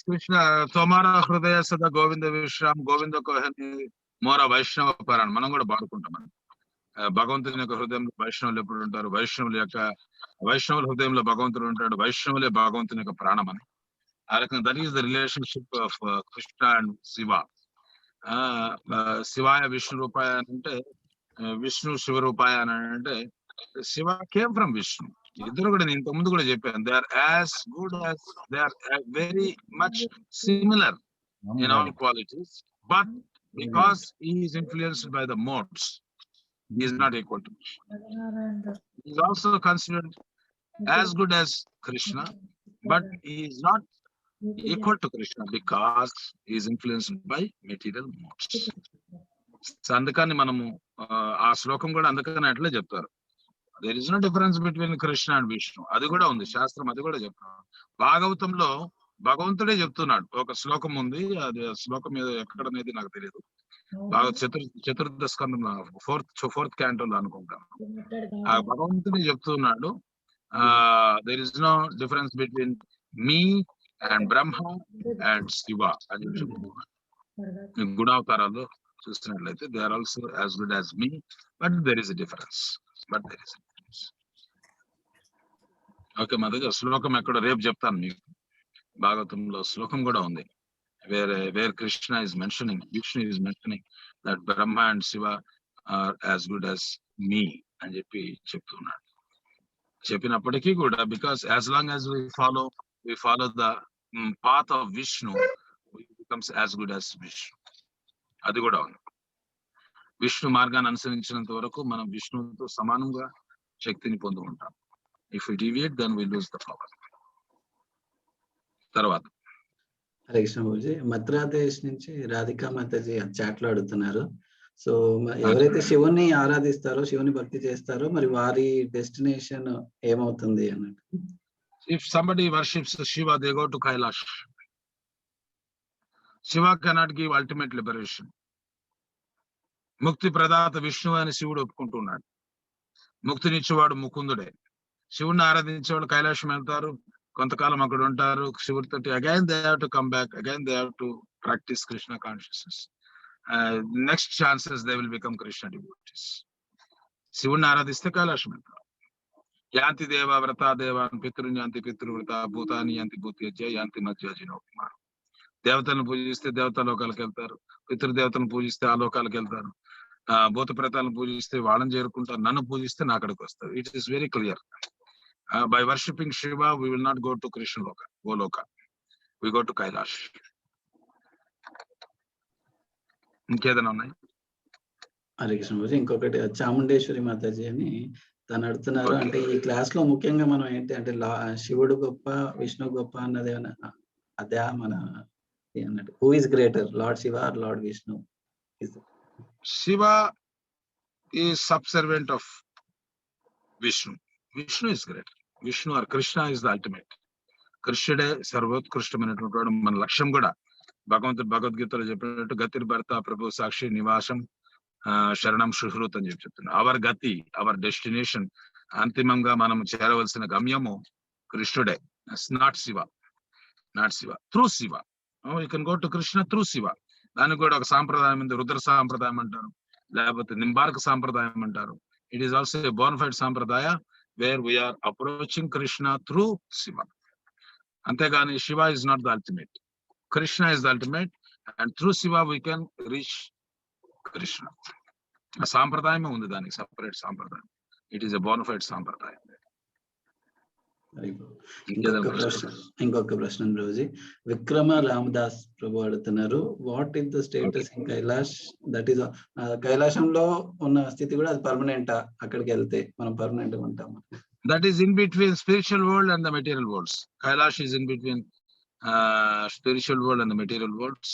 కృష్ణ తోమారా హృదయ సదా గోవింద విశ్రామ్ గోవింద కోహని మోరా వైష్ణవ పరాణ్ మనం కూడా పాడుకుంటాం. భగవంతుని యొక్క హృదయంలో వైష్ణవులు ఎప్పుడు ఉంటారు, వైష్ణవుల హృదయంలో భగవంతుడు ఉంటాడు, వైష్ణవులే భగవంతుని యొక్క ప్రాణం అని. ఆ రకంగా that is the relationship of Krishna and Shiva. శివాయ విష్ణు రూపాయ అని అంటే విష్ణు శివ రూపాయ అని అంటే శివ కేమ్ ఫ్రమ్ విష్ణు. ఇద్దరు కూడా నేను ఇంతకు ముందు కూడా చెప్పాను, they are as good as they are very much similar in all qualities, but because he is influenced by the modes he is not equal to Krishna. He is also considered as good as Krishna, but he is not equal to Krishna because he is influenced by material modes. So అందుకని మనము ఆ శ్లోకం కూడా అందుకని అట్లే చెప్తారు, there is no difference between Krishna and Vishnu. అది కూడా ఉంది శాస్త్రం, అది కూడా చెప్తారు. భాగవతంలో భగవంతుడే చెప్తున్నాడు, ఒక శ్లోకం ఉంది, అది శ్లోకం మీద ఎక్కడనేది నాకు తెలియదు. చతుర్థ స్కంధంలో ఫోర్త్ క్యాంటోలో అనుకుంటాను. ఆ భగవంతుడే చెప్తున్నాడు, there is no difference between me and Brahma and Shiva అని చెప్తున్నాడు. గుణావతారాల్లో చూసినట్లయితే they are also as good as me, but there is a difference. Okay Madhav, శ్లోకం ఎక్కడ రేపు చెప్తాను మీకు. భాగవతంలో శ్లోకం కూడా ఉంది where Krishna is mentioning, Vishnu is mentioning that Brahma and Shiva are as good as me అని చెప్పి చెప్తున్నాడు. చెప్పినప్పటికీ కూడా because as long as we follow the path of Vishnu, we becomes as good as Vishnu. అది కూడా ఉంది. విష్ణు మార్గాన్ని అనుసరించినంత వరకు మనం విష్ణువుతో సమానంగా శక్తిని పొందుకుంటాం. If we deviate, then we lose the power. తర్వాత హరే కృష్ణ బాబుజీ, మధ్యప్రదేశ్ నుంచి రాధికా మాతాజీ చాట్ లో అడుగుతున్నారు. సో ఎవరైతే శివుని ఆరాధిస్తారో, శివుని భక్తి చేస్తారో, మరి వారి డెస్టినేషన్ ఏమవుతుంది అన్నట్టు. If somebody worships Shiva, they go to Kailash. Shiva cannot give ultimate liberation. ముక్తి ప్రదాత విష్ణు అని శివుడు ఒప్పుకుంటున్నాడు. ముక్తినిచ్చేవాడు ముకుందుడే. శివుడిని ఆరాధించేవాడు కైలాసం వెళ్తారు, కొంతకాలం అక్కడ ఉంటారు శివుడితోటి. Again they have to come back, again they have to practise Krishna consciousness. Next chances they will become Krishna devotees. శివుడిని ఆరాధిస్తే కైలాసం వెళ్తారు. యాంతి దేవ వ్రత దేవాన్ పితృని యాంతి పితృవ్రత భూతాని యాంతి భూత్యజ యాంతి మధ్యజినోకుమారు. దేవతలను పూజిస్తే దేవతా లోకాలకు వెళ్తారు, పితృదేవతలను పూజిస్తే ఆ లోకాలకు వెళ్తారు, భూత ప్రేతాలను పూజిస్తే వాళ్ళని చేరుకుంటారు, నన్ను పూజిస్తే నా అక్కడికి వస్తారు. It is very clear. By worshipping Shiva, we will not go to Krishna Loka, Goloka. We go to Kailash. ఇంకేదైనా ఉన్నాయి? హరే కృష్ణ బాబుజీ, ఇంకొకటి చాముండేశ్వరి మాతాజీ అని తను అడుగుతున్నారు. అంటే ఈ క్లాస్ లో ముఖ్యంగా మనం ఏంటి అంటే శివుడు గొప్ప విష్ణు గొప్ప అన్నది అదే మన అన్నట్టు. Who is greater, Lord Shiva or Lord Vishnu? Shiva is subservient of Vishnu. Vishnu is great. Vishnu or Krishna is the ultimate. కృష్ణుడే సర్వోత్కృష్టమైనటువంటి వాడు. మన లక్ష్యం కూడా భగవంతుడు భగవద్గీతలో చెప్పినట్టు గతిర్ భర్త ప్రభు సాక్షి నివాసం శరణం సుహృత్ అని చెప్తున్నాడు. అవర్ గతి, అవర్ డెస్టినేషన్, అంతిమంగా మనం చేరవలసిన గమ్యము కృష్ణుడే. Not Shiva. Through Shiva. You can go to Krishna through Shiva. దానికి కూడా ఒక సాంప్రదాయం ఉంది, రుద్ర సాంప్రదాయం అంటారు, లేకపోతే నింబార్క్ సాంప్రదాయం అంటారు. It is also a bona fide sampradaya where we are approaching Krishna through Shiva. అంతేగాని Shiva is not the ultimate, Krishna is the ultimate, and through Shiva we can reach Krishna. ఆ సాంప్రదాయమే ఉంది, దానికి సపరేట్ సాంప్రదాయం. ఇట్ ఈస్ ఎ బోనఫైడ్ సాంప్రదాయం. ఇంకొక ప్రశ్న ప్రభుజీ, విక్రమ రామదాస్ ప్రభు అడుగుతున్నారు, what is the status in Kailash? That is కైలాసంలో ఉన్న స్థితి కూడా అది పర్మనెంటా? అక్కడికి వెళ్తే మనం పర్మనెంట్ ఉంటాము? That is in between spiritual world and the material worlds. Kailash is in between spiritual world and the material worlds.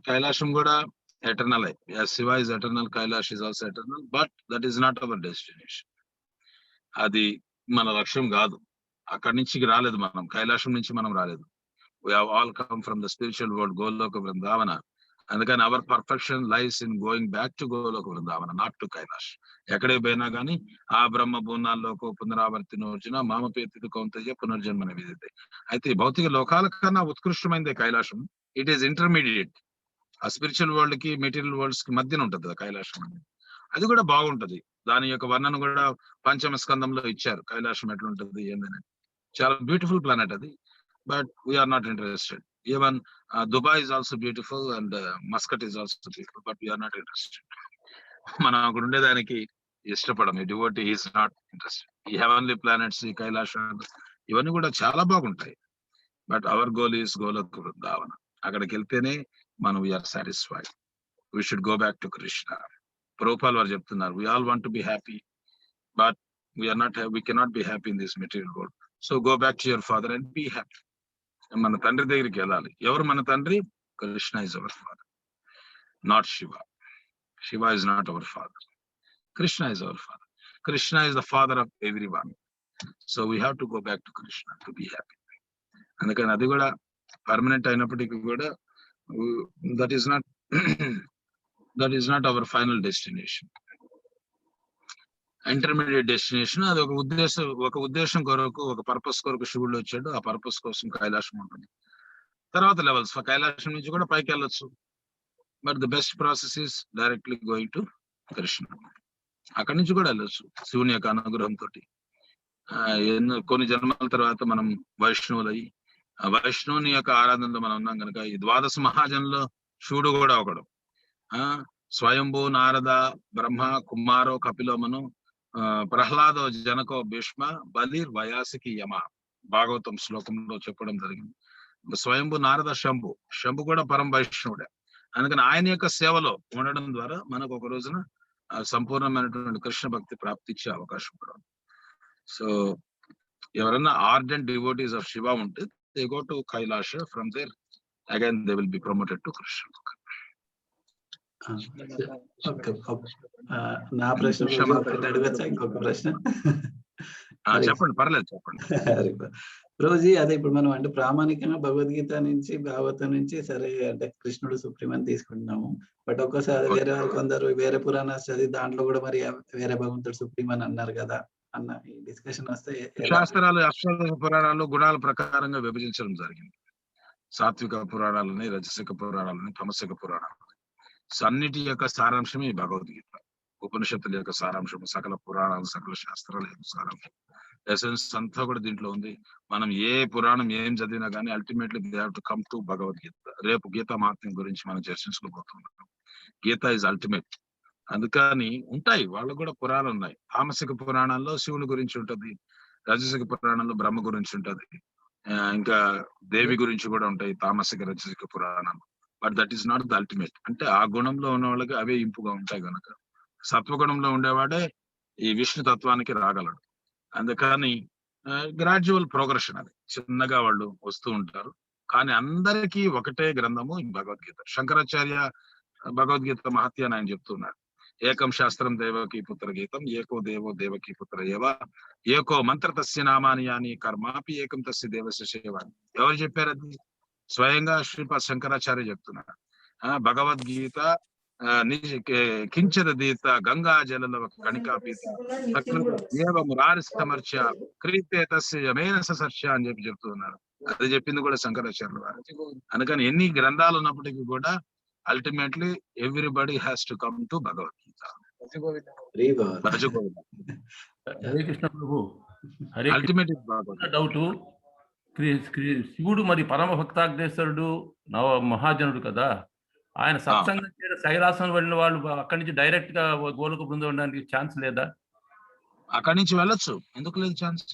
Kailasham kuda eternal. Yes, Shiva is eternal, Kailash is also eternal, but that is not our destination. Adi మన లక్ష్యం కాదు. అక్కడి నుంచి రాలేదు మనం, కైలాసం నుంచి మనం రాలేదు. We have all come from the spiritual world, Goloka Vrindavana. అందుకని our perfection lies in going back to Goloka Vrindavana, not to Kailash. ఎక్కడికి పోయినా కానీ ఆ బ్రహ్మ బూనాల్లోకి పునరావర్తినోర్జున మామపేతి కౌంతయ్య పునర్జన్మన విదితే. అయితే భౌతిక లోకాల కన్నా ఉత్కృష్టమైనదే కైలాసం. It is intermediate. ఆ స్పిరిచువల్ వరల్డ్ కి మెటీరియల్ వరల్డ్స్ కి మధ్యన ఉంటది కైలాసం అనేది. అది కూడా బాగుంటది. దాని యొక్క వర్ణన కూడా పంచమ స్కందంలో ఇచ్చారు, కైలాసం ఎట్లుంటది ఏందని. చాలా బ్యూటిఫుల్ ప్లానెట్ అది, but we are not interested. Even Dubai is also beautiful and Muscat is also beautiful, but we are not interested. మనం అక్కడ ఉండేదానికి ఇష్టపడము. Devotee is not interested. ఈ హెవెన్లీ ప్లానెట్స్, ఈ కైలాసం ఇవన్నీ కూడా చాలా బాగుంటాయి, but our goal is Goloka Vrindavana. అక్కడికి వెళ్తేనే మనం we are satisfied. We should go back to Krishna. Prabhupada వారు చెప్తున్నారు, we all want to be happy, but we are not, we cannot be happy in this material world. So go back to your father and be happy. మన తండ్రి దగ్గరికి వెళ్ళాలి. ఎవరు మన తండ్రి? Krishna is our father, not Shiva. Shiva is not our father, Krishna is our father. Krishna is the father of every one. So we have to go back to Krishna to be happy. అందుకని అది కూడా పర్మనెంట్ అయినప్పటికీ కూడా that is not our final destination. Intermediate destination. అది ఒక ఉద్దేశం కొరకు, ఒక పర్పస్ కొరకు శివుడు వచ్చాడు. ఆ పర్పస్ కోసం కైలాసం ఉంటుంది. తర్వాత లెవెల్స్ కైలాసం నుంచి కూడా పైకి వెళ్ళొచ్చు, but the best process is directly going to Krishna. అక్కడి నుంచి కూడా వెళ్ళొచ్చు శివుని యొక్క అనుగ్రహంతో. కొన్ని జన్మల తర్వాత మనం వైష్ణవులయ్యి, ఆ వైష్ణవుని యొక్క ఆరాధనలో మనం ఉన్నాం కనుక ఈ ద్వాదశ మహాజన్లో శివుడు కూడా ఒకడు. స్వయంభూ నారద బ్రహ్మ కుమారో కపిలోమను ప్రహ్లాదో జనకో భీష్మ బలిర్ వయాసికి యమ, భాగవతం శ్లోకంలో చెప్పడం జరిగింది. స్వయంభూ నారద శంభు కూడా పరం వైష్ణవుడే. అందుకని ఆయన యొక్క సేవలో ఉండడం ద్వారా మనకు ఒక రోజున సంపూర్ణమైనటువంటి కృష్ణ భక్తి ప్రాప్తించే అవకాశం కూడా ఉంది. సో ఎవరైనా ఆర్డెంట్ డివోటీస్ ఆఫ్ శివ ఉంటే they go to Kailasha, from there again they will be promoted to Krishna. నా ప్రశ్న అడగచ్చా? ఇంకొక ప్రశ్న చెప్పండి, పర్లేదు చెప్పండి. ప్రభుజీ, అదే ఇప్పుడు మనం అంటే ప్రామాణికంగా భగవద్గీత నుంచి భాగవతం నుంచి సరే అంటే కృష్ణుడు సుప్రీం అని తీసుకుంటున్నాము, బట్ ఒక్కోసారి వేరే కొందరు వేరే పురాణాలు చదివి దాంట్లో కూడా మరి వేరే భగవంతుడు సుప్రీం అని అన్నారు కదా అన్న ఈ డిస్కషన్ వస్తే. శాస్త్రాలు అష్టాదశ పురాణాలు గుణాల ప్రకారంగా విభజించడం జరిగింది. సాత్విక పురాణాలని, రజసిక పురాణాలని, తమసిక పురాణాలని. అన్నిటి యొక్క సారాంశమే ఈ భగవద్గీత. ఉపనిషత్తుల యొక్క సారాంశం, సకల పురాణాలు, సకల శాస్త్రాల యొక్క సారాంశం, ఎసెన్స్ అంతా కూడా దీంట్లో ఉంది. మనం ఏ పురాణం ఏం చదివినా కానీ ultimately they have to come to Bhagavad Gita. రేపు గీతా మహాత్మ్యం గురించి మనం చర్చించుకోబోతున్నాం. గీత ఇస్ అల్టిమేట్. అందుకని ఉంటాయి వాళ్ళకు కూడా పురాణాలు ఉన్నాయి. తామసిక పురాణాల్లో శివుని గురించి ఉంటది, రజసిక పురాణంలో బ్రహ్మ గురించి ఉంటది, ఇంకా దేవి గురించి కూడా ఉంటాయి తామసిక రజసిక పురాణాలు. But that is not the ultimate. అంటే ఆ గుణంలో ఉన్న వాళ్ళకి అవే ఇంపుగా ఉంటాయి కనుక సత్వగుణంలో ఉండేవాడే ఈ విష్ణు తత్వానికి రాగలడు. అందుకని గ్రాడ్యువల్ ప్రోగ్రెషన్, అది చిన్నగా వాళ్ళు వస్తూ ఉంటారు. కానీ అందరికీ ఒకటే గ్రంథము ఈ భగవద్గీత. శంకరాచార్య భగవద్గీత మహత్యాన్ని ఆయన చెప్తున్నాడు. ఏకం శాస్త్రం దేవకీ పుత్ర గీతం, ఏకో దేవో దేవకీ పుత్ర ఏవ, ఏకో మంత్ర తస్య నామాని యాని కర్మాపి ఏకం తస్య దేవస్య సేవాని. ఎవరు చెప్పారు అది? స్వయంగా శ్రీపాద శంకరాచార్య చెప్తున్నారు. భగవద్గీత కించదీత గంగా జలల కణికాపీత ఏవ మురారిస్తమర్చ క్రీతే తస్య మేనస సర్చ అని చెప్తూ ఉన్నారు. అది చెప్పింది కూడా శంకరాచార్యులు వారు. అందుకని ఎన్ని గ్రంథాలు ఉన్నప్పటికీ కూడా ultimately everybody has to come to Bhagavad Gita. Bhaja Govinda. Hare Krishna Prabhu. Hare ultimate doubt, శివుడు మరి పరమ భక్తాగ్నేశ్వరుడు మహాజనుడు కదా, ఆయన సత్సంగం చేయడం కైలాసం వెళ్ళిన వాళ్ళు అక్కడి నుంచి డైరెక్ట్ గా గోలోక బృందం ఉండడానికి ఛాన్స్ లేదా? అక్కడి నుంచి వెళ్ళొచ్చు, ఎందుకు లేదు ఛాన్స్?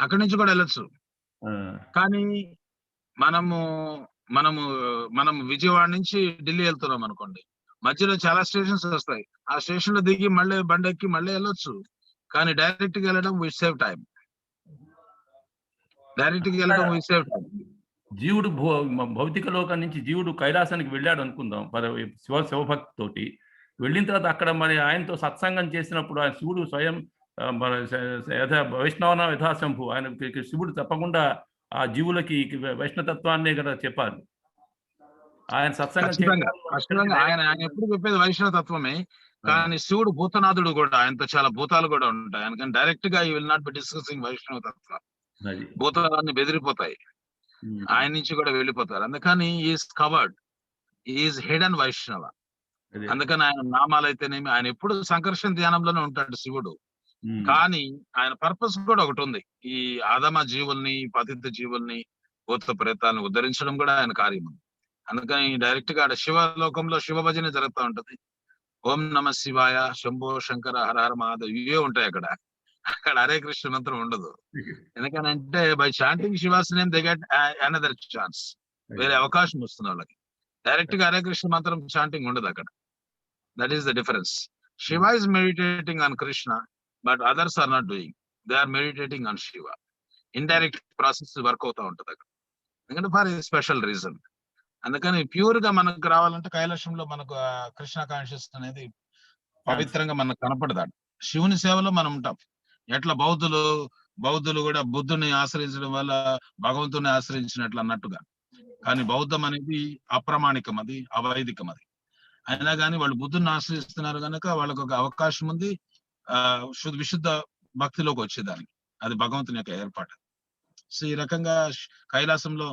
అక్కడి నుంచి కూడా వెళ్ళొచ్చు. కానీ మనము విజయవాడ నుంచి ఢిల్లీ వెళ్తున్నాం అనుకోండి, మధ్యలో చాలా స్టేషన్స్ వస్తాయి. ఆ స్టేషన్ లో దిగి మళ్ళీ బండి ఎక్కి మళ్ళీ వెళ్ళొచ్చు. కానీ డైరెక్ట్ గా వెళ్ళడం వి సేవ్ టైం. డైరెక్ట్ గా వెళ్ళడం వి సేవ్ టైం. జీవుడు భౌతిక లోకం నుంచి జీవుడు కైలాసానికి వెళ్ళాడు అనుకుందాం శివభక్తితోటి. వెళ్ళిన తర్వాత అక్కడ మరి ఆయనతో సత్సంగం చేసినప్పుడు ఆయన శివుడు స్వయం వైష్ణవన యథాశంభు, ఆయన శివుడు తప్పకుండా ఆ జీవులకి వైష్ణవతత్వాన్నే కదా చెప్పాలి. ఆయన సత్సంగం ఆయన ఎప్పుడు చెప్పేది వైష్ణవ తత్వమే. కానీ శివుడు భూతనాథుడు కూడా, ఆయనతో చాలా భూతాలు కూడా ఉంటాయి. అందుకని డైరెక్ట్ గా you will not be discussing వైష్ణవ తత్వం. భూతాలన్నీ బెదిరిపోతాయి, ఆయన నుంచి కూడా వెళ్ళిపోతారు. అందుకని ఈజ్ కవర్డ్, ఈజ్ హిడెన్ వైష్ణవ. అందుకని ఆయన నామాలు అయితేనేమి, ఆయన ఎప్పుడు సంకర్షణ ధ్యానంలోనే ఉంటాడు శివుడు. కానీ ఆయన పర్పస్ కూడా ఒకటి ఉంది, ఈ ఆదమ జీవుల్ని, పతిత జీవుల్ని, భూత ప్రేతాలను ఉద్ధరించడం కూడా ఆయన కార్యం ఉంది. అందుకని డైరెక్ట్ గా శివలోకంలో శివ భజన జరుగుతూ ఉంటది. ఓం నమ శివాయ, శంభో శంకర, హర హర మహాదేవ్ ఇవే ఉంటాయి అక్కడ. అక్కడ హరే కృష్ణ మంత్రం ఉండదు. ఎందుకనంటే by chanting she was name they get another chance. వేరే అవకాశం వస్తుంది వాళ్ళకి. డైరెక్ట్ గా హరే కృష్ణ మంత్రం చాంటింగ్ ఉండదు అక్కడ. That is the difference. Shiva is meditating on Krishna, but others are not doing. They are meditating on Shiva. Indirect process work అవుతా ఉంటది అక్కడ, ఎందుకంటే ఫర్ స్పెషల్ రీజన్. అందుకని ప్యూర్ గా మనకు రావాలంటే కైలాసంలో మనకు కృష్ణ కాన్షియస్ అనేది పవిత్రంగా మనకు కనపడదాడు. శివుని సేవలో మనం ఉంటాం. ఎట్లా బౌద్ధులు కూడా బుద్ధుని ఆశ్రయించడం వల్ల భగవంతుని ఆశ్రయించినట్లు అన్నట్టుగా. కానీ బౌద్ధం అనేది అప్రమాణికం, అది అవైదికం. అది అయినా కానీ వాళ్ళు బుద్ధుని ఆశ్రయిస్తున్నారు కనుక వాళ్ళకు ఒక అవకాశం ఉంది విశుద్ధ భక్తిలోకి వచ్చేదానికి. అది భగవంతుని యొక్క ఏర్పాటు. సో ఈ రకంగా కైలాసంలో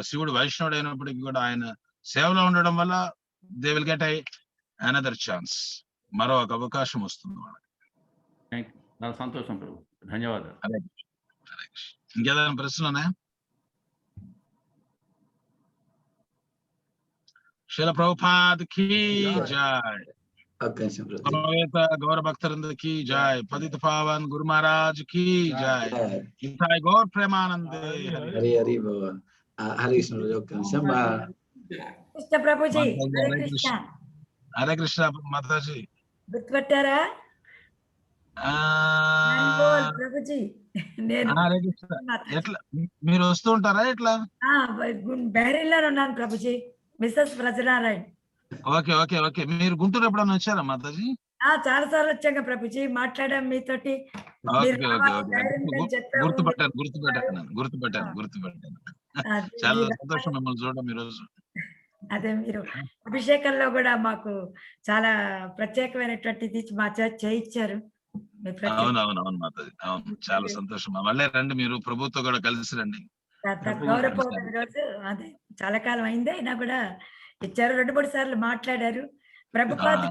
శివుడు వైష్ణవుడు అయినప్పటికీ కూడా ఆయన సేవలో ఉండడం వల్ల they will get another chance, మరో ఒక అవకాశం వస్తుంది వాళ్ళకి. చాలా సంతోషం ప్రభు, ధన్యవాదాలు. ఇంకేదైనా ప్రశ్నలు ఉన్నాయా? శిల ప్రభుపాద్ కీ జై, గౌర భక్తవృంద కీ జై, పతిత పావన్ గురు మహారాజ్ కీ జై, ఇంతాయ్ గౌర్ ప్రేమానందే. హరి హరి బోల్. హరే కృష్ణ ఒక్క నిమిషం. కృష్ణ ప్రభుజీ, హరే కృష్ణ. హరే కృష్ణ మాతాజీ. గుర్తుపట్టారా ప్రభుజీ? నేను ఎట్లా మీరు వస్తూ ఉంటారా? ఎట్లా? బహ్రెయిన్ లో ఉన్నాను Prabhuji, Mrs Prajanarayana. Okay okay okay. మీరు గుంటూరు ఎప్పుడన్నా వచ్చారా మాతాజీ? చాలా సార్లు వచ్చాక ప్రభుజీ, మాట్లాడాం మీతోటి. గుర్తుపెట్టాను. చాలా సంతోషం మిమ్మల్ని చూడడం ఈ రోజు. అదే మీరు అభిషేకంలో కూడా మాకు చాలా ప్రత్యేకమైనటువంటిది మా చేయించారు. అవునవునవును మాతాజీ, అవును. చాలా సంతోషం. మళ్ళీ రండి, మీరు ప్రభుత్వం కూడా కలిసి రండి. గౌరవపౌర్ణమి రోజు అదే చాలా కాలం అయింది, అయినా కూడా ఇచ్చారు. 2-3 సార్లు మాట్లాడారు. ప్రభుపాద్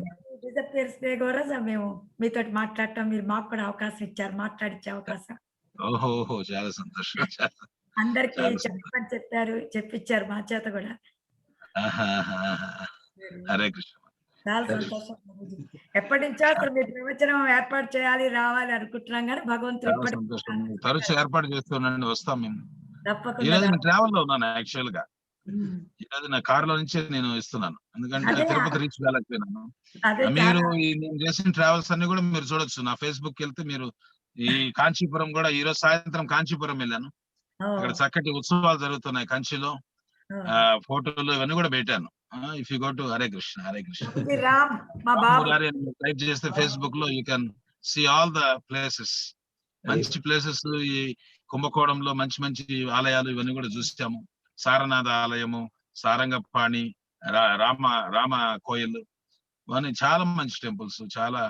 కూడా మేము మీతో మాట్లాడటం, మీరు మాకు కూడా అవకాశం ఇచ్చారు, మాట్లాడించే అవకాశం. ఓహో, చాలా సంతోషం. అందరికి చెప్పని చెప్పారు, చెప్పించారు మా చేత కూడా. హరే కృష్ణ. చాలా సంతోషం. ఎప్పటి నుంచో అసలు మీ ప్రవచనం ఏర్పాటు చేయాలి, రావాలి అనుకుంటున్నాం కానీ భగవంతుడు తరచు ఏర్పాటు చేస్తున్నాండి, వస్తాం మేము. తప్పకుండా. ఈరోజు నేను ట్రావెల్ లో ఉన్నాను. యాక్చువల్ గా ఈరోజు నా కార్ లో నుంచి నేను ఇస్తున్నాను, ఎందుకంటే తిరుపతి రీచ్ కాలేకపోయినాను. మీరు నేను చేసిన ట్రావెల్స్ అన్ని కూడా మీరు చూడొచ్చు. నా ఫేస్బుక్ వెళ్తే మీరు ఈ కాంచీపురం కూడా, ఈ రోజు సాయంత్రం కాంచీపురం వెళ్ళాను. అక్కడ చక్కటి ఉత్సవాలు జరుగుతున్నాయి కంచిలో. ఫోటోలు ఇవన్నీ కూడా పెట్టాను. If you go to Hare Krishna, Hare Krishna type చేస్తే ఫేస్బుక్ లో you can see all the places. మంచి ప్లేసెస్ ఈ కుంభకోణంలో మంచి మంచి ఆలయాలు ఇవన్నీ కూడా చూసాము. సారనాథ ఆలయము, సారంగపాణి, రామ కోయిల్, ఇవన్నీ చాలా మంచి టెంపుల్స్, చాలా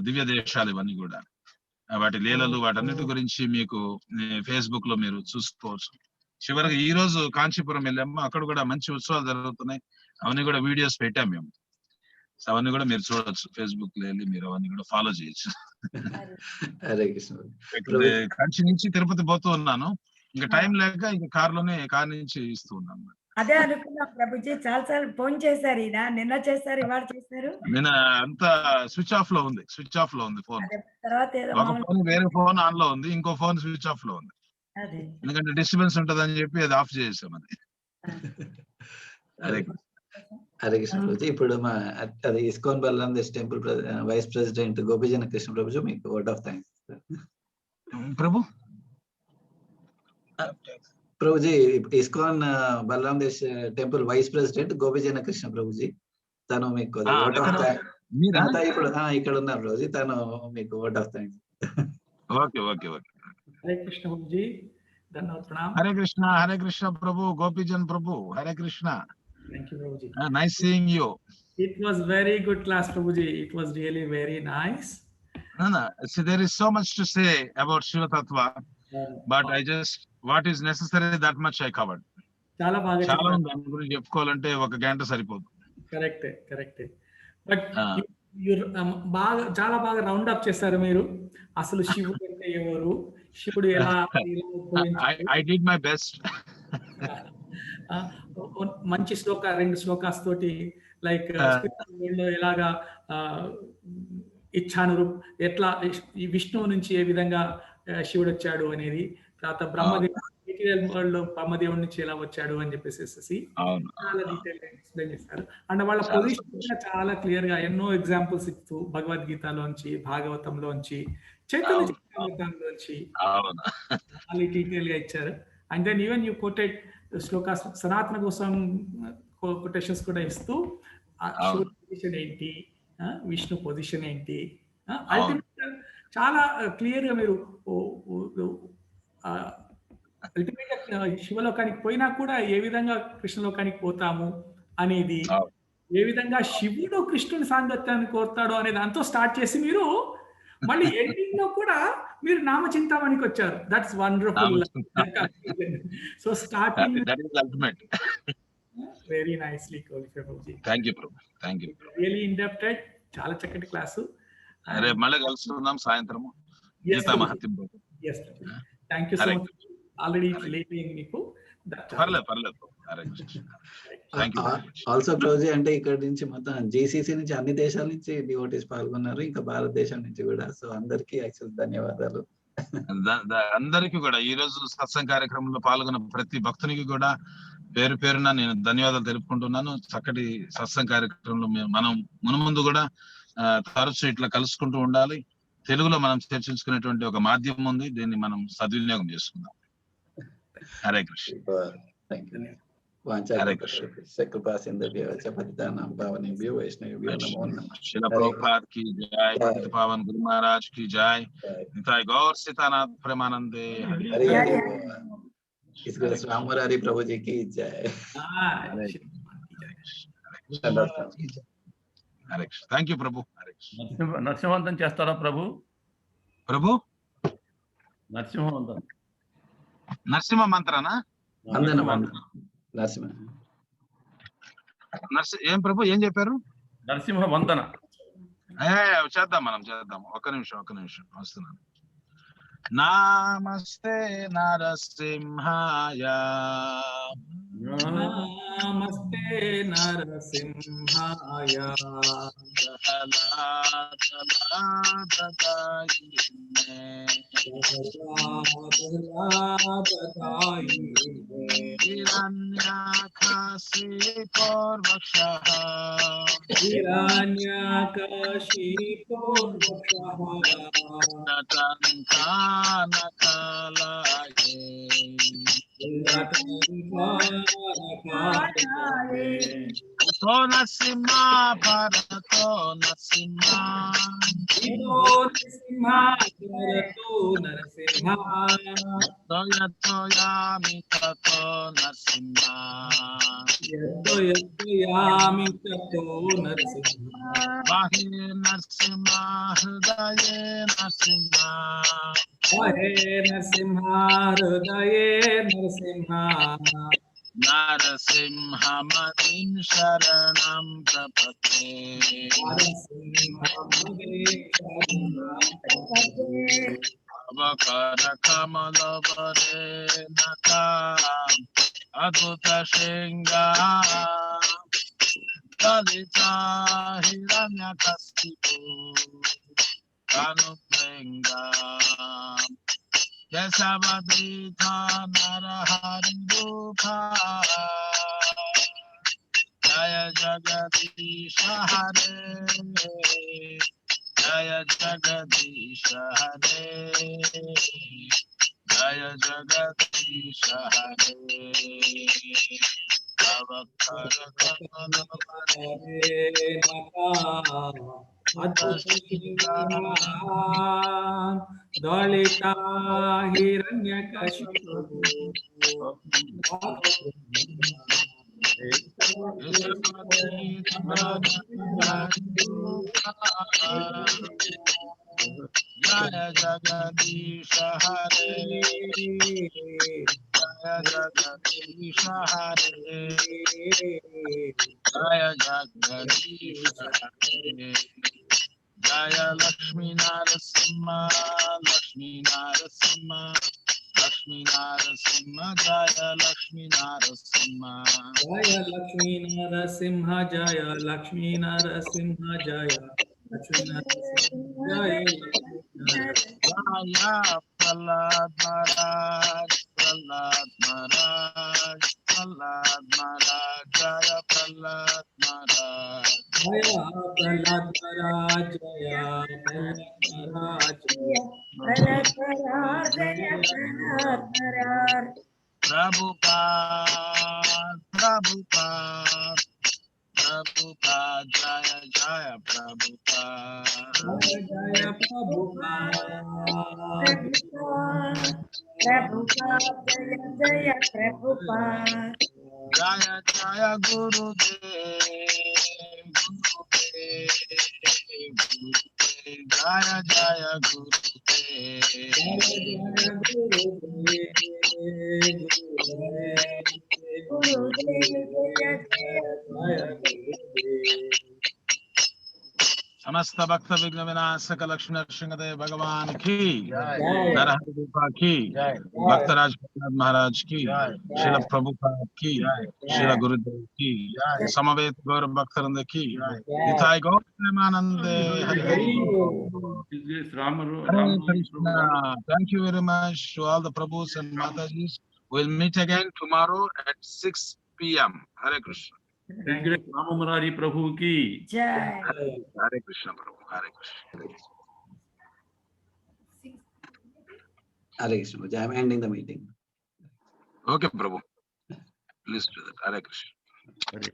దివ్య దేశాలు ఇవన్నీ కూడా. వాటి లీలలు వాటన్నిటి గురించి మీకు ఫేస్బుక్ లో మీరు చూసుకోవచ్చు. చివరికి ఈ రోజు కాంచీపురం వెళ్ళాము, అక్కడ కూడా మంచి ఉత్సవాలు జరుగుతున్నాయి. అవన్నీ కూడా వీడియోస్ పెట్టాం మేము. సో అవన్నీ కూడా మీరు చూడవచ్చు, ఫేస్బుక్ లో వెళ్ళి మీరు అవన్నీ కూడా ఫాలో చేయొచ్చు. హరే కృష్ణ. కాంచి నుంచి తిరుపతి పోతూ ఉన్నాను, ఇంకా టైం లేక ఇంకా కార్ నుంచి ఇస్తూ ఉన్నాను. అదే అనుకున్నా ప్రభుజీ, చాలా సార్లు ఫోన్ చేశారు, ఈయన నిన్న చేశారు, ఇవాళ చేశారు. నేను అంతా స్విచ్ ఆఫ్ లో ఉంది ఫోన్. తర్వాత ఒక ఫోన్ వేరే ఫోన్ ఆన్ లో ఉంది, ఇంకో ఫోన్ స్విచ్ ఆఫ్ లో ఉంది. ఎందుకంటే డిస్టర్బెన్స్ ఉంటదని చెప్పి అది ఆఫ్ చేసాం. అది హరే కృష్ణ ప్రభుజీ. ఇప్పుడు మా అది ఇస్కాన్ బలరాం దేశ్ temple vice president గోపిజన Krishna Prabhuji మీకు word of thanks. Prabhuji, ISKCON Balaram Desh temple vice president గోపిజన Krishna Prabhuji, తను మీకు వర్డ్ ఆఫ్ థ్యాంక్స్. ఇప్పుడు ఇక్కడ ఉన్నారు ప్రభుజీ, తను మీకు word of thanks. Okay okay okay. Hare Krishna Prabhu ji, धन्यवाद, प्रणाम. हरे कृष्ण प्रभु, गोपीजन प्रभु, हरे Krishna. Thank you Prabhu ji. Nice seeing you. It was very good class Prabhu ji. It was really very nice. No. See, there is so much to say about Shiva Tattva, but I just what is necessary that much I covered. చాలా బాగా దాని గురించి చెప్పుకోవాలంటే ఒక గంట సరిపోదు. Correct. But చాలా బాగా రౌండ్ అప్ చేశారు మీరు. అసలు శివుడు అంటే ఎవరు, శివుడు ఎలా I did my best. మంచి రెండు శ్లోకాస్ తోటి లైక్ ఎలాగా ఇచ్చాను, ఎట్లా ఈ విష్ణువు నుంచి ఏ విధంగా శివుడు వచ్చాడు అనేది, తర్వాత బ్రహ్మదేవుడు మెటీరియల్ వరల్డ్ లో బ్రహ్మదేవుడి నుంచి ఎలా వచ్చాడు అని చెప్పేసి చాలా డీటెయిల్ గా ఎక్స్ప్లెయిన్ చేస్తారు. అండ్ వాళ్ళ పొజిషన్ చాలా క్లియర్ గా ఎన్నో ఎగ్జాంపుల్స్ ఇస్తూ భగవద్గీతలోంచి, భాగవతంలోంచి, చైతన్యలోంచి చాలా డీటెయిల్ గా ఇచ్చారు. And then even you quoted shlokas, సనాతన కోసం కొటేషన్స్ కూడా ఇస్తూ శివుడి పొజిషన్ ఏంటి, విష్ణు పొజిషన్ ఏంటి, అల్టిమేట్ చాలా క్లియర్ గా మీరు అల్టిమేట్ గా శివలోకానికి పోయినా కూడా ఏ విధంగా కృష్ణలోకానికి పోతాము అనేది, ఏ విధంగా శివుడు కృష్ణుని సాంగత్యాన్ని కోరుతాడు అనే దాంతో స్టార్ట్ చేసి మీరు మళ్ళీ ఎండింగ్ లో కూడా మీరు నామచింతామణికి వచ్చారు. That's wonderful. So starting very nicely Prabhuji. Thank you Prabhu, thank you. Really in depth, చాలా చక్కటి క్లాసు. రేపు మళ్ళీ కలుసుకుందాం సాయంత్రం. Thank you so much. Already late అయింది మీకు. పర్లేదు. ఆల్సో ప్రభుజీ, అంటే ఇక్కడ నుంచి మొత్తం జీసీసీ నుంచి అన్ని దేశాల నుంచి డివోటీస్ పాల్గొన్నారు, ఇంకా భారతదేశం నుంచి కూడా. సో అందరికీ యాక్చువల్ ధన్యవాదాలు. అందరికీ కూడా ఈ రోజు సత్సంగ కార్యక్రమంలో పాల్గొన్న ప్రతి భక్తునికి కూడా పేరు పేరున నేను ధన్యవాదాలు తెలుపుకుంటున్నాను. చక్కటి సత్సంగ కార్యక్రమంలో మనం మునుముందు కూడా తరచు ఇట్లా కలుసుకుంటూ ఉండాలి. తెలుగులో మనం చర్చించుకునేటువంటి ఒక మాధ్యమం ఉంది, దీన్ని మనం సద్వినియోగం చేసుకుందాం. హరే కృష్ణ. హరే కృష్ణ. శిల ప్రభుపాద్ కి జై, భక్తి పావన్ గురు మహారాజ్ కి జై, నితాయ్ గౌర్ సీతానాథ్ ప్రేమానందే. రామరారి ప్రభుజీ కి జై. హరే కృష్ణ. థ్యాంక్ యూ ప్రభు. హరే కృష్ణ. నరసింహవంతం చేస్తారా ప్రభు? నరసింహ మంత్రానా? ఏం ప్రభు ఏం చెప్పారు? నరసింహ వందన చేద్దాం. ఒక్క నిమిషం వస్తున్నాను. నమస్తే నరసింహాయ, నమస్తే నరసింహాయ, So Nasimha Bharato Nasimha Toya Toya Mitato Nasimha Vahe Nasimha Hridaye Nasimha Narasimha Madin Sharanam Prapate Avakara Kamala Vare Naka Adhuta Shinga Dalita Hiranya Kasipu Kanuprenga Kesavadita Narahari Rupa Jaya Jagadisha Hare Jaya Jagadisha Hare Jaya Jagadisha Hare Avakara Kamala Dalita Hiranyakashipu Jaya Jagadisha Hare Jaya Jagadisha Hare Jaya Jagadisha Hare Jaya Lakshmi Narasimha Lakshmi Narasimha Lakshmi Narasimha Jaya Lakshmi Narasimha Jaya Lakshmi Narasimha Jaya Lakshmi Narasimha Jaya Lakshmi Narasimha Jaya Jaya Prahlad Maharaj Prahlad Maharaj Prahlad Maharaj Jaya Prahlad Maharaj Jaya Prahlad Maharaj Jaya Prahlad Maharaj Prabhupada Prabhupada Prabhupada Jaya Jaya Prabhupada Jaya Jaya Prabhupada Jaya Prabhupada Jaya Jaya Gurudev Gurudev Gurudev Jaya Jaya Gurudev समस्त भक्त विघ्न विनाशक लक्ष्मी नरसिंहदेव भगवान की नरहरि रूपा की भक्तराज प्रहलाद महाराज की श्रील प्रभुपाद की श्रील गुरुदेव की समवेत गौर भक्तवृंद की निताय गौर प्रेमानंदे Hari Hari Hare Krishna. Thank you very much to all the Prabhus and Matajis. We'll meet again tomorrow at 6 p.m. Hare Krishna. రామమురారి ప్రభుకి Jai. Hare Krishna, Prabhu. Hare Krishna. Hare Krishna. I'm ending the meeting. Okay, Prabhu. Please do that. Hare Krishna. Hare